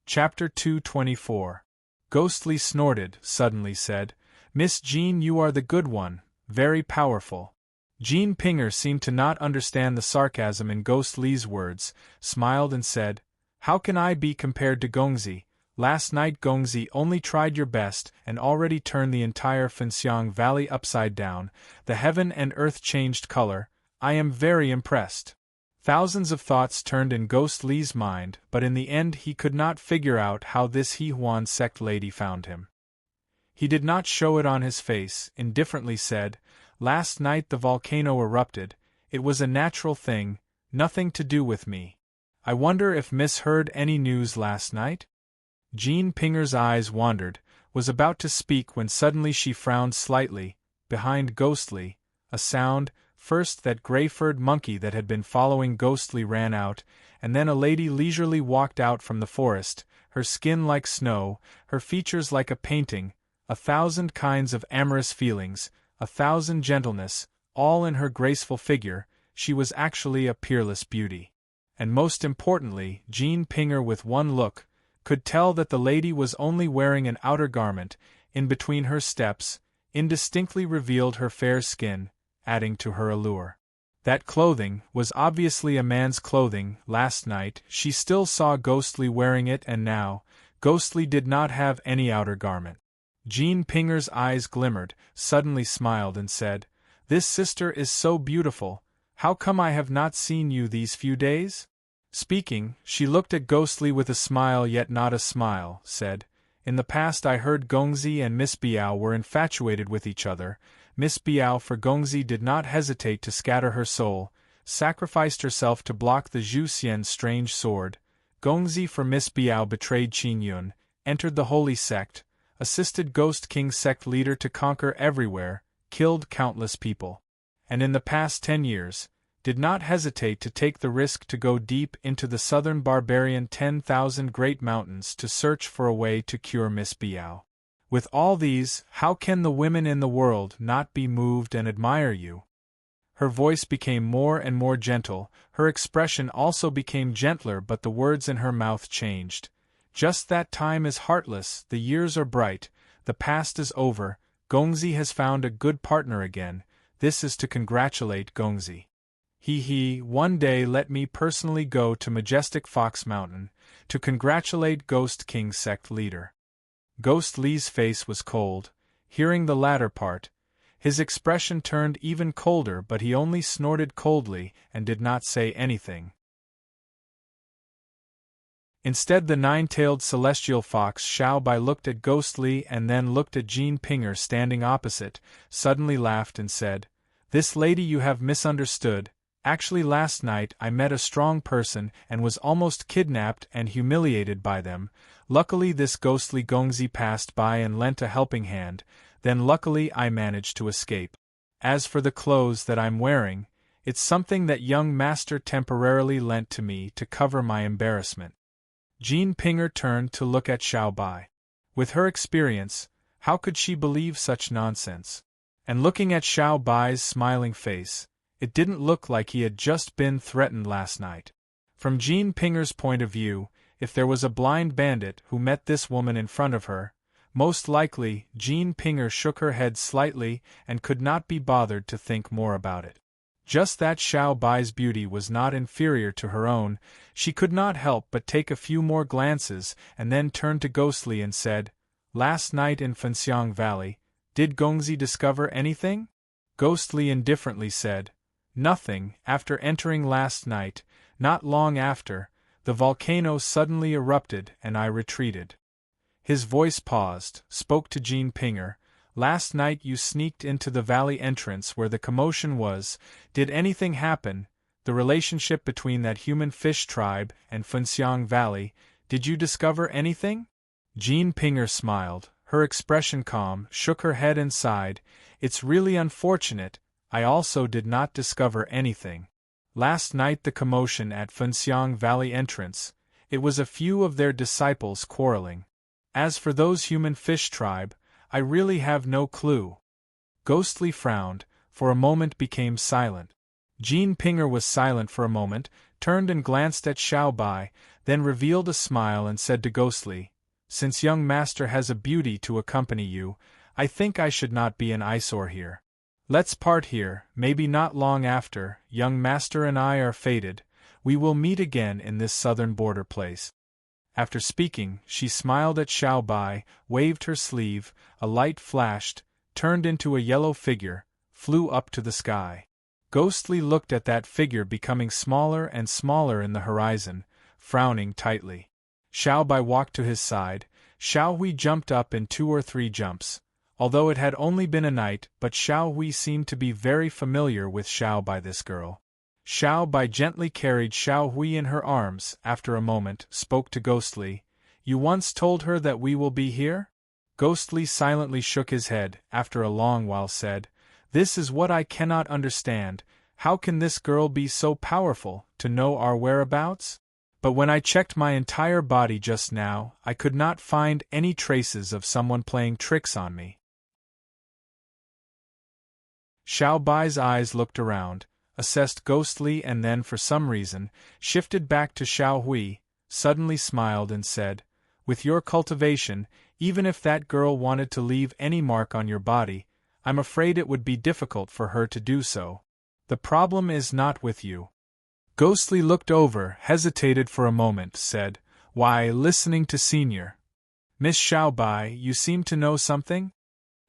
Chapter 224. Ghostly snorted, suddenly said, "Miss Jean, you are the good one, very powerful." Jean Pinger seemed to not understand the sarcasm in Ghostly's words, smiled and said, "How can I be compared to Gongzi? Last night Gongzi only tried your best and already turned the entire Fenxiang Valley upside down. The heaven and earth changed color. I am very impressed." Thousands of thoughts turned in Ghostly's mind, but in the end he could not figure out how this He-Huan sect lady found him. He did not show it on his face, indifferently said, Last night the volcano erupted. It was a natural thing, nothing to do with me. I wonder if Miss heard any news last night?" Jean Pinger's eyes wandered, was about to speak when suddenly she frowned slightly. Behind Ghostly, a sound, first that grey-furred monkey that had been following Ghostly ran out, and then a lady leisurely walked out from the forest, her skin like snow, her features like a painting, 1,000 kinds of amorous feelings, 1,000 gentleness, all in her graceful figure. She was actually a peerless beauty. And most importantly, Jean Pinger with one look could tell that the lady was only wearing an outer garment. In between her steps, indistinctly revealed her fair skin, adding to her allure. That clothing was obviously a man's clothing. Last night she still saw Ghostly wearing it, and now, Ghostly did not have any outer garment. Jean Pinger's eyes glimmered, suddenly smiled and said, "This sister is so beautiful. How come I have not seen you these few days?" Speaking, she looked at Ghostly with a smile yet not a smile, said, "In the past I heard Gongzi and Miss Biao were infatuated with each other. Miss Biao for Gongzi did not hesitate to scatter her soul, sacrificed herself to block the Zhu Xian's strange sword. Gongzi for Miss Biao betrayed Qin Yun, entered the holy sect, assisted Ghost King sect leader to conquer everywhere, killed countless people. And in the past 10 years, did not hesitate to take the risk to go deep into the southern barbarian 10,000 great mountains to search for a way to cure Miss Biao. With all these, how can the women in the world not be moved and admire you?" Her voice became more and more gentle, her expression also became gentler, but the words in her mouth changed. "Just that time is heartless, the years are bright, the past is over, Gongzi has found a good partner again. This is to congratulate Gongzi. One day let me personally go to majestic Fox Mountain, to congratulate Ghost King sect leader." Ghost Li's face was cold. Hearing the latter part, his expression turned even colder, but he only snorted coldly and did not say anything. Instead, the nine-tailed celestial fox Xiao Bai looked at Ghost Li and then looked at Jean Pinger standing opposite, suddenly laughed and said, "This lady you have misunderstood. Actually last night I met a strong person and was almost kidnapped and humiliated by them. Luckily this ghostly Gongzi passed by and lent a helping hand, then luckily I managed to escape. As for the clothes that I'm wearing, it's something that young master temporarily lent to me to cover my embarrassment." Jean Pinger turned to look at Xiao Bai. With her experience, how could she believe such nonsense? And looking at Xiao Bai's smiling face, it didn't look like he had just been threatened last night. From Jean Pinger's point of view, if there was a blind bandit who met this woman in front of her, most likely Jean Pinger shook her head slightly and could not be bothered to think more about it. Just that Xiao Bai's beauty was not inferior to her own, she could not help but take a few more glances and then turned to Ghostly and said, "Last night in Fenxiang Valley, did Gongzi discover anything?" Ghostly indifferently said, "Nothing. After entering last night, not long after, the volcano suddenly erupted and I retreated." His voice paused, spoke to Jean Pinger. "Last night you sneaked into the valley entrance where the commotion was. Did anything happen? The relationship between that human fish tribe and Fenxiang Valley, did you discover anything?" Jean Pinger smiled, her expression calm, shook her head and sighed. "It's really unfortunate, I also did not discover anything. Last night the commotion at Fenxiang Valley entrance, it was a few of their disciples quarreling. As for those human fish tribe, I really have no clue." Ghostly frowned, for a moment became silent. Jean Pinger was silent for a moment, turned and glanced at Xiao Bai, then revealed a smile and said to Ghostly, "Since young master has a beauty to accompany you, I think I should not be an eyesore here. Let's part here, maybe not long after, young master and I are fated, we will meet again in this southern border place." After speaking, she smiled at Xiao Bai, waved her sleeve, a light flashed, turned into a yellow figure, flew up to the sky. Ghostly looked at that figure becoming smaller and smaller in the horizon, frowning tightly. Xiao Bai walked to his side. Xiao Hui jumped up in 2 or 3 jumps. Although it had only been a night, but Xiao Hui seemed to be very familiar with Xiao Bai, this girl. Xiao Bai gently carried Xiao Hui in her arms, after a moment, spoke to Ghostly. You once told her that we will be here? Ghostly silently shook his head, after a long while said, This is what I cannot understand. How can this girl be so powerful, to know our whereabouts? But when I checked my entire body just now, I could not find any traces of someone playing tricks on me. Xiao Bai's eyes looked around, assessed Ghostly, and then for some reason, shifted back to Xiao Hui, suddenly smiled and said, With your cultivation, even if that girl wanted to leave any mark on your body, I'm afraid it would be difficult for her to do so. The problem is not with you. Ghostly looked over, hesitated for a moment, said, Why, listening to Senior. Miss Xiao Bai, you seem to know something?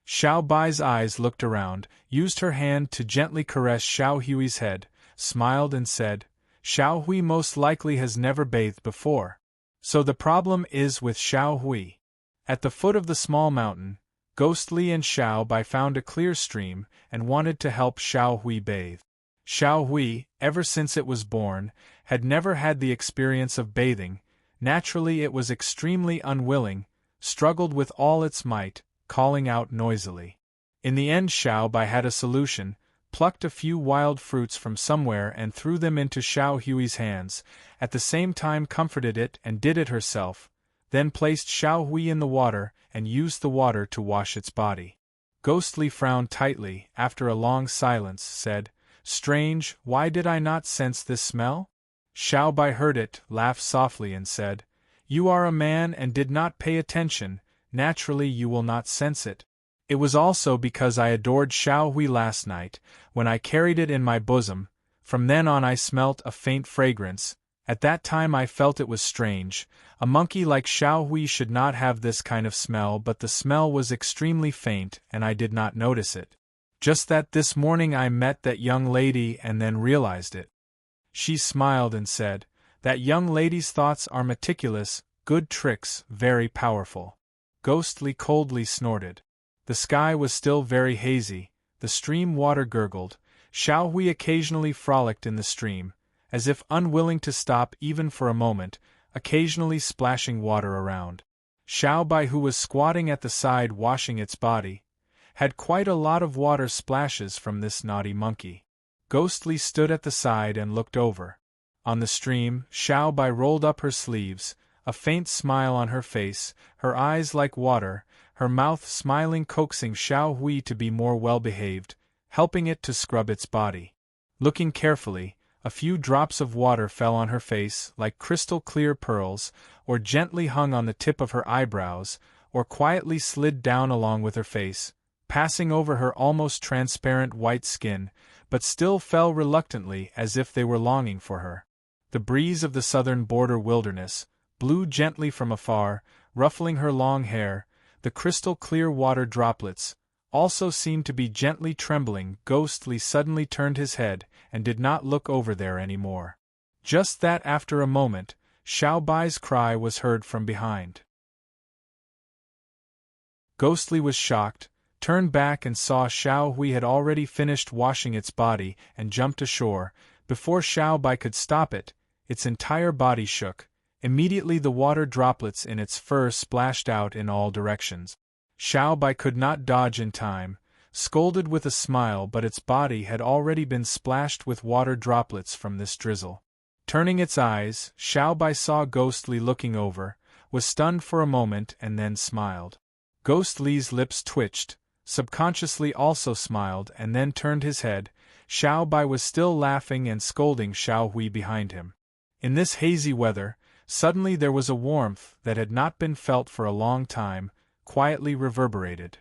Xiao Bai's eyes looked around, used her hand to gently caress Xiao Hui's head, smiled and said, Xiao Hui most likely has never bathed before. So the problem is with Xiao Hui. At the foot of the small mountain, Ghostly and Xiao Bai found a clear stream and wanted to help Xiao Hui bathe. Xiao Hui, ever since it was born, had never had the experience of bathing. Naturally it was extremely unwilling, struggled with all its might, calling out noisily. In the end Xiao Bai had a solution, plucked a few wild fruits from somewhere and threw them into Xiao Hui's hands, at the same time comforted it and did it herself, then placed Xiao Hui in the water and used the water to wash its body. Ghostly frowned tightly, after a long silence, said, Strange, why did I not sense this smell? Xiao Bai heard it, laughed softly and said, You are a man and did not pay attention, naturally you will not sense it. It was also because I adored Xiao Hui last night, when I carried it in my bosom. From then on I smelt a faint fragrance. At that time I felt it was strange. A monkey like Xiao Hui should not have this kind of smell, but the smell was extremely faint and I did not notice it. Just that this morning I met that young lady and then realized it. She smiled and said, That young lady's thoughts are meticulous, good tricks, very powerful. Ghostly coldly snorted. The sky was still very hazy, the stream water gurgled, Xiao Hui occasionally frolicked in the stream, as if unwilling to stop even for a moment, occasionally splashing water around. Xiao Bai, who was squatting at the side washing its body, had quite a lot of water splashes from this naughty monkey. Ghostly stood at the side and looked over. On the stream, Xiao Bai rolled up her sleeves, a faint smile on her face, her eyes like water, her mouth smiling, coaxing Xiao Hui to be more well-behaved, helping it to scrub its body. Looking carefully, a few drops of water fell on her face like crystal-clear pearls, or gently hung on the tip of her eyebrows, or quietly slid down along with her face, passing over her almost transparent white skin, but still fell reluctantly as if they were longing for her. The breeze of the southern border wilderness blew gently from afar, ruffling her long hair. The crystal-clear water droplets also seemed to be gently trembling. Ghostly suddenly turned his head and did not look over there any more. Just that after a moment, Xiao Bai's cry was heard from behind. Ghostly was shocked, turned back and saw Xiao Hui had already finished washing its body and jumped ashore. Before Xiao Bai could stop it, its entire body shook. Immediately the water droplets in its fur splashed out in all directions. Xiao Bai could not dodge in time, scolded with a smile, but its body had already been splashed with water droplets from this drizzle. Turning its eyes, Xiao Bai saw Ghostly looking over, was stunned for a moment and then smiled. Ghostly's lips twitched, subconsciously also smiled and then turned his head. Xiao Bai was still laughing and scolding Xiao Hui behind him. In this hazy weather, suddenly there was a warmth that had not been felt for a long time, quietly reverberated.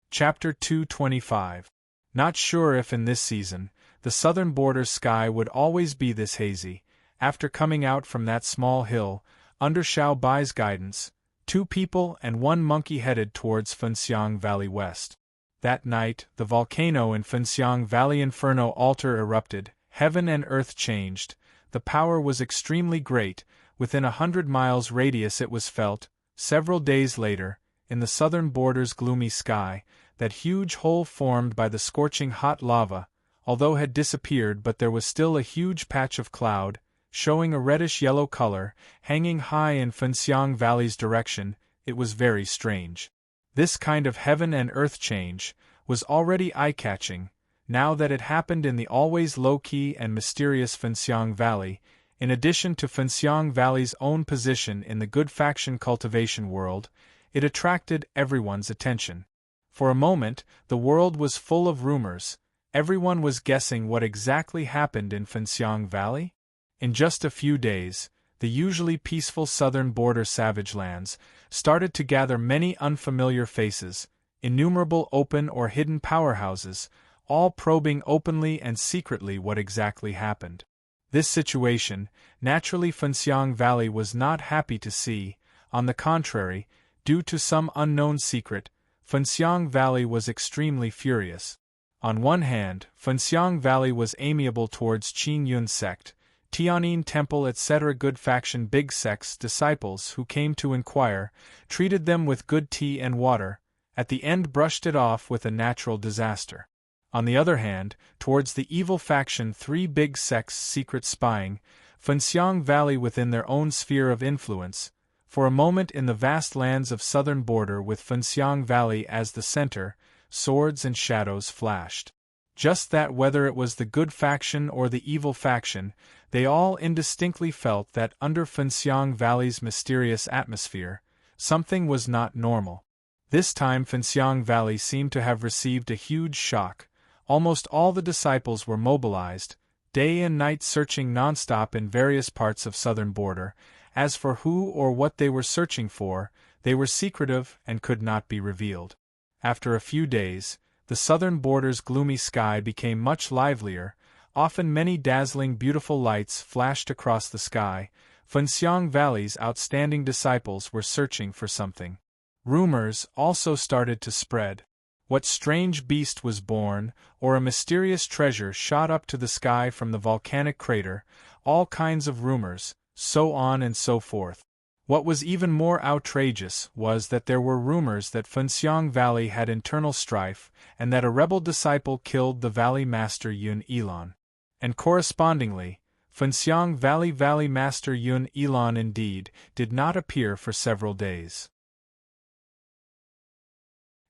Chapter 225. Not sure if in this season, the southern border sky would always be this hazy. After coming out from that small hill, under Xiao Bai's guidance, 2 people and 1 monkey headed towards Fenxiang Valley west. That night, the volcano in Fenxiang Valley Inferno altar erupted, heaven and earth changed. The power was extremely great, within 100 miles radius it was felt, several days later, in the southern border's gloomy sky, that huge hole formed by the scorching hot lava, although had disappeared, but there was still a huge patch of cloud, showing a reddish-yellow color, hanging high in Fenxiang Valley's direction. It was very strange. This kind of heaven and earth change was already eye-catching, now that it happened in the always low-key and mysterious Fenxiang Valley. In addition to Fenxiang Valley's own position in the good faction cultivation world, it attracted everyone's attention. For a moment, the world was full of rumors. Everyone was guessing what exactly happened in Fenxiang Valley. In just a few days, the usually peaceful southern border savage lands started to gather many unfamiliar faces, innumerable open or hidden powerhouses, all probing openly and secretly what exactly happened. This situation, naturally Fenxiang Valley was not happy to see. On the contrary, due to some unknown secret, Fenxiang Valley was extremely furious. On one hand, Fenxiang Valley was amiable towards Qin Yun sect, Tianyin Temple etc. good faction big sects disciples who came to inquire, treated them with good tea and water, at the end brushed it off with a natural disaster. On the other hand, towards the evil faction three big sects secret spying, Fenxiang Valley within their own sphere of influence, for a moment in the vast lands of southern border with Fenxiang Valley as the center, swords and shadows flashed. Just that whether it was the good faction or the evil faction, they all indistinctly felt that under Fenxiang Valley's mysterious atmosphere, something was not normal. This time Fenxiang Valley seemed to have received a huge shock. Almost all the disciples were mobilized, day and night searching nonstop in various parts of southern border. As for who or what they were searching for, they were secretive and could not be revealed. After a few days, the southern border's gloomy sky became much livelier. Often many dazzling beautiful lights flashed across the sky. Fenxiang Valley's outstanding disciples were searching for something. Rumors also started to spread. What strange beast was born, or a mysterious treasure shot up to the sky from the volcanic crater, all kinds of rumors, so on and so forth. What was even more outrageous was that there were rumors that Fenxiang Valley had internal strife, and that a rebel disciple killed the Valley Master Yun Ilan. And correspondingly, Fenxiang Valley Master Yun Ilan indeed did not appear for several days.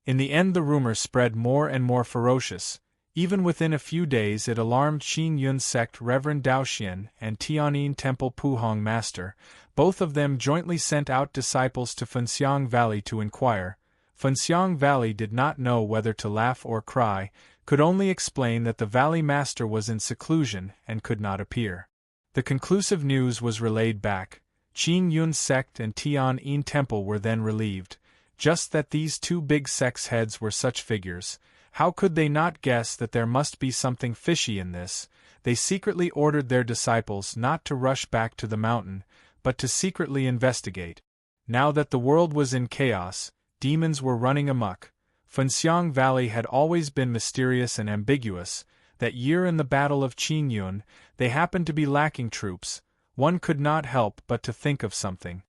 In the end the rumor spread more and more ferocious. Even within a few days it alarmed Qin Yun sect Reverend Daoxian and Tianyin Temple Puhong Master. Both of them jointly sent out disciples to Fenxiang Valley to inquire. Fenxiang Valley did not know whether to laugh or cry, could only explain that the Valley Master was in seclusion and could not appear. The conclusive news was relayed back. Qin Yun sect and Tianyin Temple were then relieved. Just that these two big sects' heads were such figures, how could they not guess that there must be something fishy in this? They secretly ordered their disciples not to rush back to the mountain, but to secretly investigate. Now that the world was in chaos, demons were running amok. Fenxiang Valley had always been mysterious and ambiguous. That year in the Battle of Qin Yun, they happened to be lacking troops. One could not help but to think of something.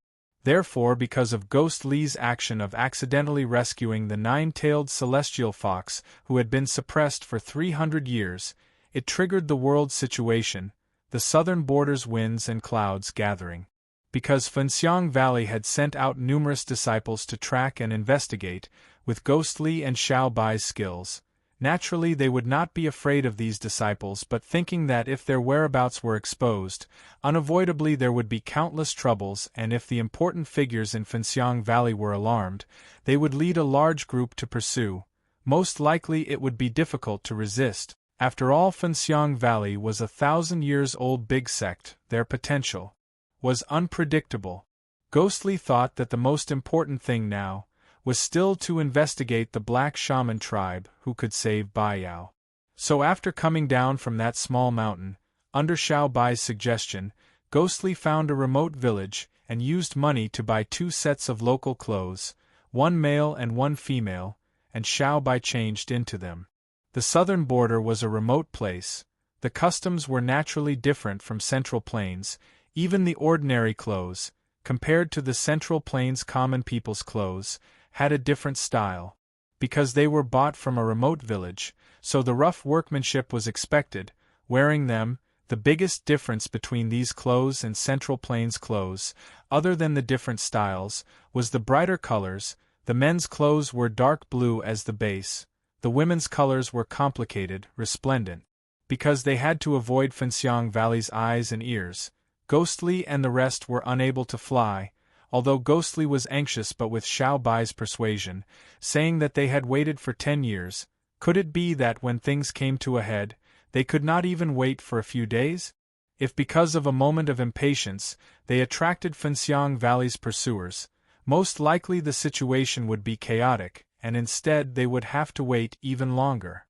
Therefore, because of Ghost Li's action of accidentally rescuing the nine-tailed celestial fox who had been suppressed for 300 years, it triggered the world situation, the southern border's winds and clouds gathering. Because Fenxiang Valley had sent out numerous disciples to track and investigate, with Ghost Li and Xiao Bai's skills, naturally they would not be afraid of these disciples, but thinking that if their whereabouts were exposed, unavoidably there would be countless troubles, and if the important figures in Fenxiang Valley were alarmed, they would lead a large group to pursue. Most likely it would be difficult to resist. After all, Fenxiang Valley was 1,000-years-old big sect. Their potential was unpredictable. Ghost Li thought that the most important thing now was still to investigate the black shaman tribe who could save Baiyao. So after coming down from that small mountain, under Xiao Bai's suggestion, Ghost Li found a remote village and used money to buy 2 sets of local clothes, one male and one female, and Xiao Bai changed into them. The southern border was a remote place. The customs were naturally different from Central Plains. Even the ordinary clothes, compared to the Central Plains common people's clothes, had a different style. Because they were bought from a remote village, so the rough workmanship was expected. Wearing them, the biggest difference between these clothes and Central Plains clothes, other than the different styles, was the brighter colors. The men's clothes were dark blue as the base, the women's colors were complicated, resplendent. Because they had to avoid Fenxiang Valley's eyes and ears, Ghostly and the rest were unable to fly, although Ghostly was anxious but with Xiao Bai's persuasion, saying that they had waited for 10 years. Could it be that when things came to a head, they could not even wait for a few days? If because of a moment of impatience, they attracted Fenxiang Valley's pursuers, most likely the situation would be chaotic, and instead they would have to wait even longer.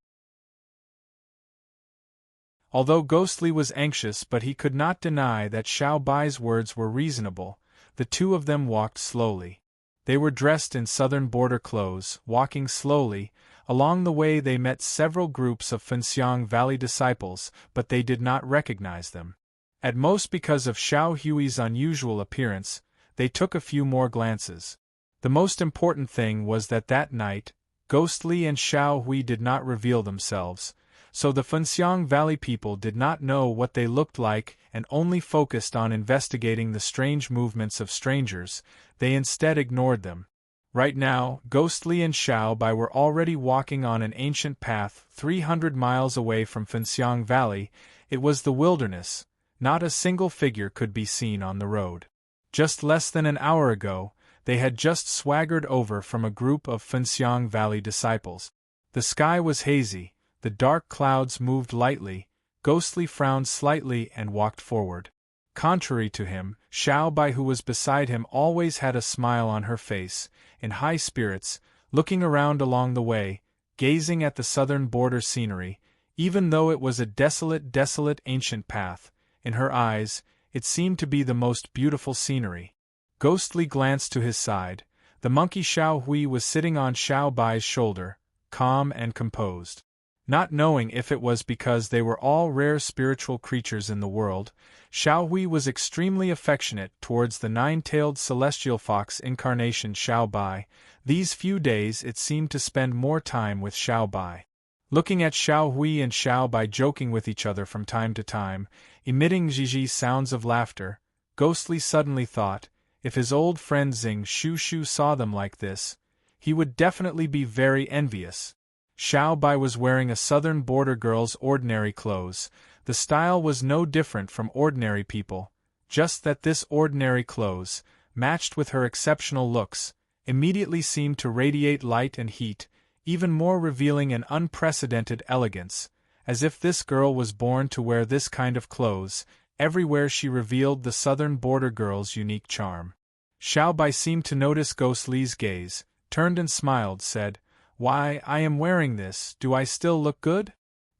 Although Ghostly was anxious but he could not deny that Xiao Bai's words were reasonable, the two of them walked slowly. They were dressed in southern border clothes, walking slowly. Along the way they met several groups of Fenxiang Valley disciples, but they did not recognize them. At most because of Xiao Hui's unusual appearance, they took a few more glances. The most important thing was that night, Ghostly and Xiao Hui did not reveal themselves, so the Fenxiang Valley people did not know what they looked like and only focused on investigating the strange movements of strangers. They instead ignored them. Right now, Ghostly and Xiao Bai were already walking on an ancient path 300 miles away from Fenxiang Valley. It was the wilderness. Not a single figure could be seen on the road. Just less than an hour ago, they had just swaggered over from a group of Fenxiang Valley disciples. The sky was hazy, the dark clouds moved lightly. Ghostly frowned slightly and walked forward. Contrary to him, Xiao Bai, who was beside him, always had a smile on her face, in high spirits, looking around along the way, gazing at the southern border scenery. Even though it was a desolate ancient path, in her eyes, it seemed to be the most beautiful scenery. Ghostly glanced to his side. The monkey Xiao Hui was sitting on Xiao Bai's shoulder, calm and composed. Not knowing if it was because they were all rare spiritual creatures in the world, Xiao Hui was extremely affectionate towards the nine-tailed celestial fox incarnation Xiao Bai. These few days it seemed to spend more time with Xiao Bai. Looking at Xiao Hui and Xiao Bai joking with each other from time to time, emitting zhizhi sounds of laughter, Ghostly suddenly thought, if his old friend Xing Shu saw them like this, he would definitely be very envious. Xiao Bai was wearing a southern border girl's ordinary clothes. The style was no different from ordinary people, just that this ordinary clothes, matched with her exceptional looks, immediately seemed to radiate light and heat, even more revealing an unprecedented elegance, as if this girl was born to wear this kind of clothes. Everywhere she revealed the southern border girl's unique charm. Xiao Bai seemed to notice Ghostly's gaze, turned and smiled, said, "Why, I am wearing this, do I still look good?"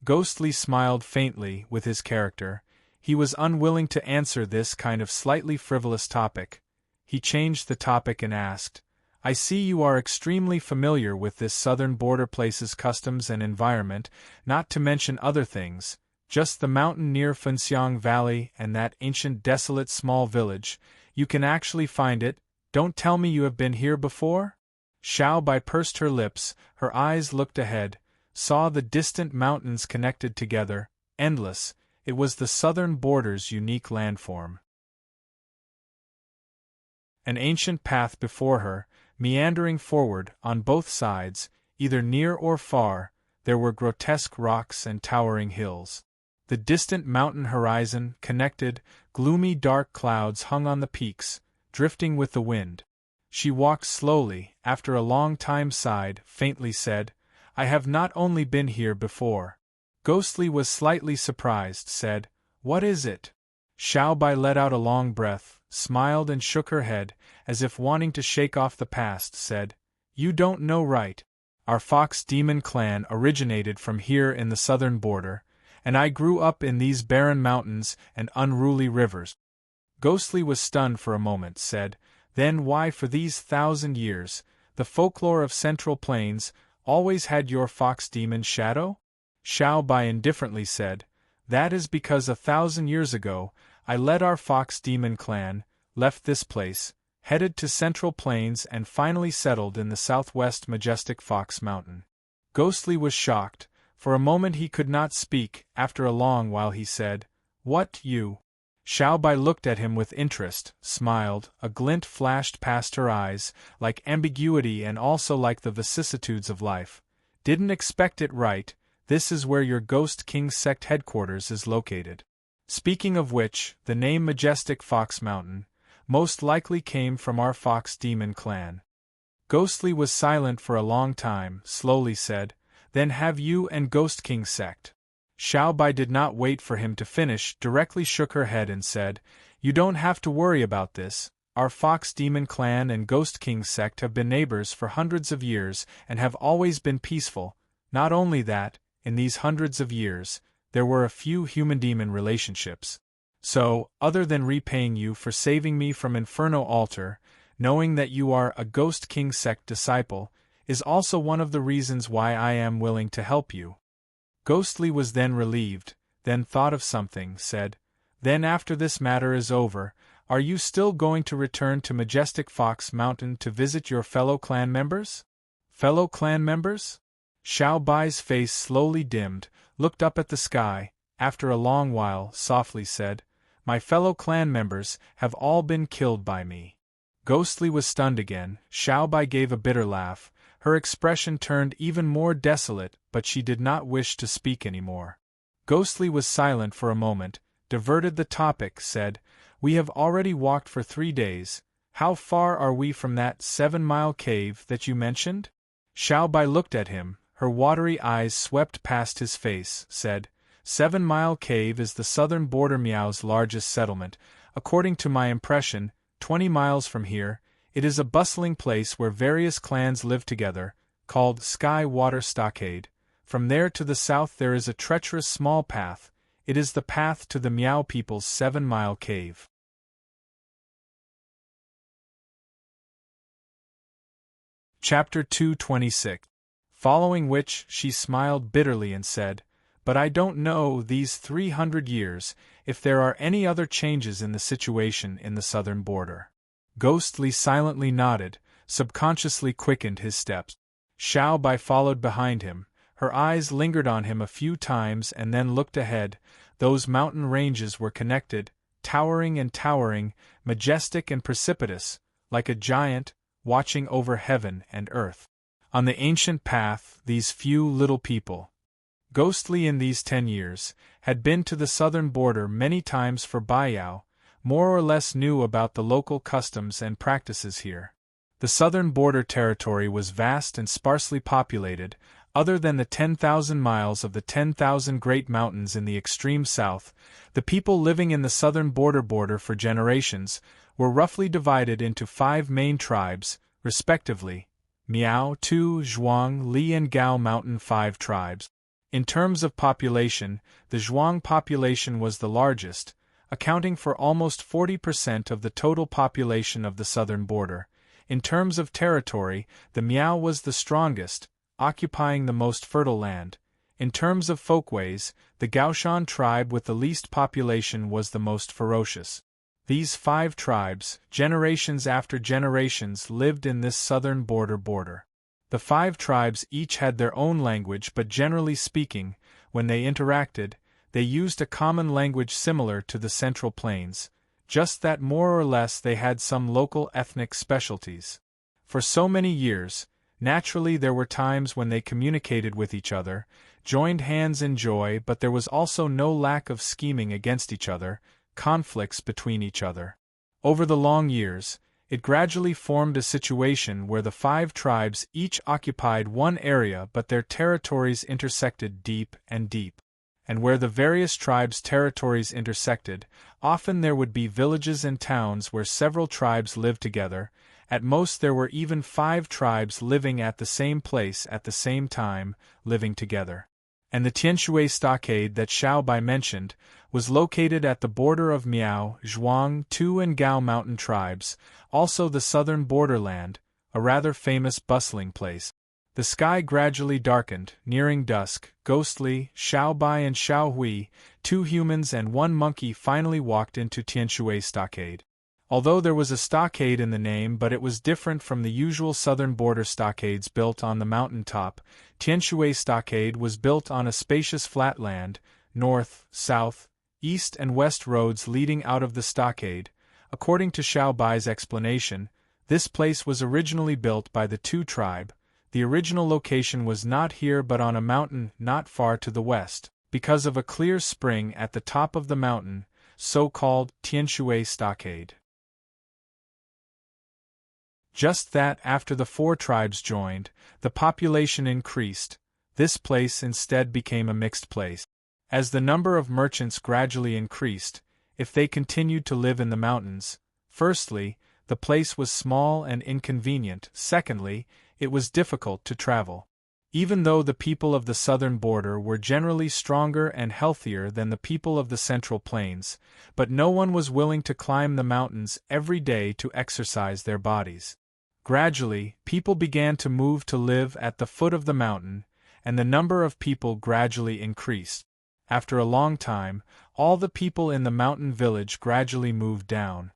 Ghostly smiled faintly with his character. He was unwilling to answer this kind of slightly frivolous topic. He changed the topic and asked, "I see you are extremely familiar with this southern border place's customs and environment, not to mention other things, just the mountain near Fenxiang Valley and that ancient desolate small village. You can actually find it. Don't tell me you have been here before?" Xiao Bai pursed her lips, her eyes looked ahead, saw the distant mountains connected together, endless. It was the southern border's unique landform. An ancient path before her, meandering forward, on both sides, either near or far, there were grotesque rocks and towering hills. The distant mountain horizon, connected, gloomy dark clouds hung on the peaks, drifting with the wind. She walked slowly, after a long time sighed, faintly said, "I have not only been here before." Ghostly was slightly surprised, said, "What is it?" Xiao Bai let out a long breath, smiled and shook her head, as if wanting to shake off the past, said, "You don't know right. Our fox demon clan originated from here in the southern border, and I grew up in these barren mountains and unruly rivers." Ghostly was stunned for a moment, said, "Then why for these 1,000 years, the folklore of Central Plains always had your fox demon shadow?" Xiao Bai indifferently said, "That is because 1,000 years ago, I led our Fox Demon clan, left this place, headed to Central Plains and finally settled in the southwest majestic Fox Mountain. Ghostly was shocked. For a moment he could not speak. After a long while he said, "What, you?" Xiao Bai looked at him with interest, smiled, a glint flashed past her eyes, like ambiguity and also like the vicissitudes of life. "Didn't expect it, right? This is where your Ghost King sect headquarters is located. Speaking of which, the name Majestic Fox Mountain most likely came from our Fox Demon clan." Ghostly was silent for a long time, slowly said, "Then have you and Ghost King sect?" Xiao Bai did not wait for him to finish, directly shook her head and said, "You don't have to worry about this. Our Fox Demon clan and Ghost King sect have been neighbors for hundreds of years and have always been peaceful. Not only that, in these hundreds of years, there were a few human-demon relationships. So, other than repaying you for saving me from Inferno Altar, knowing that you are a Ghost King sect disciple, is also one of the reasons why I am willing to help you." Ghostly was then relieved, then thought of something, said, "Then after this matter is over, are you still going to return to Majestic Fox Mountain to visit your fellow clan members?" "Fellow clan members?" Xiao Bai's face slowly dimmed, looked up at the sky, after a long while, softly said, "My fellow clan members have all been killed by me." Ghostly was stunned again. Xiao Bai gave a bitter laugh. Her expression turned even more desolate, but she did not wish to speak any more. Ghostly was silent for a moment, diverted the topic, said, "We have already walked for 3 days. How far are we from that 7-mile cave that you mentioned?" Xiao Bai looked at him, her watery eyes swept past his face, said, 7-Mile Cave is the southern border Miao's largest settlement. According to my impression, 20 miles from here, it is a bustling place where various clans live together, called Sky Water Stockade. From there to the south there is a treacherous small path. It is the path to the Miao people's 7-Mile Cave. Chapter 226. Following which, she smiled bitterly and said, "But I don't know, these 300 years, if there are any other changes in the situation in the southern border." Ghostly silently nodded, subconsciously quickened his steps. Xiao Bai followed behind him. Her eyes lingered on him a few times and then looked ahead. Those mountain ranges were connected, towering and towering, majestic and precipitous, like a giant, watching over heaven and earth. On the ancient path, these few little people, Ghostly in these 10 years, had been to the southern border many times for Baiyao, more or less knew about the local customs and practices here. The southern border territory was vast and sparsely populated, other than the 10,000 miles of the 10,000 Great Mountains in the extreme south. The people living in the southern border for generations were roughly divided into 5 main tribes, respectively, Miao, Tu, Zhuang, Li and Gao Mountain 5 tribes. In terms of population, the Zhuang population was the largest, accounting for almost 40% of the total population of the southern border. In terms of territory, the Miao was the strongest, occupying the most fertile land. In terms of folkways, the Gaoshan tribe with the least population was the most ferocious. These 5 tribes, generations after generations, lived in this southern border. The 5 tribes each had their own language, but generally speaking, when they interacted, they used a common language similar to the Central Plains, just that more or less they had some local ethnic specialties. For so many years, naturally there were times when they communicated with each other, joined hands in joy, but there was also no lack of scheming against each other, conflicts between each other. Over the long years, it gradually formed a situation where the 5 tribes each occupied one area but their territories intersected deep, and where the various tribes' territories intersected, often there would be villages and towns where several tribes lived together. At most there were even 5 tribes living at the same place at the same time, living together. And the Tianshui stockade that Xiao Bai mentioned was located at the border of Miao, Zhuang, Tu and Gao mountain tribes, also the southern borderland, a rather famous bustling place. The sky gradually darkened, nearing dusk. Ghostly, Xiao Bai and Xiao Hui, 2 humans and 1 monkey, finally walked into Tianshui Stockade. Although there was a stockade in the name, but it was different from the usual southern border stockades built on the mountain top. Tianshui Stockade was built on a spacious flat land, north, south, east and west roads leading out of the stockade. According to Xiao Bai's explanation, this place was originally built by the Tu tribe. The original location was not here but on a mountain not far to the west, because of a clear spring at the top of the mountain, so-called Tianshui Stockade. Just that after the 4 tribes joined, the population increased. This place instead became a mixed place. As the number of merchants gradually increased, if they continued to live in the mountains, firstly, the place was small and inconvenient, secondly, it was difficult to travel. Even though the people of the southern border were generally stronger and healthier than the people of the central plains, but no one was willing to climb the mountains every day to exercise their bodies. Gradually, people began to move to live at the foot of the mountain, and the number of people gradually increased. After a long time, all the people in the mountain village gradually moved down.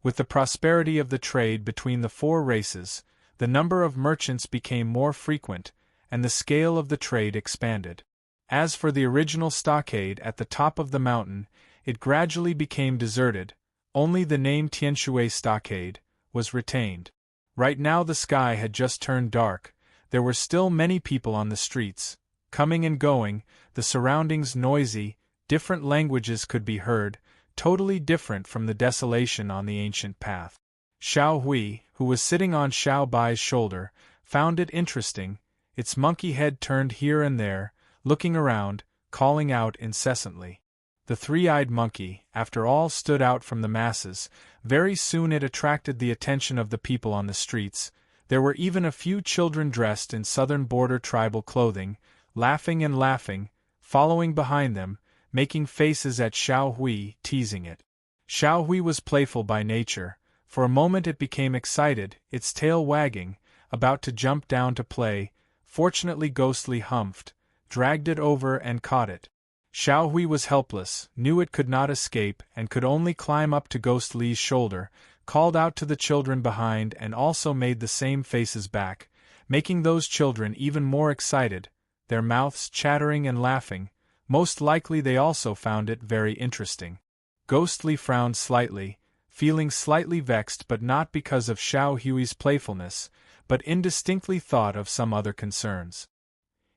With the prosperity of the trade between the 4 races, the number of merchants became more frequent, and the scale of the trade expanded. As for the original stockade at the top of the mountain, it gradually became deserted. Only the name Tianshui Stockade was retained. Right now the sky had just turned dark. There were still many people on the streets, coming and going, the surroundings noisy, different languages could be heard, totally different from the desolation on the ancient path. Xiao Hui, who was sitting on Xiao Bai's shoulder, found it interesting, its monkey head turned here and there, looking around, calling out incessantly. The 3-eyed monkey, after all, stood out from the masses. Very soon it attracted the attention of the people on the streets. There were even a few children dressed in southern border tribal clothing, laughing and laughing, following behind them, making faces at Xiao Hui, teasing it. Xiao Hui was playful by nature. For a moment it became excited, its tail wagging, about to jump down to play. Fortunately Ghostly humphed, dragged it over and caught it. Xiao Hui was helpless, knew it could not escape and could only climb up to Ghostly's shoulder, called out to the children behind and also made the same faces back, making those children even more excited, their mouths chattering and laughing. Most likely they also found it very interesting. Ghostly frowned slightly, feeling slightly vexed, but not because of Xiao Hui's playfulness, but indistinctly thought of some other concerns.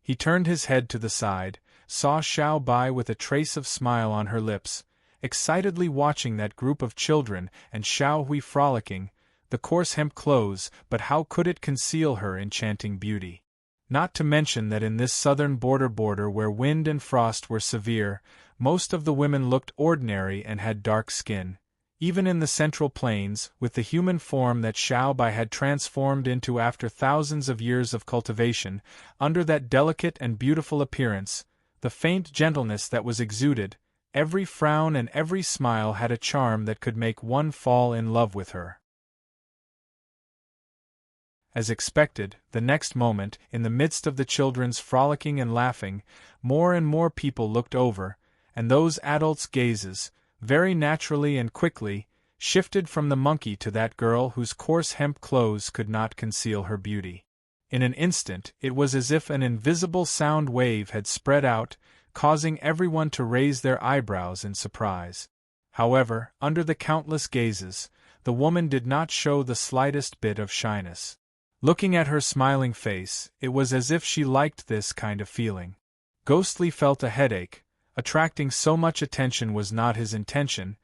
He turned his head to the side, saw Xiao Bai with a trace of smile on her lips, excitedly watching that group of children, and Xiao Hui frolicking, the coarse hemp clothes, but how could it conceal her enchanting beauty? Not to mention that in this southern border where wind and frost were severe, most of the women looked ordinary and had dark skin. Even in the central plains, with the human form that Xiao Bai had transformed into after thousands of years of cultivation, under that delicate and beautiful appearance, the faint gentleness that was exuded, every frown and every smile had a charm that could make one fall in love with her. As expected, the next moment, in the midst of the children's frolicking and laughing, more and more people looked over, and those adults' gazes, very naturally and quickly, shifted from the monkey to that girl whose coarse hemp clothes could not conceal her beauty. In an instant, it was as if an invisible sound wave had spread out, causing everyone to raise their eyebrows in surprise. However, under the countless gazes, the woman did not show the slightest bit of shyness. Looking at her smiling face, it was as if she liked this kind of feeling. Ghostly felt a headache. Attracting so much attention was not his intention.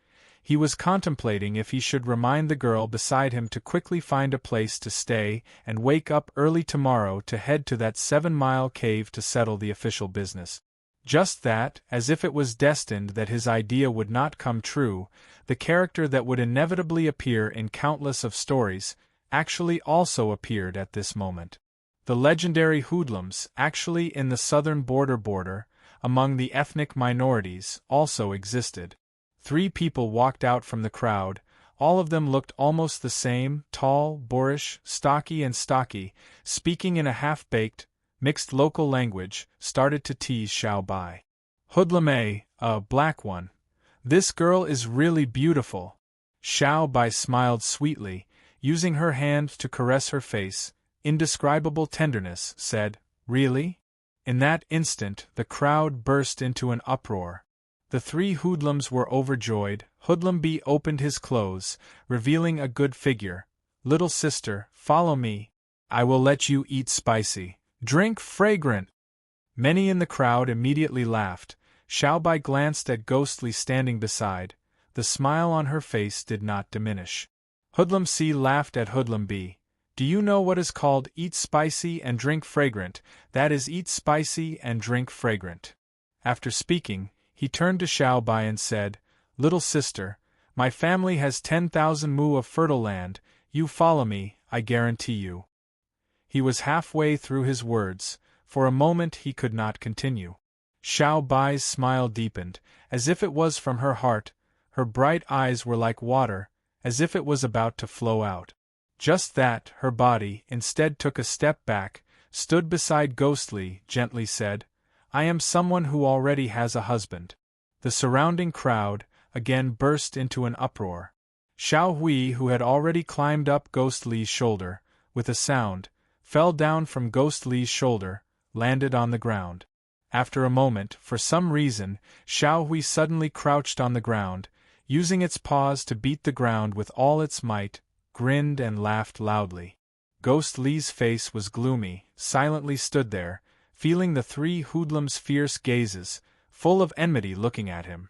He was contemplating if he should remind the girl beside him to quickly find a place to stay and wake up early tomorrow to head to that 7-mile cave to settle the official business. Just that, as if it was destined that his idea would not come true, the character that would inevitably appear in countless of stories, actually also appeared at this moment. The legendary hoodlums, actually in the southern border, among the ethnic minorities, also existed. 3 people walked out from the crowd. All of them looked almost the same, tall, boorish, stocky, speaking in a half-baked, mixed local language, started to tease Xiao Bai. Hoodlum a black one. This girl is really beautiful. Xiao Bai smiled sweetly, using her hand to caress her face. Indescribable tenderness, said, Really? In that instant, the crowd burst into an uproar. The three hoodlums were overjoyed. Hoodlum B opened his clothes, revealing a good figure. Little sister, follow me. I will let you eat spicy. Drink fragrant. Many in the crowd immediately laughed. Xiao Bai glanced at Ghostly standing beside. The smile on her face did not diminish. Hoodlum C laughed at Hoodlum B. Do you know what is called eat spicy and drink fragrant? That is eat spicy and drink fragrant. After speaking, he turned to Xiao Bai and said, Little sister, my family has 10,000 mu of fertile land. You follow me, I guarantee you. He was halfway through his words. For a moment he could not continue. Xiao Bai's smile deepened, as if it was from her heart. Her bright eyes were like water, as if it was about to flow out. Just that, her body, instead took a step back, stood beside Ghostly, gently said, I am someone who already has a husband. The surrounding crowd, again burst into an uproar. Xiao Hui, who had already climbed up Ghostly's shoulder, with a sound, fell down from Ghostly's shoulder, landed on the ground. After a moment, for some reason, Xiao Hui suddenly crouched on the ground, using its paws to beat the ground with all its might, grinned and laughed loudly. Ghostly's face was gloomy, silently stood there, feeling the three hoodlums' fierce gazes, full of enmity looking at him.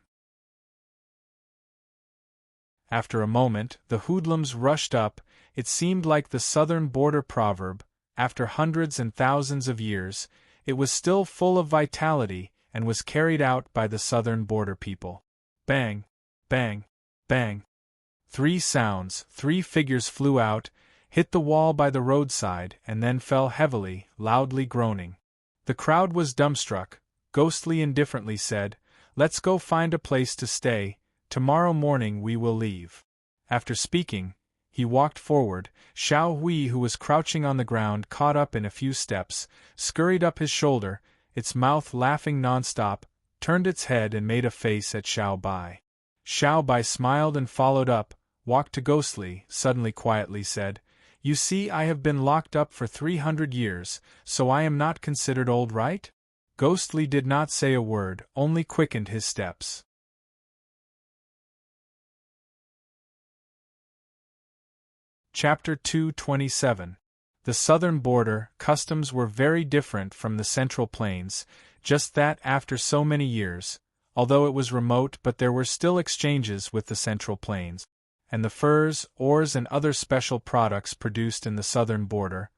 After a moment, the hoodlums rushed up. It seemed like the southern border proverb. After hundreds and thousands of years, it was still full of vitality and was carried out by the southern border people. Bang! Bang! Bang! 3 sounds, 3 figures flew out, hit the wall by the roadside, and then fell heavily, loudly groaning. The crowd was dumbstruck. Ghostly indifferently said, Let's go find a place to stay. Tomorrow morning we will leave. After speaking, he walked forward. Xiao Hui, who was crouching on the ground, caught up in a few steps, scurried up his shoulder, its mouth laughing non-stop, turned its head and made a face at Xiao Bai. Xiao Bai smiled and followed up, walked to Ghostly, suddenly quietly said, You see, I have been locked up for 300 years, so I am not considered old, right? Ghostly did not say a word, only quickened his steps. Chapter 227. The southern border customs were very different from the central plains, just that after so many years, although it was remote, but there were still exchanges with the central plains, and the furs, ores and other special products produced in the southern border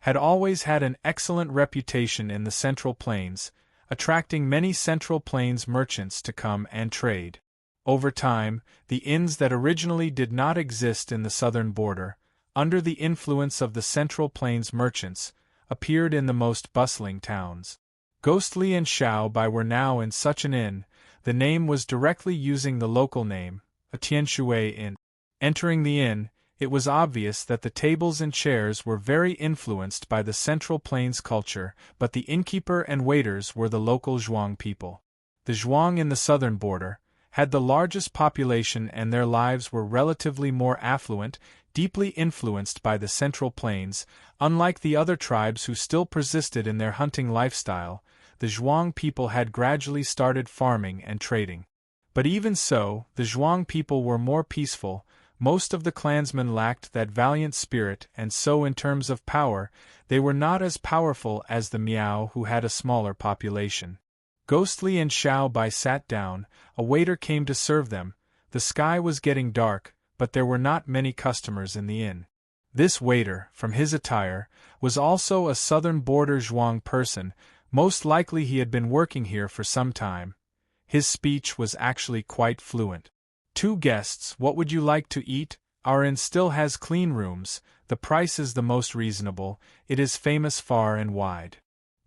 had always had an excellent reputation in the central plains, attracting many central plains merchants to come and trade. Over time, the inns that originally did not exist in the southern border, under the influence of the central plains merchants, appeared in the most bustling towns. Ghostly and Xiao Bai were now in such an inn. The name was directly using the local name, a Tianshui Inn. Entering the inn, it was obvious that the tables and chairs were very influenced by the central plains culture, but the innkeeper and waiters were the local Zhuang people. The Zhuang in the southern border had the largest population, and their lives were relatively more affluent, deeply influenced by the central plains. Unlike the other tribes who still persisted in their hunting lifestyle, the Zhuang people had gradually started farming and trading. But even so, the Zhuang people were more peaceful. Most of the clansmen lacked that valiant spirit, and so in terms of power, they were not as powerful as the Miao, who had a smaller population. Ghostly and Xiao Bai sat down. A waiter came to serve them. The sky was getting dark, but there were not many customers in the inn. This waiter, from his attire, was also a southern border Zhuang person. Most likely he had been working here for some time. His speech was actually quite fluent. 2 guests, what would you like to eat? Our inn still has clean rooms. The price is the most reasonable. It is famous far and wide.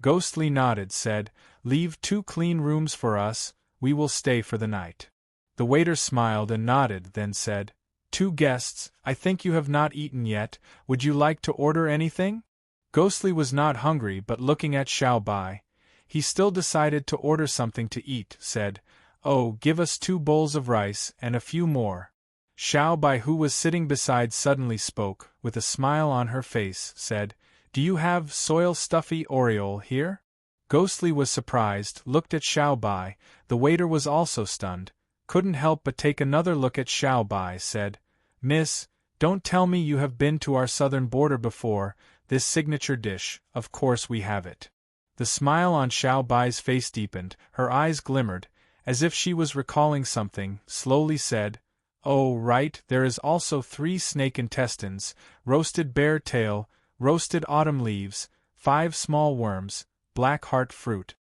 Ghostly nodded, said, Leave 2 clean rooms for us. We will stay for the night. The waiter smiled and nodded, then said, 2 guests, I think you have not eaten yet. Would you like to order anything? Ghostly was not hungry, but looking at Xiao Bai, he still decided to order something to eat, said, "Oh, give us 2 bowls of rice and a few more." Xiao Bai, who was sitting beside, suddenly spoke, with a smile on her face, said, "Do you have soil stuffy oriole here?" Ghostly was surprised, looked at Xiao Bai, the waiter was also stunned, couldn't help but take another look at Xiao Bai, said, "Miss, don't tell me you have been to our southern border before, this signature dish, of course we have it." The smile on Xiao Bai's face deepened, her eyes glimmered, as if she was recalling something, slowly said, "Oh, right, there is also 3 snake intestines, roasted bear tail, roasted autumn leaves, 5 small worms, black heart fruit."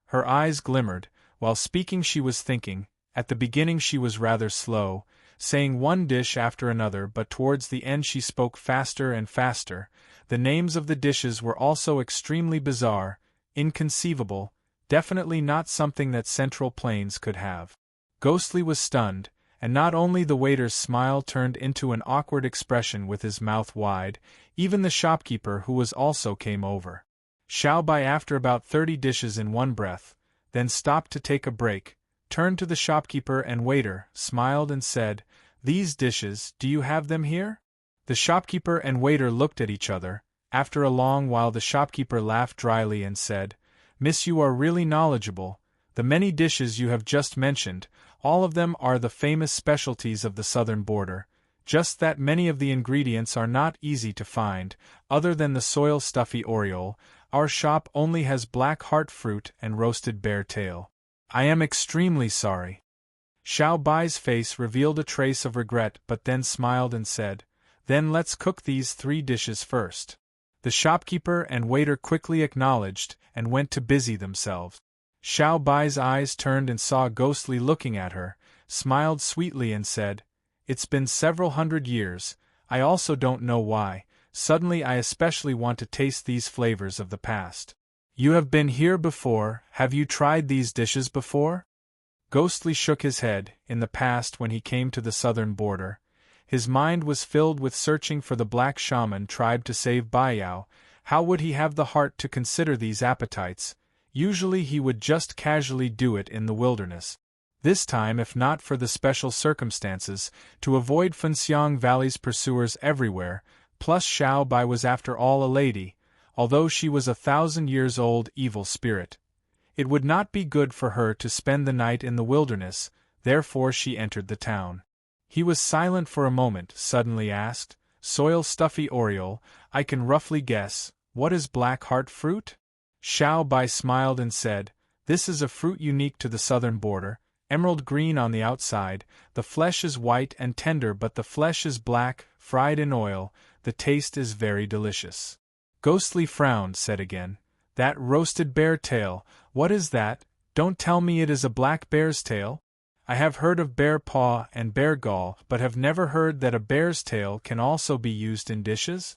Her eyes glimmered. While speaking she was thinking. At the beginning she was rather slow, saying one dish after another, but towards the end she spoke faster and faster. The names of the dishes were also extremely bizarre, inconceivable, definitely not something that Central Plains could have. Ghostly was stunned, and not only the waiter's smile turned into an awkward expression with his mouth wide, even the shopkeeper who was also came over. Xiao Bai, after about 30 dishes in one breath, then stopped to take a break, turned to the shopkeeper and waiter, smiled and said, "These dishes, do you have them here?" The shopkeeper and waiter looked at each other. After a long while the shopkeeper laughed dryly and said, "Miss, you are really knowledgeable. The many dishes you have just mentioned, all of them are the famous specialties of the southern border, just that many of the ingredients are not easy to find. Other than the soil stuffy oriole, our shop only has black heart fruit and roasted bear tail. I am extremely sorry." Xiao Bai's face revealed a trace of regret, but then smiled and said, "Then let's cook these 3 dishes first." The shopkeeper and waiter quickly acknowledged and went to busy themselves. Xiao Bai's eyes turned and saw Ghostly looking at her, smiled sweetly and said, "It's been several hundred years, I also don't know why, suddenly I especially want to taste these flavors of the past. You have been here before, have you tried these dishes before?" Ghostly shook his head. In the past, when he came to the southern border, his mind was filled with searching for the black shaman tribe to save Baiyao. How would he have the heart to consider these appetites? Usually he would just casually do it in the wilderness. This time, if not for the special circumstances, to avoid Fenxiang Valley's pursuers everywhere, plus Xiao Bai was after all a lady, although she was 1,000 years old evil spirit. It would not be good for her to spend the night in the wilderness, therefore she entered the town. He was silent for a moment, suddenly asked, "Soil stuffy oriole, I can roughly guess, what is black heart fruit?" Xiao Bai smiled and said, "This is a fruit unique to the southern border, emerald green on the outside, the flesh is white and tender but the flesh is black, fried in oil, the taste is very delicious." Ghostly frowned, said again, "That roasted bear tail, what is that? Don't tell me it is a black bear's tail? I have heard of bear paw and bear gall, but have never heard that a bear's tail can also be used in dishes?"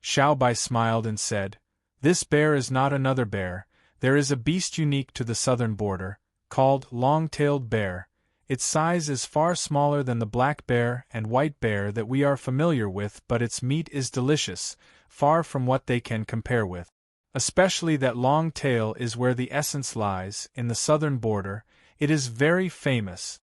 Xiao Bai smiled and said, "This bear is not another bear, there is a beast unique to the southern border, called long-tailed bear. Its size is far smaller than the black bear and white bear that we are familiar with, but its meat is delicious, far from what they can compare with. Especially that long tail is where the essence lies, in the southern border, it is very famous."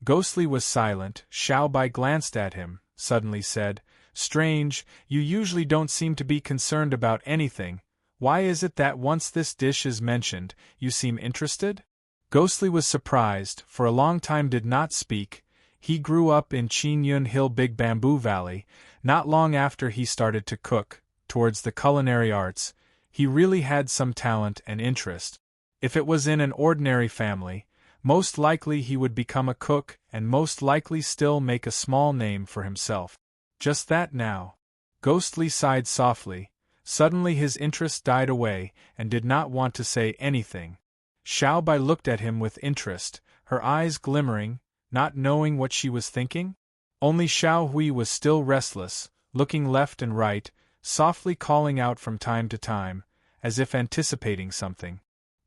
Ghostly was silent. Xiao Bai glanced at him, suddenly said, "Strange, you usually don't seem to be concerned about anything. Why is it that once this dish is mentioned, you seem interested?" Ghostly was surprised, for a long time did not speak. He grew up in Qingyun Hill Big Bamboo Valley. Not long after he started to cook, towards the culinary arts, he really had some talent and interest. If it was in an ordinary family, most likely he would become a cook and most likely still make a small name for himself. Just that now. Ghostly sighed softly. Suddenly his interest died away and did not want to say anything. Xiao Bai looked at him with interest, her eyes glimmering, not knowing what she was thinking. Only Xiao Hui was still restless, looking left and right, softly calling out from time to time, as if anticipating something.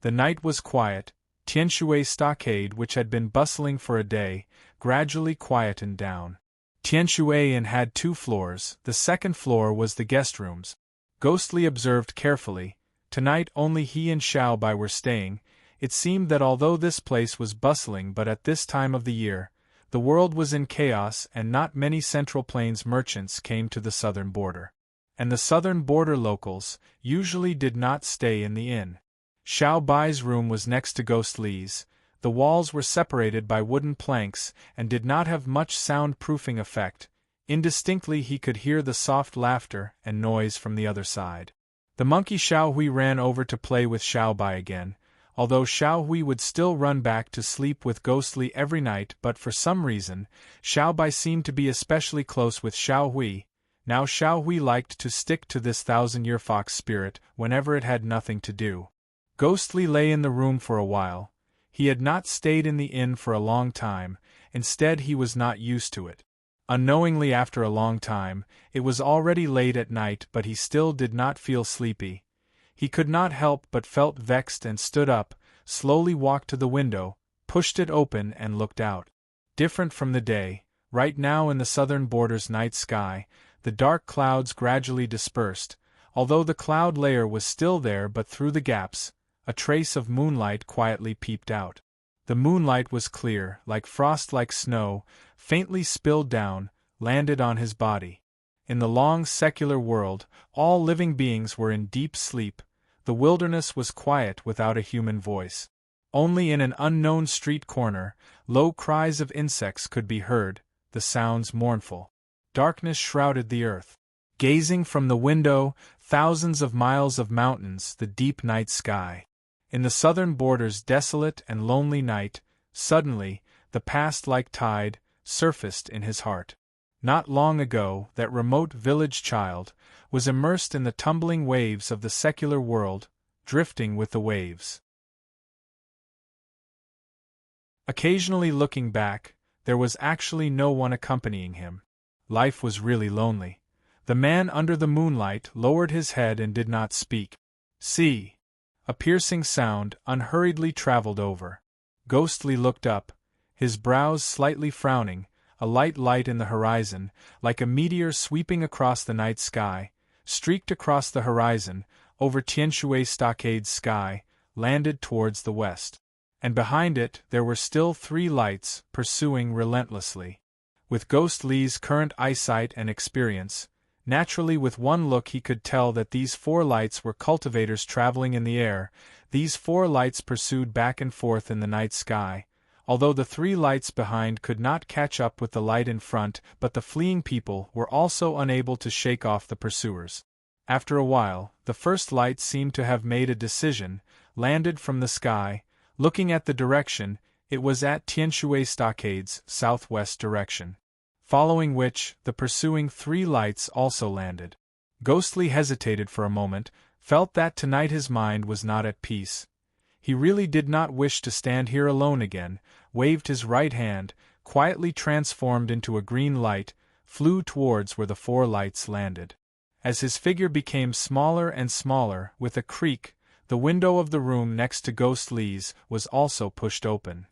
The night was quiet. Tianshui stockade, which had been bustling for a day, gradually quietened down. Tianshui Inn had 2 floors, the second floor was the guest rooms. Ghostly observed carefully, tonight only he and Xiao Bai were staying. It seemed that although this place was bustling but at this time of the year, the world was in chaos and not many Central Plains merchants came to the southern border. And the southern border locals usually did not stay in the inn. Xiao Bai's room was next to Ghostly's. The walls were separated by wooden planks and did not have much soundproofing effect. Indistinctly he could hear the soft laughter and noise from the other side. The monkey Xiao Hui ran over to play with Xiao Bai again, although Xiao Hui would still run back to sleep with Ghostly every night, but for some reason, Xiao Bai seemed to be especially close with Xiao Hui. Now Xiao Hui liked to stick to this thousand-year fox spirit whenever it had nothing to do. Ghostly lay in the room for a while. He had not stayed in the inn for a long time, instead he was not used to it. Unknowingly after a long time, it was already late at night but he still did not feel sleepy. He could not help but felt vexed and stood up, slowly walked to the window, pushed it open and looked out. Different from the day, right now in the southern border's night sky, the dark clouds gradually dispersed, although the cloud layer was still there but through the gaps, a trace of moonlight quietly peeped out. The moonlight was clear, like frost like snow, faintly spilled down, landed on his body. In the long secular world, all living beings were in deep sleep. The wilderness was quiet without a human voice. Only in an unknown street corner, low cries of insects could be heard, the sounds mournful. Darkness shrouded the earth. Gazing from the window, thousands of miles of mountains, the deep night sky. In the southern border's desolate and lonely night, suddenly, the past like tide, surfaced in his heart. Not long ago, that remote village child was immersed in the tumbling waves of the secular world, drifting with the waves. Occasionally looking back, there was actually no one accompanying him. Life was really lonely. The man under the moonlight lowered his head and did not speak. See. A piercing sound unhurriedly traveled over. Ghostly looked up, his brows slightly frowning, a light in the horizon, like a meteor sweeping across the night sky, streaked across the horizon, over Tianshui Stockade's sky, landed towards the west. And behind it there were still 3 lights, pursuing relentlessly. With Ghostly's current eyesight and experience, naturally with one look he could tell that these 4 lights were cultivators traveling in the air. These 4 lights pursued back and forth in the night sky, although the 3 lights behind could not catch up with the light in front, but the fleeing people were also unable to shake off the pursuers. After a while, the first light seemed to have made a decision, landed from the sky, looking at the direction, it was at Tianshui Stockade's southwest direction. Following which, the pursuing 3 lights also landed. Ghostly hesitated for a moment, felt that tonight his mind was not at peace. He really did not wish to stand here alone again, waved his right hand, quietly transformed into a green light, flew towards where the 4 lights landed. As his figure became smaller and smaller, with a creak, the window of the room next to Ghostly's was also pushed open.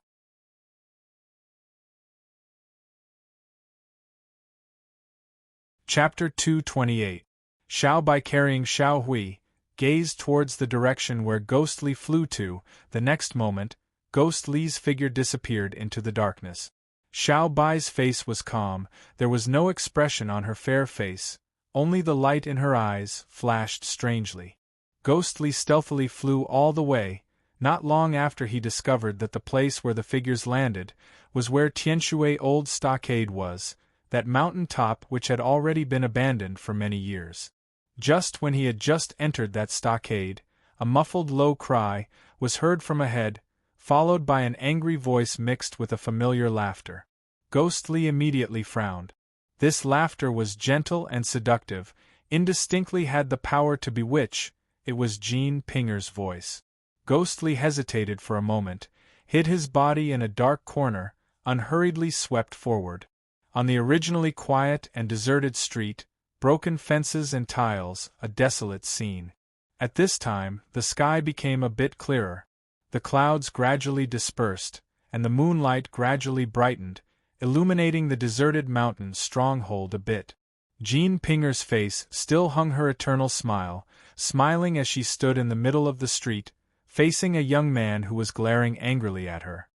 Chapter 228. Xiao Bai carrying Xiao Hui, gazed towards the direction where Ghostly flew to. The next moment, Ghostly's figure disappeared into the darkness. Xiao Bai's face was calm, there was no expression on her fair face, only the light in her eyes flashed strangely. Ghostly stealthily flew all the way. Not long after he discovered that the place where the figures landed was where Tianshui Old Stockade was, that mountain top which had already been abandoned for many years. Just when he had just entered that stockade, a muffled low cry was heard from ahead, followed by an angry voice mixed with a familiar laughter. Ghostly immediately frowned. This laughter was gentle and seductive, indistinctly had the power to bewitch. It was Jean Pinger's voice. Ghostly hesitated for a moment, hid his body in a dark corner, unhurriedly swept forward. On the originally quiet and deserted street, broken fences and tiles, a desolate scene. At this time, the sky became a bit clearer. The clouds gradually dispersed, and the moonlight gradually brightened, illuminating the deserted mountain stronghold a bit. Jean Pinger's face still hung her eternal smile, smiling as she stood in the middle of the street, facing a young man who was glaring angrily at her.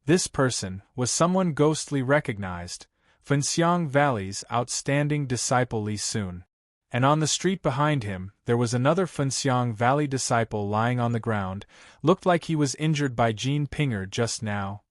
This person was someone Ghostly recognized, Fenxiang Valley's outstanding disciple Li Sun. And on the street behind him, there was another Fenxiang Valley disciple lying on the ground, looked like he was injured by Jean Pinger just now.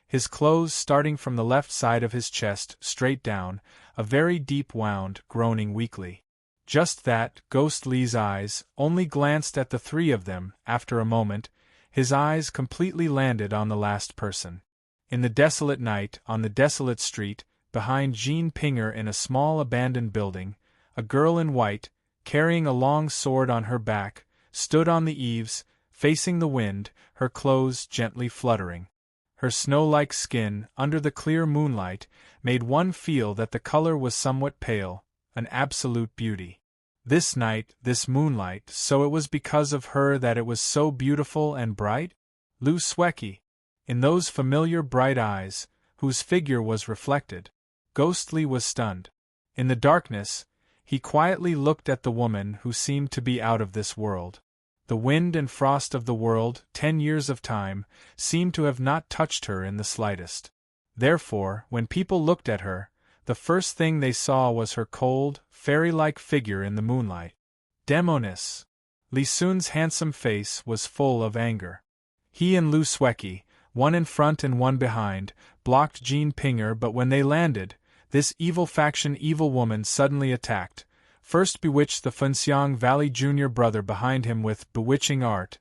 His clothes starting from the left side of his chest straight down, a very deep wound, groaning weakly. Just that, Ghostly's eyes only glanced at the three of them. After a moment, his eyes completely landed on the last person. In the desolate night, on the desolate street, behind Jean Pinger in a small abandoned building, a girl in white, carrying a long sword on her back, stood on the eaves, facing the wind, her clothes gently fluttering. Her snow-like skin, under the clear moonlight, made one feel that the color was somewhat pale, an absolute beauty. This night, this moonlight, so it was because of her that it was so beautiful and bright? Lu Sweki. In those familiar bright eyes, whose figure was reflected, Ghostly was stunned. In the darkness, he quietly looked at the woman who seemed to be out of this world. The wind and frost of the world, 10 years of time, seemed to have not touched her in the slightest. Therefore, when people looked at her, the first thing they saw was her cold, fairy-like figure in the moonlight. Demoness! Li Sun's handsome face was full of anger. He and Lu Sweki, one in front and one behind, blocked Jean Pinger, but when they landed, this evil faction evil woman suddenly attacked. First bewitched the Fenxiang Valley junior brother behind him with bewitching art,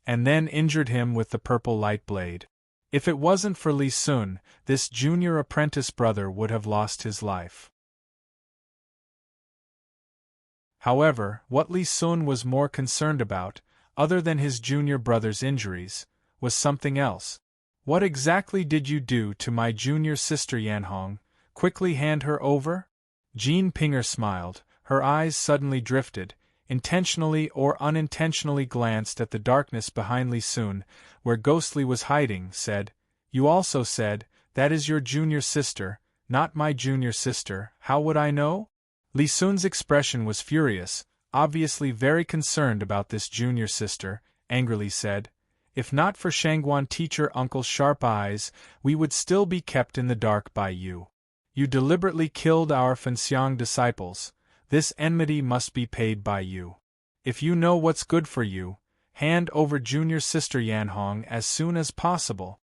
and then injured him with the purple light blade. If it wasn't for Li Sun, this junior apprentice brother would have lost his life. However, what Li Sun was more concerned about, other than his junior brother's injuries, was something else. What exactly did you do to my junior sister Yanhong? Quickly hand her over? Jean Pinger smiled. Her eyes suddenly drifted, intentionally or unintentionally glanced at the darkness behind Li Sun, where Ghostly was hiding, said, "You also said, that is your junior sister, not my junior sister, how would I know?" Li Sun's expression was furious, obviously very concerned about this junior sister, angrily said, "If not for Shangguan teacher Uncle's sharp eyes, we would still be kept in the dark by you. You deliberately killed our Fenxiang disciples. This enmity must be paid by you. If you know what's good for you, hand over junior sister Yanhong as soon as possible."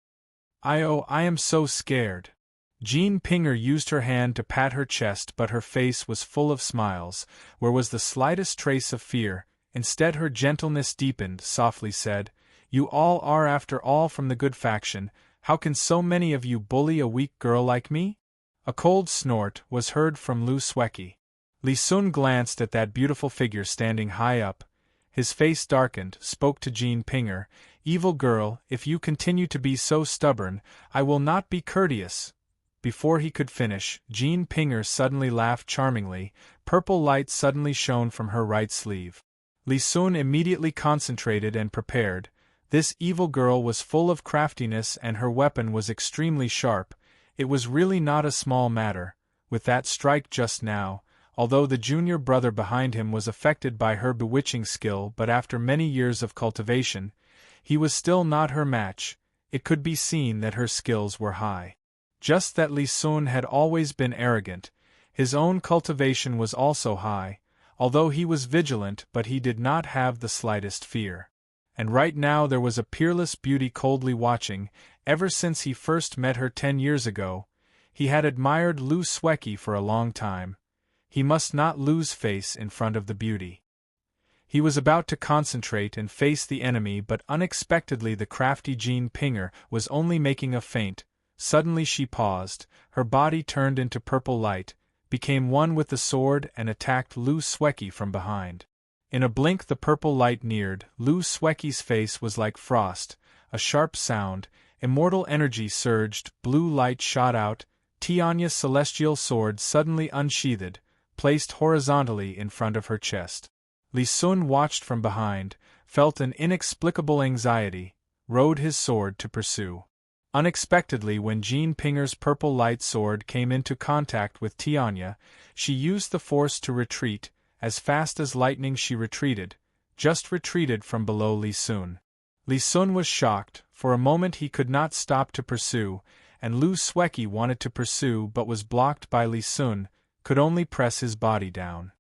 I am so scared." Jean Pinger used her hand to pat her chest, but her face was full of smiles, where was the slightest trace of fear. Instead her gentleness deepened, softly said, "You all are after all from the good faction. How can so many of you bully a weak girl like me?" A cold snort was heard from Lu Sweki. Li Sun glanced at that beautiful figure standing high up. His face darkened, spoke to Jean Pinger, "Evil girl, if you continue to be so stubborn, I will not be courteous." Before he could finish, Jean Pinger suddenly laughed charmingly. Purple light suddenly shone from her right sleeve. Li Sun immediately concentrated and prepared. This evil girl was full of craftiness and her weapon was extremely sharp. It was really not a small matter, with that strike just now, although the junior brother behind him was affected by her bewitching skill, but after many years of cultivation, he was still not her match. It could be seen that her skills were high. Just that Li Sun had always been arrogant. His own cultivation was also high, although he was vigilant, but he did not have the slightest fear. And right now there was a peerless beauty coldly watching. Ever since he first met her 10 years ago, he had admired Lu Sweki for a long time. He must not lose face in front of the beauty. He was about to concentrate and face the enemy, but unexpectedly the crafty Jean Pinger was only making a feint. Suddenly she paused, her body turned into purple light, became one with the sword and attacked Lu Sweki from behind. In a blink the purple light neared. Lu Sweki's face was like frost, a sharp sound, immortal energy surged, blue light shot out, Tianya's celestial sword suddenly unsheathed, placed horizontally in front of her chest. Li Sun watched from behind, felt an inexplicable anxiety, rode his sword to pursue. Unexpectedly, when Jean Pinger's purple light sword came into contact with Tianya, she used the force to retreat. As fast as lightning she retreated, just retreated from below Li Sun. Li Sun was shocked. For a moment he could not stop to pursue, and Lu Sueki wanted to pursue but was blocked by Li Sun, could only press his body down.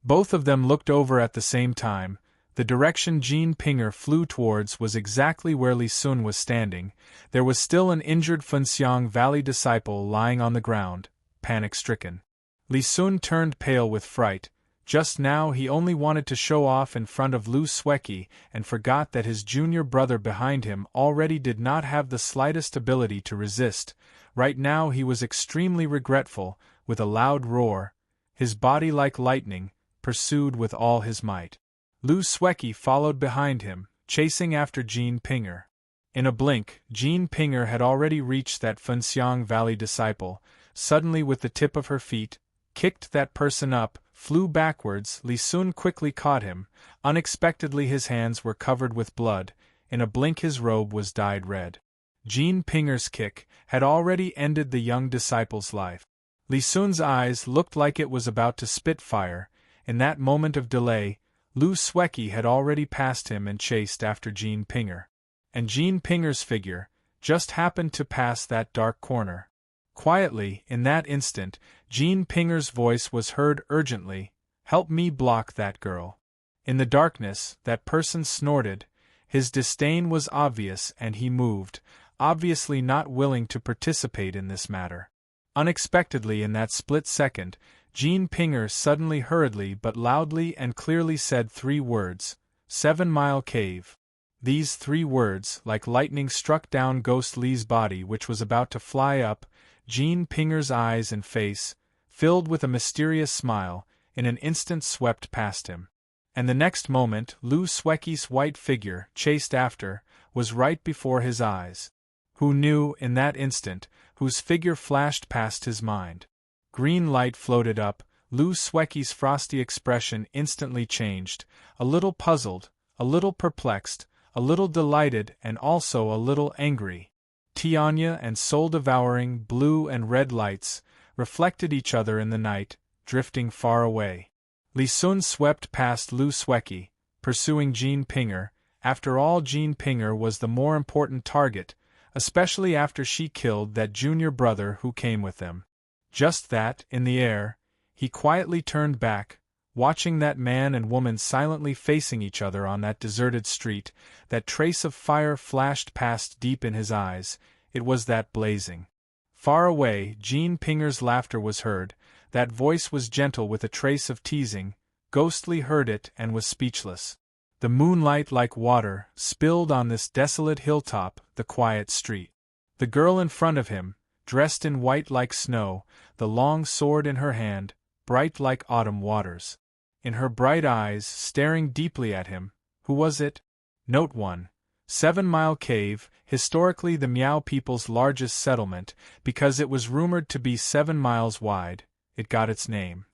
Both of them looked over at the same time. The direction Jean Pinger flew towards was exactly where Li Sun was standing. There was still an injured Funxiang Valley disciple lying on the ground, panic-stricken. Li Sun turned pale with fright. Just now he only wanted to show off in front of Lu Sueki and forgot that his junior brother behind him already did not have the slightest ability to resist. Right now he was extremely regretful. With a loud roar, his body like lightning, pursued with all his might. Lu Sueki followed behind him, chasing after Jean Pinger. In a blink, Jean Pinger had already reached that Funxiang Valley disciple. Suddenly, with the tip of her feet, kicked that person up, flew backwards. Li Sun quickly caught him. Unexpectedly his hands were covered with blood. In a blink his robe was dyed red. Jean Pinger's kick had already ended the young disciple's life. Li Sun's eyes looked like it was about to spit fire. In that moment of delay, Lu Sueki had already passed him and chased after Jean Pinger. And Jean Pinger's figure just happened to pass that dark corner. Quietly, in that instant, Jean Pinger's voice was heard urgently, "Help me block that girl." In the darkness, that person snorted. His disdain was obvious and he moved, obviously not willing to participate in this matter. Unexpectedly, in that split second, Jean Pinger suddenly, hurriedly but loudly and clearly said 3 words, 7 Mile Cave. These 3 words, like lightning, struck down Ghost Li's body, which was about to fly up. Jean Pinger's eyes and face, filled with a mysterious smile, in an instant swept past him. And the next moment, Lu Sueki's white figure, chased after, was right before his eyes. Who knew, in that instant, whose figure flashed past his mind? Green light floated up. Lu Sueki's frosty expression instantly changed, a little puzzled, a little perplexed, a little delighted, and also a little angry. Tianya and soul-devouring blue and red lights reflected each other in the night, drifting far away. Li Sun swept past Lu Sueki, pursuing Jean Pinger. After all, Jean Pinger was the more important target, especially after she killed that junior brother who came with them. Just that, in the air, he quietly turned back, watching that man and woman silently facing each other on that deserted street. That trace of fire flashed past deep in his eyes. It was that blazing. Far away, Jean Pinger's laughter was heard. That voice was gentle with a trace of teasing. Ghostly heard it and was speechless. The moonlight, like water, spilled on this desolate hilltop, the quiet street. The girl in front of him, dressed in white like snow, the long sword in her hand, bright like autumn waters. In her bright eyes, staring deeply at him, who was it? Note 1. 7 Mile Cave, historically the Miao people's largest settlement, because it was rumored to be 7 miles wide, it got its name.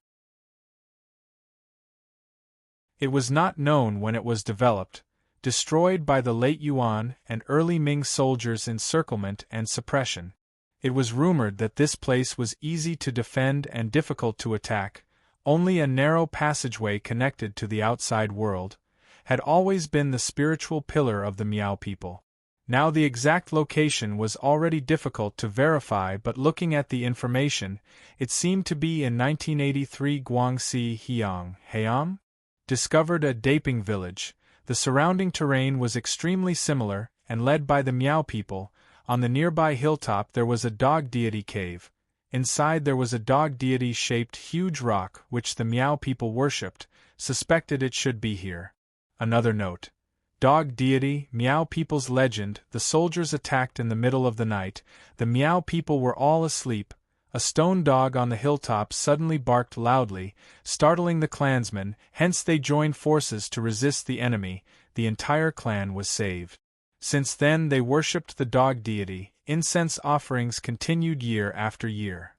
It was not known when it was developed, destroyed by the late Yuan and early Ming soldiers' encirclement and suppression. It was rumored that this place was easy to defend and difficult to attack. Only a narrow passageway connected to the outside world had always been the spiritual pillar of the Miao people. Now the exact location was already difficult to verify, but looking at the information, it seemed to be in 1983. Guangxi Heiang discovered a Daping village. The surrounding terrain was extremely similar and led by the Miao people. On the nearby hilltop there was a dog deity cave. Inside there was a dog deity-shaped huge rock which the Miao people worshipped, suspected it should be here. Another note. Dog deity, Miao people's legend. The soldiers attacked in the middle of the night. The Miao people were all asleep. A stone dog on the hilltop suddenly barked loudly, startling the clansmen, hence they joined forces to resist the enemy. The entire clan was saved. Since then they worshipped the dog deity. Incense offerings continued year after year.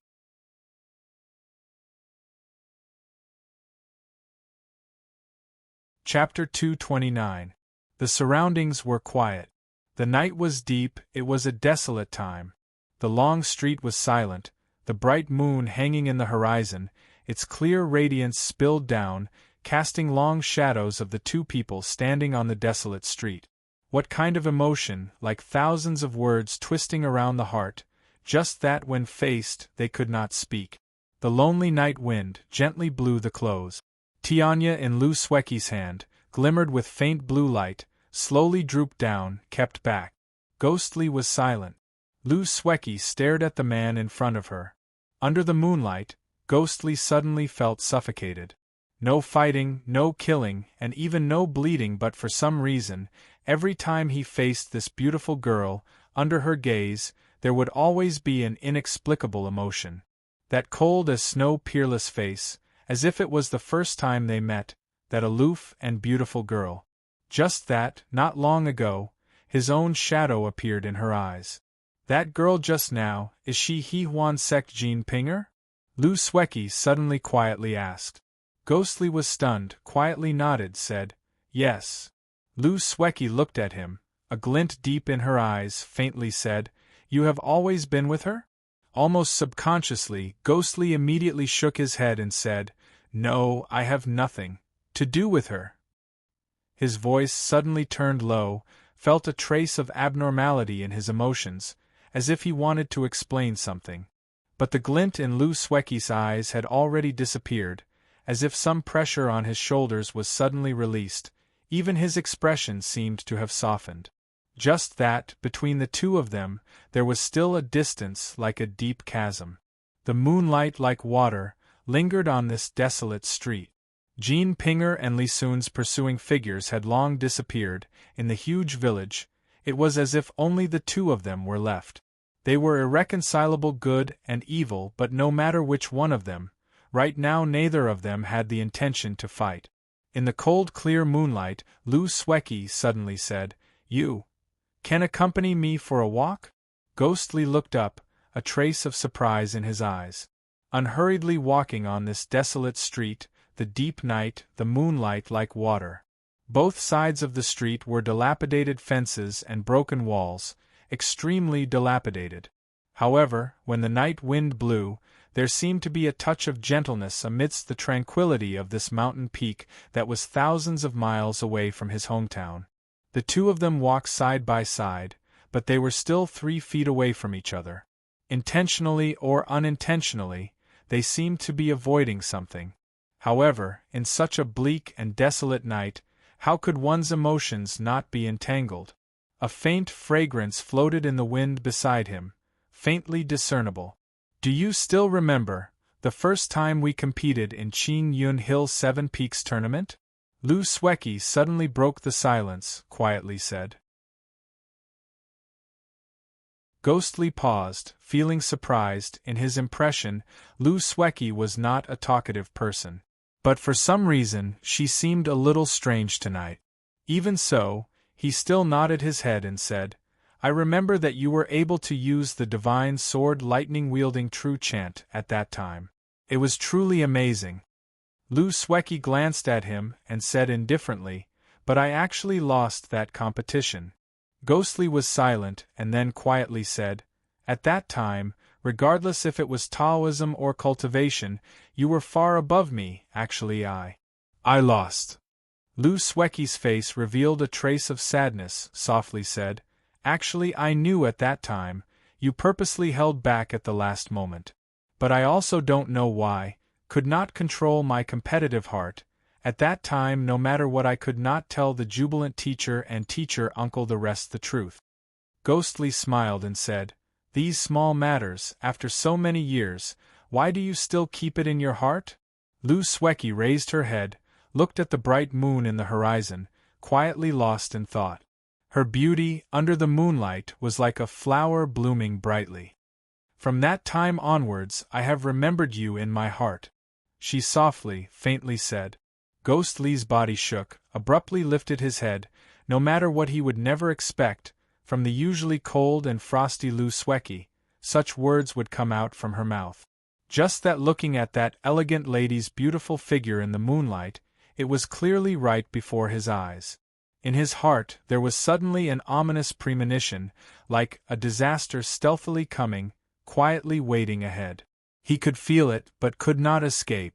Chapter 229. The surroundings were quiet. The night was deep, it was a desolate time. The long street was silent, the bright moon hanging in the horizon, its clear radiance spilled down, casting long shadows of the two people standing on the desolate street. What kind of emotion, like thousands of words twisting around the heart, just that when faced, they could not speak. The lonely night wind gently blew the clothes. Tianya in Lu Swecky's hand, glimmered with faint blue light, slowly drooped down, kept back. Ghostly was silent. Lu Swecky stared at the man in front of her. Under the moonlight, Ghostly suddenly felt suffocated. No fighting, no killing, and even no bleeding, but for some reason, every time he faced this beautiful girl, under her gaze, there would always be an inexplicable emotion. That cold as snow peerless face, as if it was the first time they met, that aloof and beautiful girl. Just that, not long ago, his own shadow appeared in her eyes. That girl just now, is she He Huan Sek Jean Pinger? Lu Swecky suddenly quietly asked. Ghostly was stunned, quietly nodded, said, yes. Lu Swecky looked at him, a glint deep in her eyes, faintly said, you have always been with her? Almost subconsciously, Ghostly immediately shook his head and said, no, I have nothing to do with her. His voice suddenly turned low, felt a trace of abnormality in his emotions, as if he wanted to explain something. But the glint in Lu Swecky's eyes had already disappeared, as if some pressure on his shoulders was suddenly released. Even his expression seemed to have softened. Just that, between the two of them, there was still a distance like a deep chasm. The moonlight, like water, lingered on this desolate street. Jean Pinger and Li Sun's pursuing figures had long disappeared. In the huge village, it was as if only the two of them were left. They were irreconcilable good and evil, but no matter which one of them, right now neither of them had the intention to fight. In the cold clear moonlight, Lu Swecky suddenly said, you can accompany me for a walk? Ghostly looked up, a trace of surprise in his eyes. Unhurriedly walking on this desolate street, the deep night, the moonlight like water. Both sides of the street were dilapidated fences and broken walls, extremely dilapidated. However, when the night wind blew, there seemed to be a touch of gentleness amidst the tranquility of this mountain peak that was thousands of miles away from his hometown. The two of them walked side by side, but they were still 3 feet away from each other. Intentionally or unintentionally, they seemed to be avoiding something. However, in such a bleak and desolate night, how could one's emotions not be entangled? A faint fragrance floated in the wind beside him, faintly discernible. Do you still remember the first time we competed in Qin Yun Hill 7 Peaks tournament? Lu Swecky suddenly broke the silence, quietly said. Ghostly paused, feeling surprised. In his impression, Lu Swecky was not a talkative person. But for some reason, she seemed a little strange tonight. Even so, he still nodded his head and said, I remember that you were able to use the divine sword lightning-wielding true chant at that time. It was truly amazing. Lu Swecky glanced at him and said indifferently, but I actually lost that competition. Ghostly was silent and then quietly said, at that time, regardless if it was Taoism or cultivation, you were far above me. Actually I lost. Lu Swecky's face revealed a trace of sadness, softly said, actually I knew at that time, you purposely held back at the last moment. But I also don't know why, could not control my competitive heart. At that time, no matter what, I could not tell the jubilant teacher and teacher uncle the rest the truth. Ghostly smiled and said, these small matters, after so many years, why do you still keep it in your heart? Lu Swecky raised her head, looked at the bright moon in the horizon, quietly lost in thought. Her beauty, under the moonlight, was like a flower blooming brightly. From that time onwards, I have remembered you in my heart, she softly, faintly said. Ghostly's body shook, abruptly lifted his head. No matter what, he would never expect, from the usually cold and frosty Lu Swecky, such words would come out from her mouth. Just that, looking at that elegant lady's beautiful figure in the moonlight, it was clearly right before his eyes. In his heart there was suddenly an ominous premonition, like a disaster stealthily coming, quietly waiting ahead. He could feel it, but could not escape.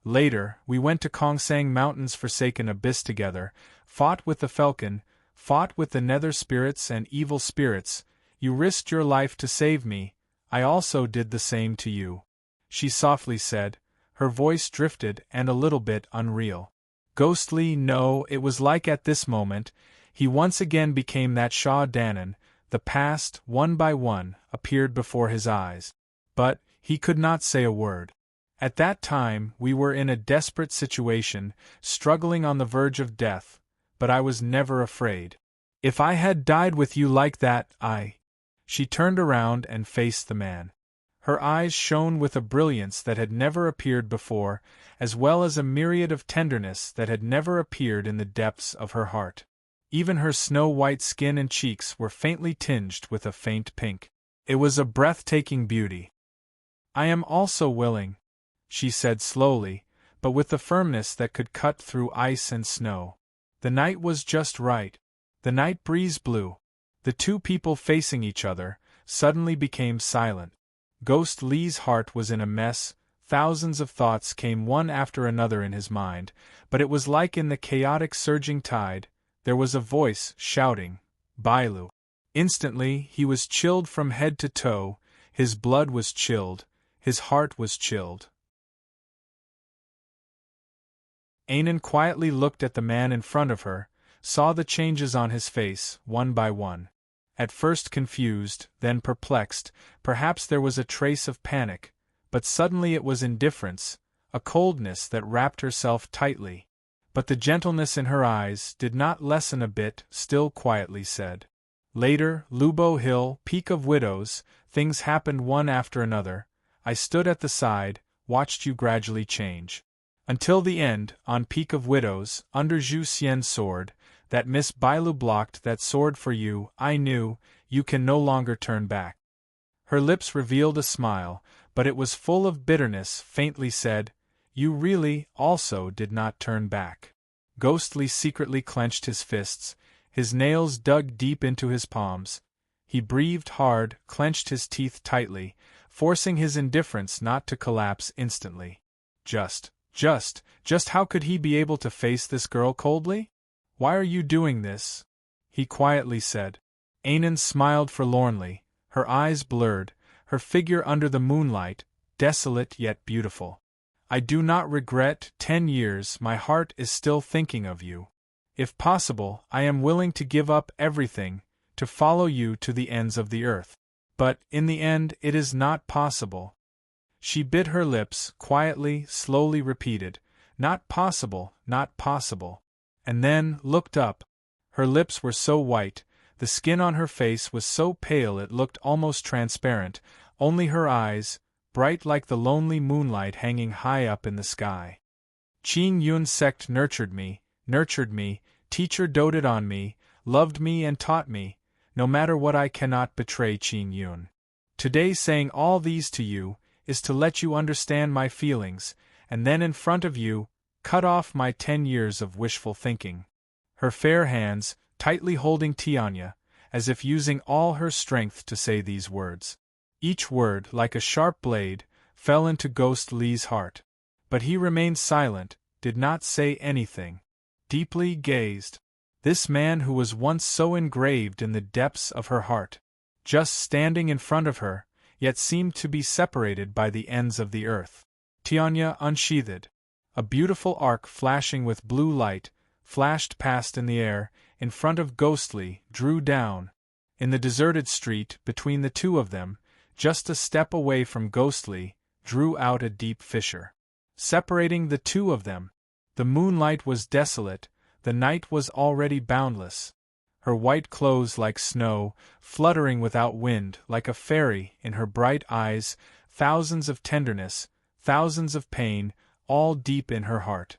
Later, we went to Kongsang Mountain's forsaken abyss together, fought with the falcon, fought with the nether spirits and evil spirits. You risked your life to save me, I also did the same to you," she softly said, her voice drifted and a little bit unreal. Ghostly, no, it was like at this moment, he once again became that Shah Danan, the past, one by one, appeared before his eyes. But, he could not say a word. At that time, we were in a desperate situation, struggling on the verge of death, but I was never afraid. If I had died with you like that, She turned around and faced the man. Her eyes shone with a brilliance that had never appeared before, as well as a myriad of tenderness that had never appeared in the depths of her heart. Even her snow-white skin and cheeks were faintly tinged with a faint pink. It was a breathtaking beauty. "I am also willing," she said slowly, but with the firmness that could cut through ice and snow. The night was just right. The night breeze blew. The two people facing each other suddenly became silent. Ghost Lee's heart was in a mess, thousands of thoughts came one after another in his mind, but it was like in the chaotic surging tide, there was a voice shouting, "Bailu." Instantly, he was chilled from head to toe, his blood was chilled, his heart was chilled. Anan quietly looked at the man in front of her, saw the changes on his face, one by one. At first confused, then perplexed, perhaps there was a trace of panic, but suddenly it was indifference, a coldness that wrapped herself tightly. But the gentleness in her eyes did not lessen a bit, still quietly said. Later, Lubo Hill, Peak of Widows, things happened one after another. I stood at the side, watched you gradually change. Until the end, on Peak of Widows, under Zhu Xian's sword, that Miss Bailu blocked that sword for you, I knew, you can no longer turn back. Her lips revealed a smile, but it was full of bitterness, faintly said, you really, also did not turn back. Ghostly secretly clenched his fists, his nails dug deep into his palms. He breathed hard, clenched his teeth tightly, forcing his indifference not to collapse instantly. Just how could he be able to face this girl coldly? Why are you doing this? He quietly said. Anan smiled forlornly, her eyes blurred, her figure under the moonlight, desolate yet beautiful. I do not regret 10 years, my heart is still thinking of you. If possible, I am willing to give up everything, to follow you to the ends of the earth. But, in the end, it is not possible. She bit her lips, quietly, slowly repeated, not possible, and then looked up. Her lips were so white, the skin on her face was so pale it looked almost transparent, only her eyes, bright like the lonely moonlight hanging high up in the sky. Qin Yun's sect nurtured me, teacher doted on me, loved me and taught me, no matter what I cannot betray Qin Yun. Today saying all these to you, is to let you understand my feelings, and then in front of you, cut off my 10 years of wishful thinking. Her fair hands, tightly holding Tianya, as if using all her strength to say these words. Each word, like a sharp blade, fell into Ghost Lee's heart. But he remained silent, did not say anything. Deeply gazed. This man who was once so engraved in the depths of her heart. Just standing in front of her, yet seemed to be separated by the ends of the earth. Tianya unsheathed. A beautiful arc flashing with blue light, flashed past in the air, in front of Ghostly, drew down. In the deserted street, between the two of them, just a step away from Ghostly, drew out a deep fissure. Separating the two of them. The moonlight was desolate, the night was already boundless. Her white clothes like snow, fluttering without wind, like a fairy, in her bright eyes, thousands of tenderness, thousands of pain, all deep in her heart.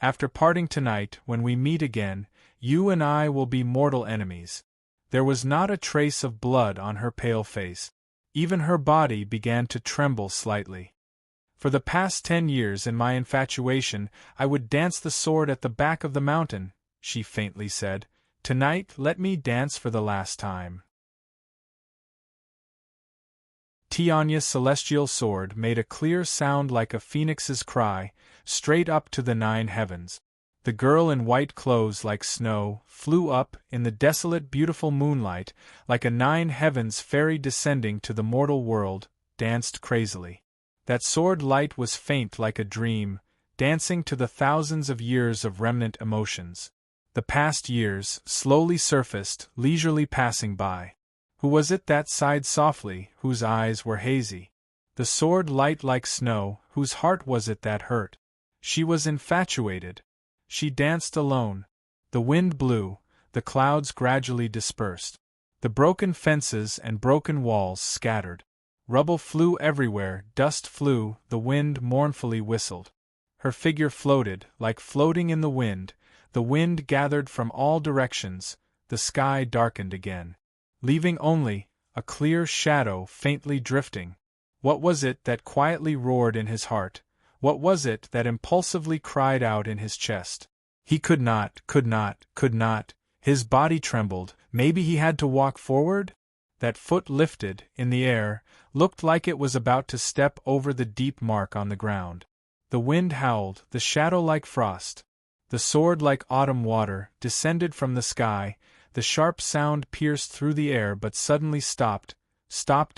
After parting tonight, when we meet again, you and I will be mortal enemies. There was not a trace of blood on her pale face. Even her body began to tremble slightly. For the past 10 years in my infatuation, I would dance the sword at the back of the mountain, she faintly said. "Tonight let me dance for the last time." Tianya's celestial sword made a clear sound like a phoenix's cry, straight up to the 9 heavens. The girl in white clothes like snow flew up in the desolate beautiful moonlight, like a 9 heavens fairy descending to the mortal world, danced crazily. That sword light was faint like a dream, dancing to the thousands of years of remnant emotions. The past years slowly surfaced, leisurely passing by. Who was it that sighed softly, whose eyes were hazy? The sword light like snow, whose heart was it that hurt? She was infatuated. She danced alone. The wind blew, the clouds gradually dispersed. The broken fences and broken walls scattered. Rubble flew everywhere, dust flew, the wind mournfully whistled. Her figure floated, like floating in the wind gathered from all directions, the sky darkened again, leaving only a clear shadow faintly drifting. What was it that quietly roared in his heart? What was it that impulsively cried out in his chest? He could not. His body trembled. Maybe he had to walk forward? That foot lifted, in the air, looked like it was about to step over the deep mark on the ground. The wind howled, the shadow like frost. The sword like autumn water descended from the sky. The sharp sound pierced through the air but suddenly stopped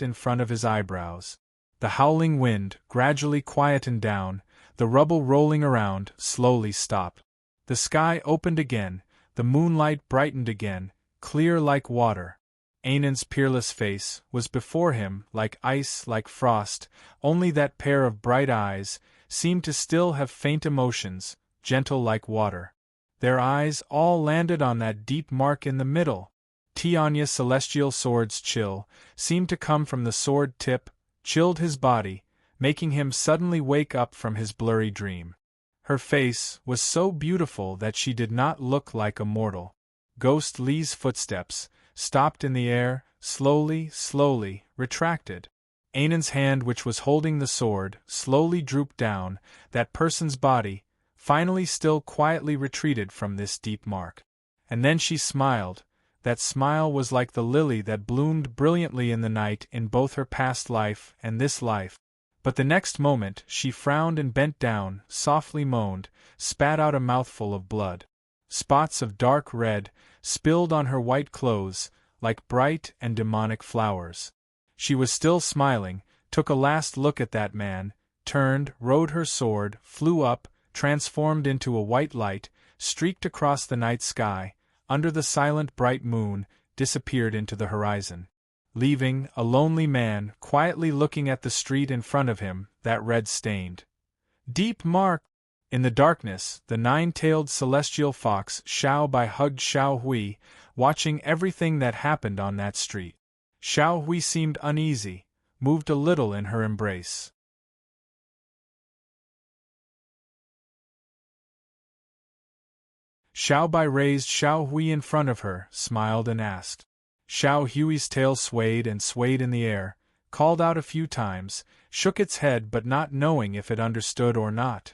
in front of his eyebrows. The howling wind gradually quietened down, the rubble rolling around slowly stopped. The sky opened again, the moonlight brightened again, clear like water. Ainan's peerless face was before him, like ice, like frost, only that pair of bright eyes seemed to still have faint emotions, gentle like water. Their eyes all landed on that deep mark in the middle. Tianya's celestial sword's chill seemed to come from the sword tip, chilled his body, making him suddenly wake up from his blurry dream. Her face was so beautiful that she did not look like a mortal. Ghost Li's footsteps stopped in the air, slowly, retracted. Ainan's hand which was holding the sword slowly drooped down, that person's body, finally still quietly retreated from this deep mark. And then she smiled. That smile was like the lily that bloomed brilliantly in the night in both her past life and this life. But the next moment she frowned and bent down, softly moaned, spat out a mouthful of blood. Spots of dark red spilled on her white clothes, like bright and demonic flowers. She was still smiling, took a last look at that man, turned, rode her sword, flew up, transformed into a white light, streaked across the night sky, under the silent bright moon, disappeared into the horizon, leaving a lonely man quietly looking at the street in front of him, that red-stained deep mark. In the darkness, the 9-tailed celestial fox Xiao Bai hugged Xiao Hui, watching everything that happened on that street. Xiao Hui seemed uneasy, moved a little in her embrace. Xiao Bai raised Xiao Hui in front of her, smiled and asked. Xiao Hui's tail swayed and swayed in the air, called out a few times, shook its head but not knowing if it understood or not.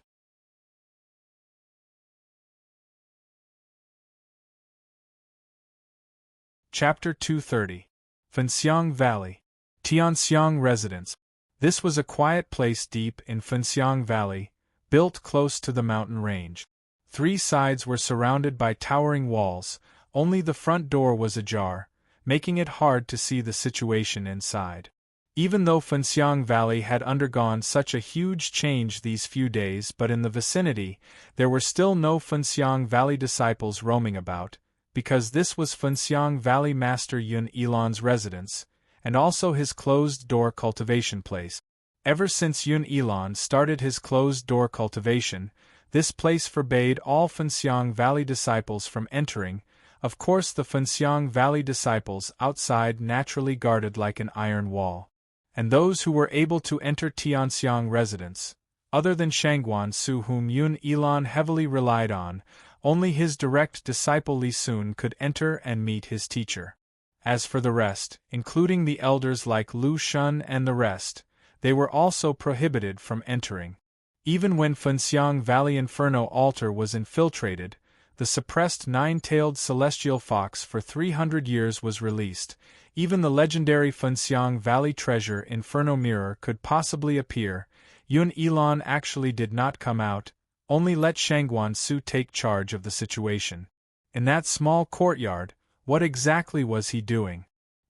Chapter 230. Fenxiang Valley. Tianxiang Residence. This was a quiet place deep in Fenxiang Valley, built close to the mountain range. 3 sides were surrounded by towering walls, only the front door was ajar, making it hard to see the situation inside. Even though Fenxiang Valley had undergone such a huge change these few days, but in the vicinity, there were still no Fenxiang Valley disciples roaming about, because this was Fenxiang Valley Master Yun Elan's residence, and also his closed-door cultivation place. Ever since Yun Elan started his closed-door cultivation, this place forbade all Fenxiang Valley disciples from entering. Of course the Fenxiang Valley disciples outside naturally guarded like an iron wall. And those who were able to enter Tianxiang residence, other than Shangguan Su whom Yun Elan heavily relied on, only his direct disciple Li Sun could enter and meet his teacher. As for the rest, including the elders like Lu Shun and the rest, they were also prohibited from entering. Even when Fenxiang Valley Inferno altar was infiltrated, the suppressed nine-tailed celestial fox for 300 years was released. Even the legendary Funxiang Valley treasure Inferno Mirror could possibly appear. Yun Ilan actually did not come out, only let Shangguan Su take charge of the situation. In that small courtyard, what exactly was he doing?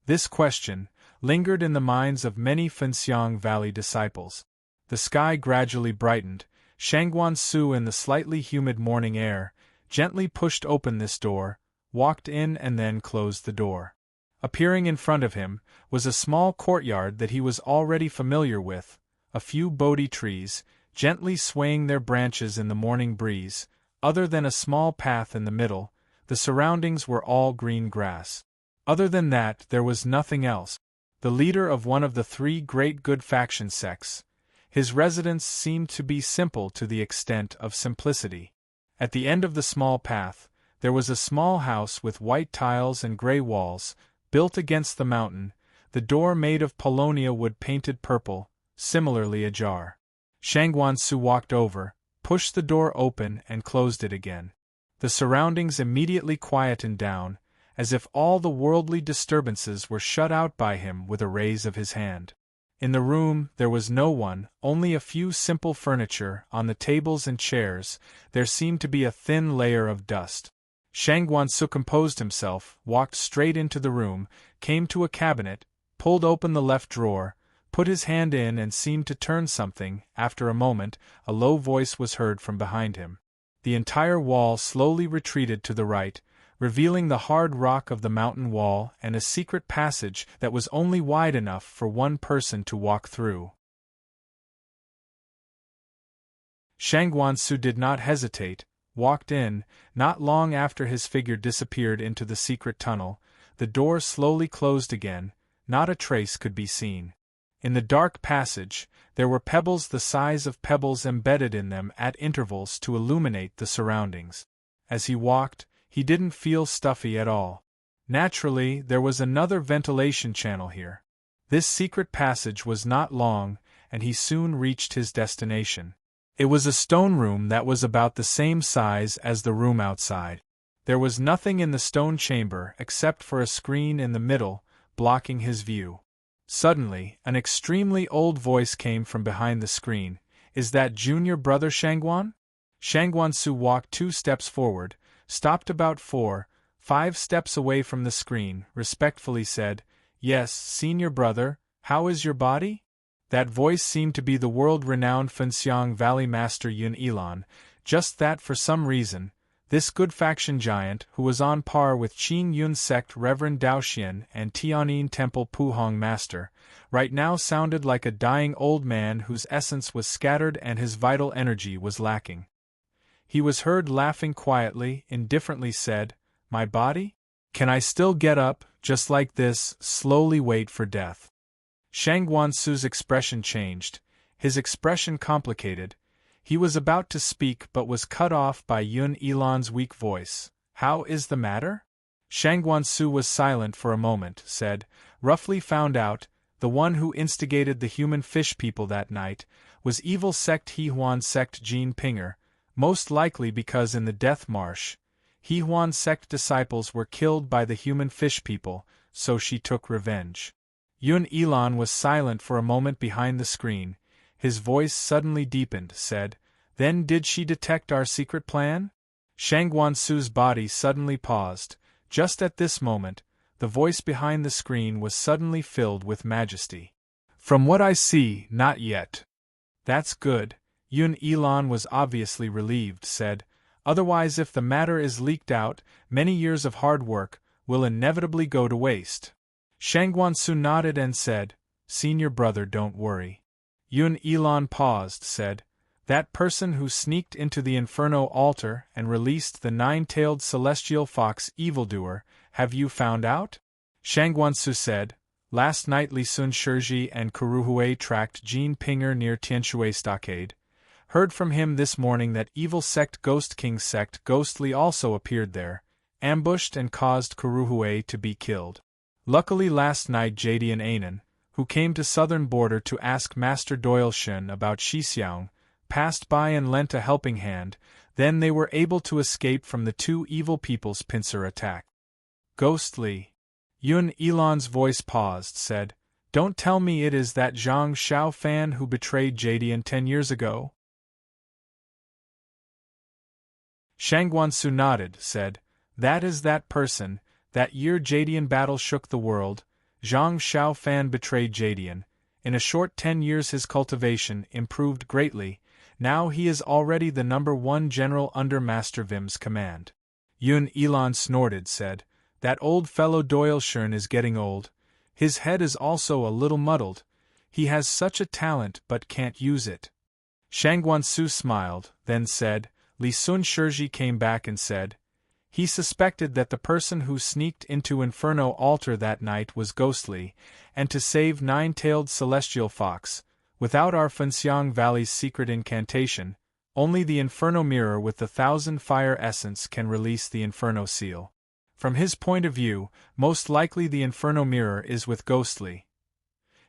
This question lingered in the minds of many Funxiang Valley disciples. The sky gradually brightened. Shangguan Su, in the slightly humid morning air, gently pushed open this door, walked in and then closed the door. Appearing in front of him was a small courtyard that he was already familiar with, a few Bodhi trees, gently swaying their branches in the morning breeze. Other than a small path in the middle, the surroundings were all green grass. Other than that, there was nothing else. The leader of one of the three great good faction sects, his residence seemed to be simple to the extent of simplicity. At the end of the small path, there was a small house with white tiles and gray walls, built against the mountain, the door made of paulownia wood painted purple, similarly ajar. Shangguan Su walked over, pushed the door open and closed it again. The surroundings immediately quietened down, as if all the worldly disturbances were shut out by him with a raise of his hand. In the room there was no one, only a few simple furniture. On the tables and chairs there seemed to be a thin layer of dust. Shangguan Su composed himself, walked straight into the room, came to a cabinet, pulled open the left drawer, put his hand in and seemed to turn something. After a moment, a low voice was heard from behind him. The entire wall slowly retreated to the right, revealing the hard rock of the mountain wall and a secret passage that was only wide enough for one person to walk through. Shangguan Su did not hesitate, walked in. Not long after his figure disappeared into the secret tunnel, the door slowly closed again, not a trace could be seen. In the dark passage, there were pebbles the size of pebbles embedded in them at intervals to illuminate the surroundings. As he walked, he didn't feel stuffy at all. Naturally, there was another ventilation channel here. This secret passage was not long, and he soon reached his destination. It was a stone room that was about the same size as the room outside. There was nothing in the stone chamber except for a screen in the middle, blocking his view. Suddenly, an extremely old voice came from behind the screen. "Is that junior brother Shangguan?" Shangguan Su walked 2 steps forward, stopped about 4-5 steps away from the screen, respectfully said, "Yes, senior brother, how is your body?" That voice seemed to be the world-renowned Funxiang Valley Master Yun Ilan, just that for some reason, this good faction giant, who was on par with Qing Yun sect Reverend Daoxian and Tianyin Temple Puhong Master, right now sounded like a dying old man whose essence was scattered and his vital energy was lacking. He was heard laughing quietly, indifferently said, "My body? Can I still get up, just like this, slowly wait for death?" Shangguan Su's expression changed, his expression complicated. He was about to speak but was cut off by Yun Ilan's weak voice. "How is the matter?" Shangguan Su was silent for a moment, said, "Roughly found out, the one who instigated the human fish people that night was evil sect Hehuan sect Jean Pinger, most likely because in the Death Marsh, Hehuan sect disciples were killed by the human fish people, so she took revenge." Yun Ilan was silent for a moment behind the screen. His voice suddenly deepened, said, "Then did she detect our secret plan?" Shangguan Su's body suddenly paused. Just at this moment, the voice behind the screen was suddenly filled with majesty. "From what I see, not yet." "That's good," Yun Ilan was obviously relieved, said, "otherwise if the matter is leaked out, many years of hard work will inevitably go to waste." Shangguan Su nodded and said, "Senior brother, don't worry." Yun Ilan paused, said, "That person who sneaked into the Inferno altar and released the 9-tailed celestial fox evildoer, have you found out?" Shangguan Su said, "Last night Li Sun Shizhi and Kuruhui tracked Jean Pinger near Tianshui Stockade. Heard from him this morning that evil sect Ghost King sect Ghostly also appeared there, ambushed and caused Kuruhui to be killed. Luckily last night Jadian Anan, who came to southern border to ask Master Doyle Shen about Shixiang, passed by and lent a helping hand. Then they were able to escape from the two evil people's pincer attack. Ghostly. Yun Elan's voice paused, said, "Don't tell me it is that Zhang Xiaofan who betrayed Jadian 10 years ago?" Shang Guansu nodded, said, "That is that person. That year Jadian battle shook the world. Zhang Xiaofan betrayed Jadian. In a short 10 years his cultivation improved greatly. Now he is already the #1 general under Master Vim's command." Yun Elan snorted, said, "That old fellow Doilshern is getting old. His head is also a little muddled. He has such a talent but can't use it." Shang Guansu smiled, then said, Li Sun Shirji came back and said, "He suspected that the person who sneaked into Inferno Altar that night was ghostly, and to save Nine-Tailed Celestial Fox, without our Fenxiang Valley's secret incantation, only the Inferno Mirror with the 1,000 fire essence can release the Inferno Seal. From his point of view, most likely the Inferno Mirror is with ghostly."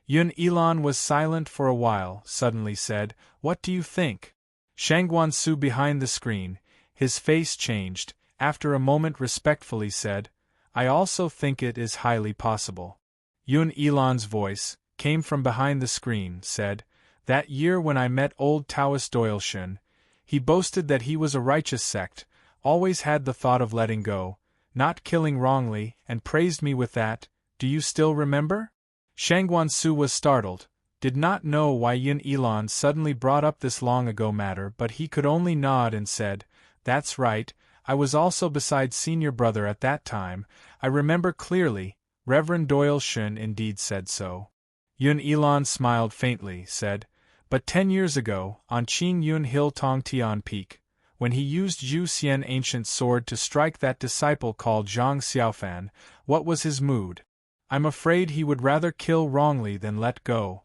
Yun Elan was silent for a while, suddenly said, "What do you think?" Shang Guansu behind the screen, his face changed, after a moment respectfully said, "I also think it is highly possible." Yun Elan's voice, came from behind the screen, said, "That year when I met old Taoist Doilshun, he boasted that he was a righteous sect, always had the thought of letting go, not killing wrongly, and praised me with that. Do you still remember?" Shang Guansu was startled, did not know why Yun Elan suddenly brought up this long-ago matter, but he could only nod and said, "That's right, I was also beside senior brother at that time, I remember clearly, Reverend Doilshun indeed said so." Yun Elan smiled faintly, said, "But 10 years ago, on Qing Yun Hill Tong Tian Peak, when he used Zhu Xian ancient sword to strike that disciple called Zhang Xiaofan, what was his mood? I'm afraid he would rather kill wrongly than let go."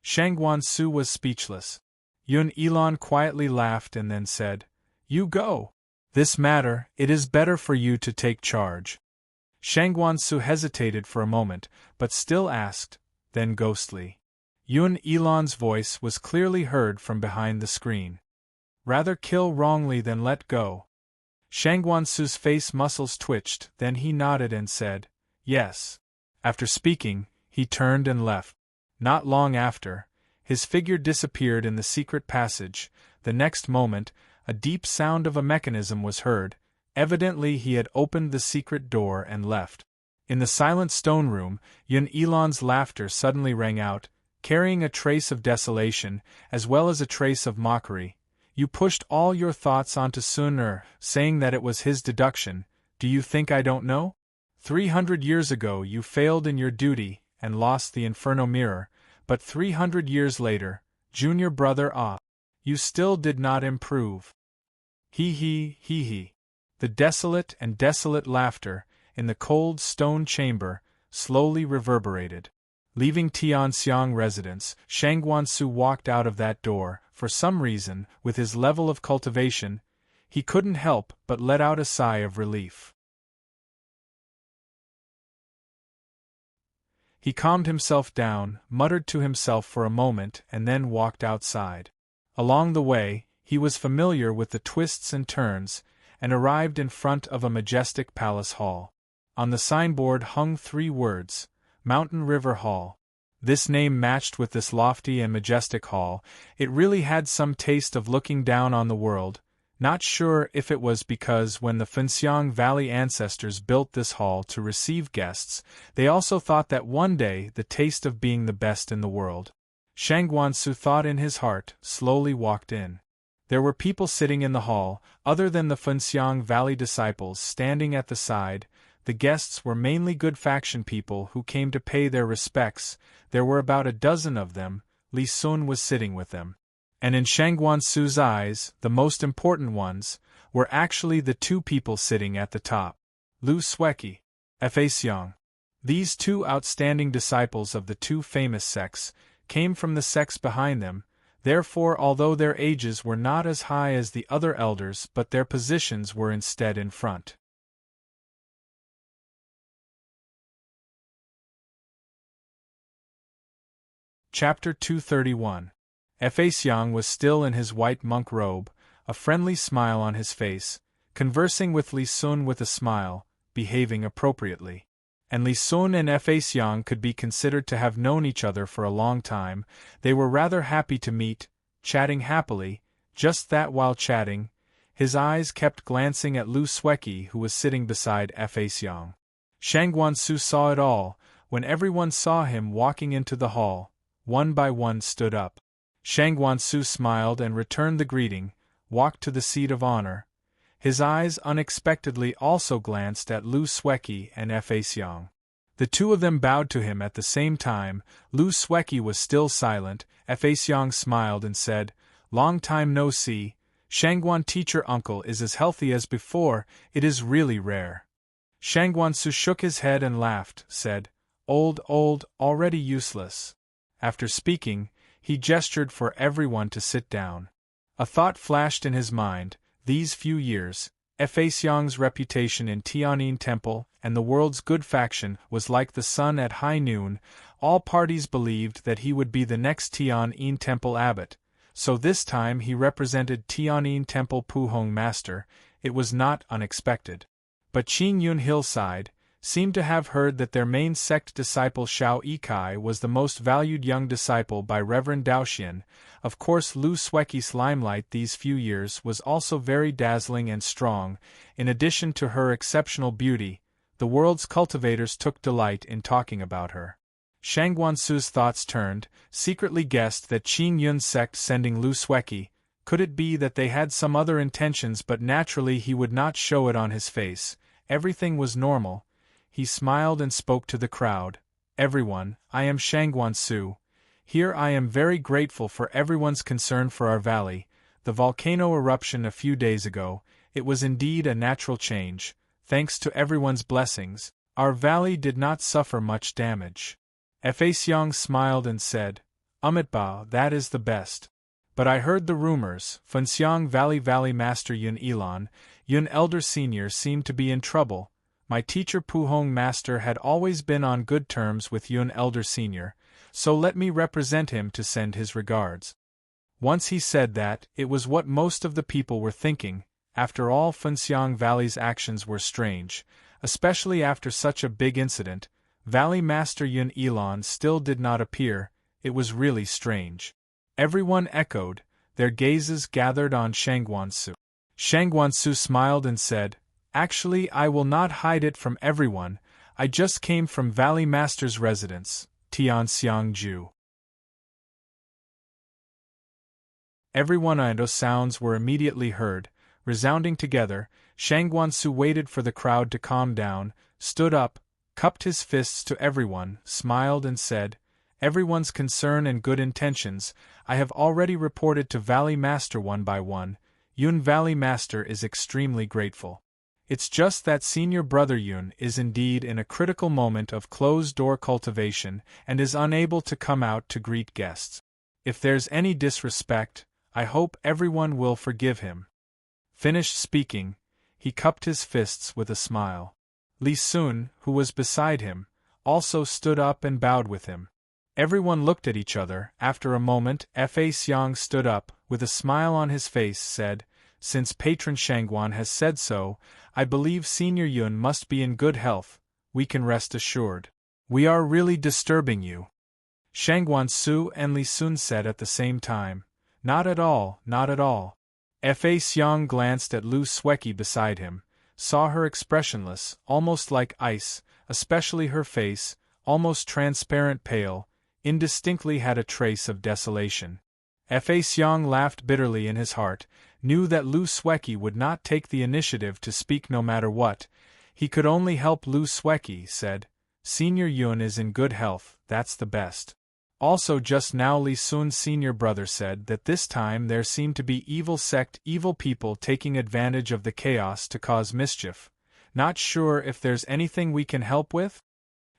Shang Guansu was speechless. Yun Elan quietly laughed and then said, "You go. This matter, it is better for you to take charge." Shang Guansu hesitated for a moment, but still asked, then ghostly. Yun Elan's voice was clearly heard from behind the screen. "Rather kill wrongly than let go." Shang Guansu's face muscles twitched, then he nodded and said, "Yes." After speaking, he turned and left. Not long after, his figure disappeared in the secret passage. The next moment, a deep sound of a mechanism was heard. Evidently he had opened the secret door and left. In the silent stone room, Yun Elan's laughter suddenly rang out, carrying a trace of desolation, as well as a trace of mockery. "You pushed all your thoughts onto Sun saying that it was his deduction. Do you think I don't know? 300 years ago you failed in your duty, and lost the Inferno Mirror, but 300 years later, junior brother you still did not improve. He he he he." The desolate and desolate laughter, in the cold stone chamber, slowly reverberated. Leaving Tianxiang residence, Shang Guansu walked out of that door. For some reason, with his level of cultivation, he couldn't help but let out a sigh of relief. He calmed himself down, muttered to himself for a moment, and then walked outside. Along the way, he was familiar with the twists and turns, and arrived in front of a majestic palace hall. On the signboard hung 3 words, Mountain River Hall. This name matched with this lofty and majestic hall. It really had some taste of looking down on the world. Not sure if it was because when the Fenxiang Valley ancestors built this hall to receive guests, they also thought that one day the taste of being the best in the world. Shang Guansu thought in his heart, slowly walked in. There were people sitting in the hall, other than the Fenxiang Valley disciples standing at the side. The guests were mainly good faction people who came to pay their respects. There were about a dozen of them. Li Sun was sitting with them. And in Shang Guansu's eyes, the most important ones were actually the 2 people sitting at the top. Lu Sueki, Fa Xiang. These 2 outstanding disciples of the 2 famous sects came from the sects behind them. Therefore, although their ages were not as high as the other elders, but their positions were instead in front. Chapter 231. Fa Xiang was still in his white monk robe, a friendly smile on his face, conversing with Li Sun with a smile, behaving appropriately. And Li Sun and Fa Xiang could be considered to have known each other for a long time. They were rather happy to meet, chatting happily, just that while chatting, his eyes kept glancing at Lu Sueki who was sitting beside Fa Xiang. Shang Guansu saw it all. When everyone saw him walking into the hall, one by one stood up. Shang Guansu smiled and returned the greeting, walked to the seat of honor. His eyes unexpectedly also glanced at Lu Sueki and Fa Xiang. The two of them bowed to him at the same time. Lu Sueki was still silent. Fa Xiang smiled and said, "Long time no see. Shangguan teacher uncle is as healthy as before, it is really rare." Shangguansu shook his head and laughed, said, old, already useless." After speaking, he gestured for everyone to sit down. A thought flashed in his mind. These few years, Fa Xiang's reputation in Tianyin Temple and the world's good faction was like the sun at high noon. All parties believed that he would be the next Tianyin Temple abbot, so this time he represented Tianyin Temple Puhong Master. It was not unexpected. But Qingyun Hillside seemed to have heard that their main sect disciple Shao Yikai was the most valued young disciple by Reverend Daoxian. Of course, Lu Sueki's limelight these few years was also very dazzling and strong. In addition to her exceptional beauty, the world's cultivators took delight in talking about her. Shangguansu's thoughts turned, secretly guessed that Qin Yun's sect sending Lu Sueki. Could it be that they had some other intentions, but naturally he would not show it on his face. Everything was normal. He smiled and spoke to the crowd. "Everyone, I am Shangguansu. Here I am very grateful for everyone's concern for our valley. The volcano eruption a few days ago, it was indeed a natural change. Thanks to everyone's blessings, our valley did not suffer much damage." Fa Xiang smiled and said, "Umitbao, that is the best. But I heard the rumors. Fenxiang Valley Master Yun Elan, Yun Elder Senior seemed to be in trouble. My teacher Puhong Master had always been on good terms with Yun Elder Senior, so let me represent him to send his regards." Once he said that, it was what most of the people were thinking. After all, Fenxiang Valley's actions were strange, especially after such a big incident. Valley Master Yun Elan still did not appear. It was really strange. Everyone echoed, their gazes gathered on Shangguansu. Shangguansu smiled and said, "Actually, I will not hide it from everyone. I just came from Valley Master's residence, Tianxiangju." Everyone and those sounds were immediately heard, resounding together. Shangguansu waited for the crowd to calm down, stood up, cupped his fists to everyone, smiled and said, "Everyone's concern and good intentions, I have already reported to Valley Master one by one. Yun Valley Master is extremely grateful. It's just that senior brother Yun is indeed in a critical moment of closed-door cultivation and is unable to come out to greet guests. If there's any disrespect, I hope everyone will forgive him." Finished speaking, he cupped his fists with a smile. Li Sun, who was beside him, also stood up and bowed with him. Everyone looked at each other. After a moment, Fa Xiang stood up, with a smile on his face, said, "Since Patron Shangguan has said so, I believe Senior Yun must be in good health. We can rest assured. We are really disturbing you." Shangguansu and Li Sun said at the same time, "Not at all, not at all." Fa Xiang glanced at Lu Sueki beside him, saw her expressionless, almost like ice, especially her face, almost transparent pale, indistinctly had a trace of desolation. Fa Xiang laughed bitterly in his heart, knew that Lu Sueki would not take the initiative to speak no matter what. He could only help. Lu Sueki said, "Senior Yun is in good health, that's the best." Also just now Li Sun's senior brother said that this time there seemed to be evil sect, evil people taking advantage of the chaos to cause mischief. Not sure if there's anything we can help with?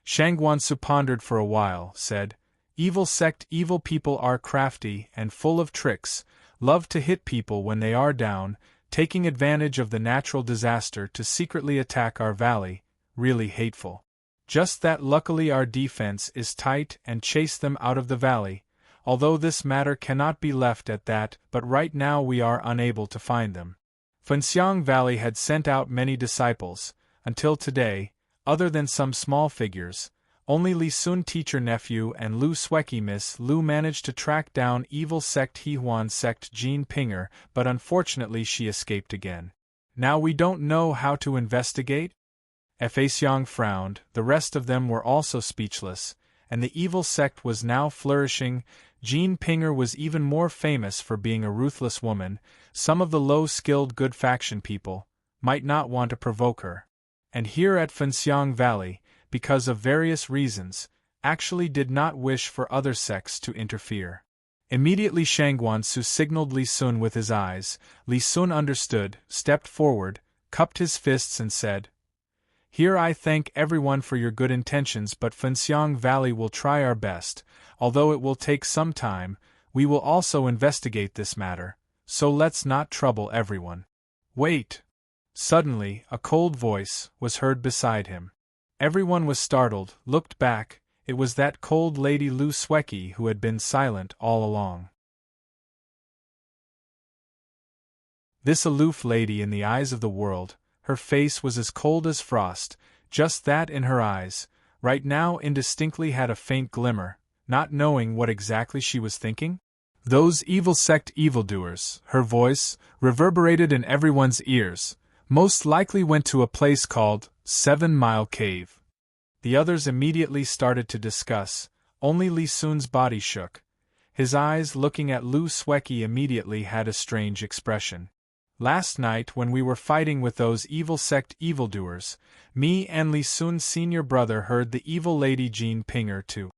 Shangguansu pondered for a while, said, "Evil sect, evil people are crafty and full of tricks, love to hit people when they are down, taking advantage of the natural disaster to secretly attack our valley, really hateful. Just that luckily our defense is tight and chase them out of the valley. although this matter cannot be left at that, but right now we are unable to find them. Fenxiang Valley had sent out many disciples, until today, other than some small figures, only Li Sun teacher nephew and Lu Sueki Miss Lu managed to track down evil sect Hehuan sect Jean Pinger, but unfortunately she escaped again. Now we don't know how to investigate? Fa Xiang frowned, the rest of them were also speechless, and the evil sect was now flourishing. Jean Pinger was even more famous for being a ruthless woman. Some of the low-skilled good faction people might not want to provoke her. And here at Fenxiang Valley, because of various reasons, actually did not wish for other sects to interfere. Immediately Shangguansu signaled Li Sun with his eyes. Li Sun understood, stepped forward, cupped his fists and said, "Here I thank everyone for your good intentions, but Fenxiang Valley will try our best. Although it will take some time, we will also investigate this matter, so let's not trouble everyone." "Wait!" Suddenly, a cold voice was heard beside him. Everyone was startled, looked back. It was that cold lady Lu Sueki who had been silent all along. This aloof lady in the eyes of the world, her face was as cold as frost, just that in her eyes, right now indistinctly had a faint glimmer, not knowing what exactly she was thinking. Those evil sect evildoers, her voice, reverberated in everyone's ears, most likely went to a place called 7 Mile Cave. The others immediately started to discuss. Only Li Sun's body shook. His eyes looking at Lu Sueki immediately had a strange expression. "Last night when we were fighting with those evil sect evildoers, me and Li Sun's senior brother heard the evil lady Jean Pinger too."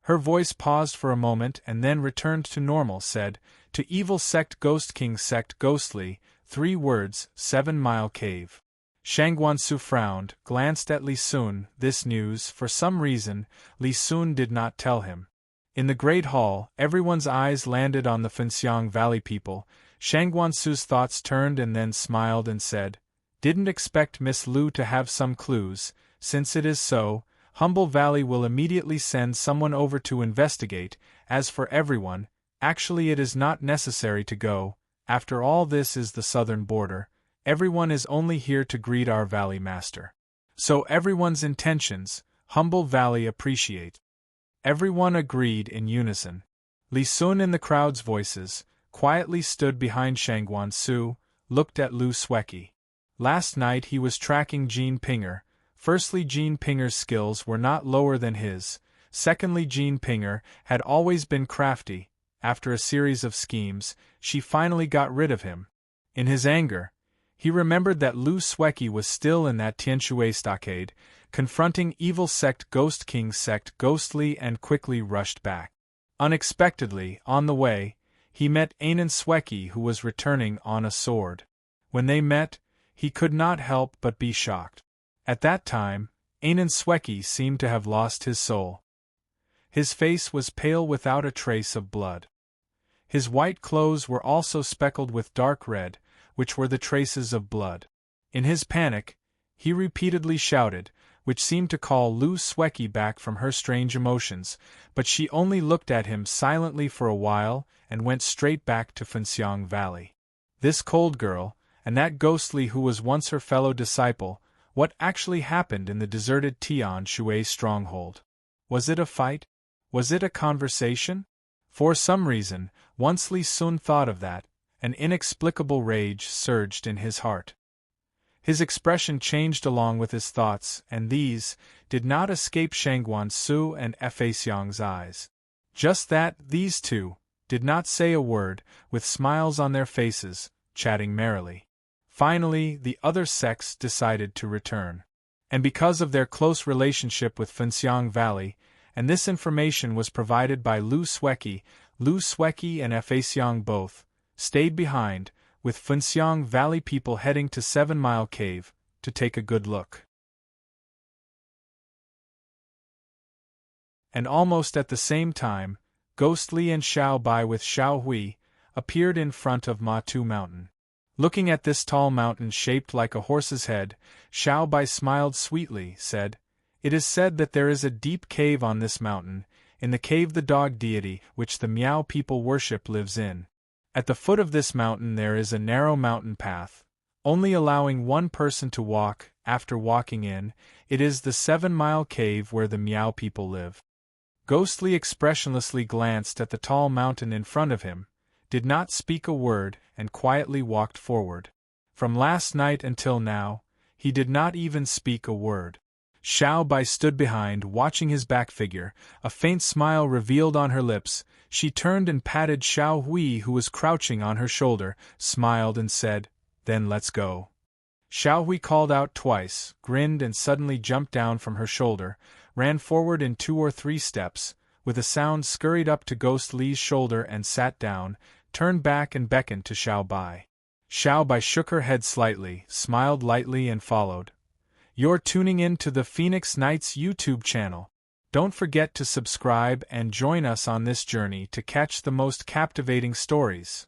Her voice paused for a moment and then returned to normal, said, "To evil sect Ghost King sect Ghostly, 3 words, 7 Mile Cave." Shangguansu frowned, glanced at Li Sun. This news, for some reason, Li Sun did not tell him. In the Great Hall, everyone's eyes landed on the Fenxiang Valley people. Shangguansu's thoughts turned and then smiled and said, "Didn't expect Miss Lu to have some clues. Since it is so, Humble Valley will immediately send someone over to investigate. As for everyone, actually it is not necessary to go. After all, this is the southern border. Everyone is only here to greet our Valley Master. So everyone's intentions, Humble Valley appreciate." Everyone agreed in unison. Li Sun in the crowd's voices, quietly stood behind Shangguansu, looked at Lu Sueki. Last night he was tracking Jean Pinger. Firstly, Jean Pinger's skills were not lower than his. Secondly, Jean Pinger had always been crafty. After a series of schemes, she finally got rid of him. In his anger, he remembered that Lu Sueki was still in that Tianshui stockade, confronting evil sect Ghost King sect Ghostly, and quickly rushed back. Unexpectedly, on the way, he met Anan Sueki, who was returning on a sword. When they met, he could not help but be shocked. At that time, Anan Sueki seemed to have lost his soul. His face was pale without a trace of blood. His white clothes were also speckled with dark red, which were the traces of blood. In his panic, he repeatedly shouted, which seemed to call Lu Sueki back from her strange emotions, but she only looked at him silently for a while and went straight back to Fenxiang Valley. This cold girl, and that Ghostly who was once her fellow disciple, what actually happened in the deserted Tianshui stronghold? Was it a fight? Was it a conversation? For some reason, once Li Sun thought of that, an inexplicable rage surged in his heart. His expression changed along with his thoughts, and these did not escape Shangguansu and Fa Xiang's eyes. Just that, these two did not say a word, with smiles on their faces, chatting merrily. Finally, the other sects decided to return. And because of their close relationship with Fenxiang Valley, and this information was provided by Lu Sueki and Fa Xiang both stayed behind, with Fenxiang Valley people heading to 7 Mile Cave to take a good look. And almost at the same time, Ghostly and Xiao Bai with Xiao Hui appeared in front of Ma Tu Mountain. Looking at this tall mountain shaped like a horse's head, Xiao Bai smiled sweetly, said, "It is said that there is a deep cave on this mountain. in the cave the dog deity which the Miao people worship lives in. At the foot of this mountain there is a narrow mountain path, only allowing one person to walk. After walking in, it is the 7-mile cave where the Miao people live. Ghostly expressionlessly glanced at the tall mountain in front of him, did not speak a word, and quietly walked forward. From last night until now, he did not even speak a word. Xiao Bai stood behind, watching his back figure, a faint smile revealed on her lips. She turned and patted Xiao Hui, who was crouching on her shoulder, smiled and said, "Then let's go." Xiao Hui called out twice, grinned and suddenly jumped down from her shoulder, ran forward in 2 or 3 steps, with a sound scurried up to Ghost Li's shoulder and sat down, turned back and beckoned to Xiao Bai. Xiao Bai shook her head slightly, smiled lightly and followed. You're tuning in to the Phoenix Knights YouTube channel. Don't forget to subscribe and join us on this journey to catch the most captivating stories.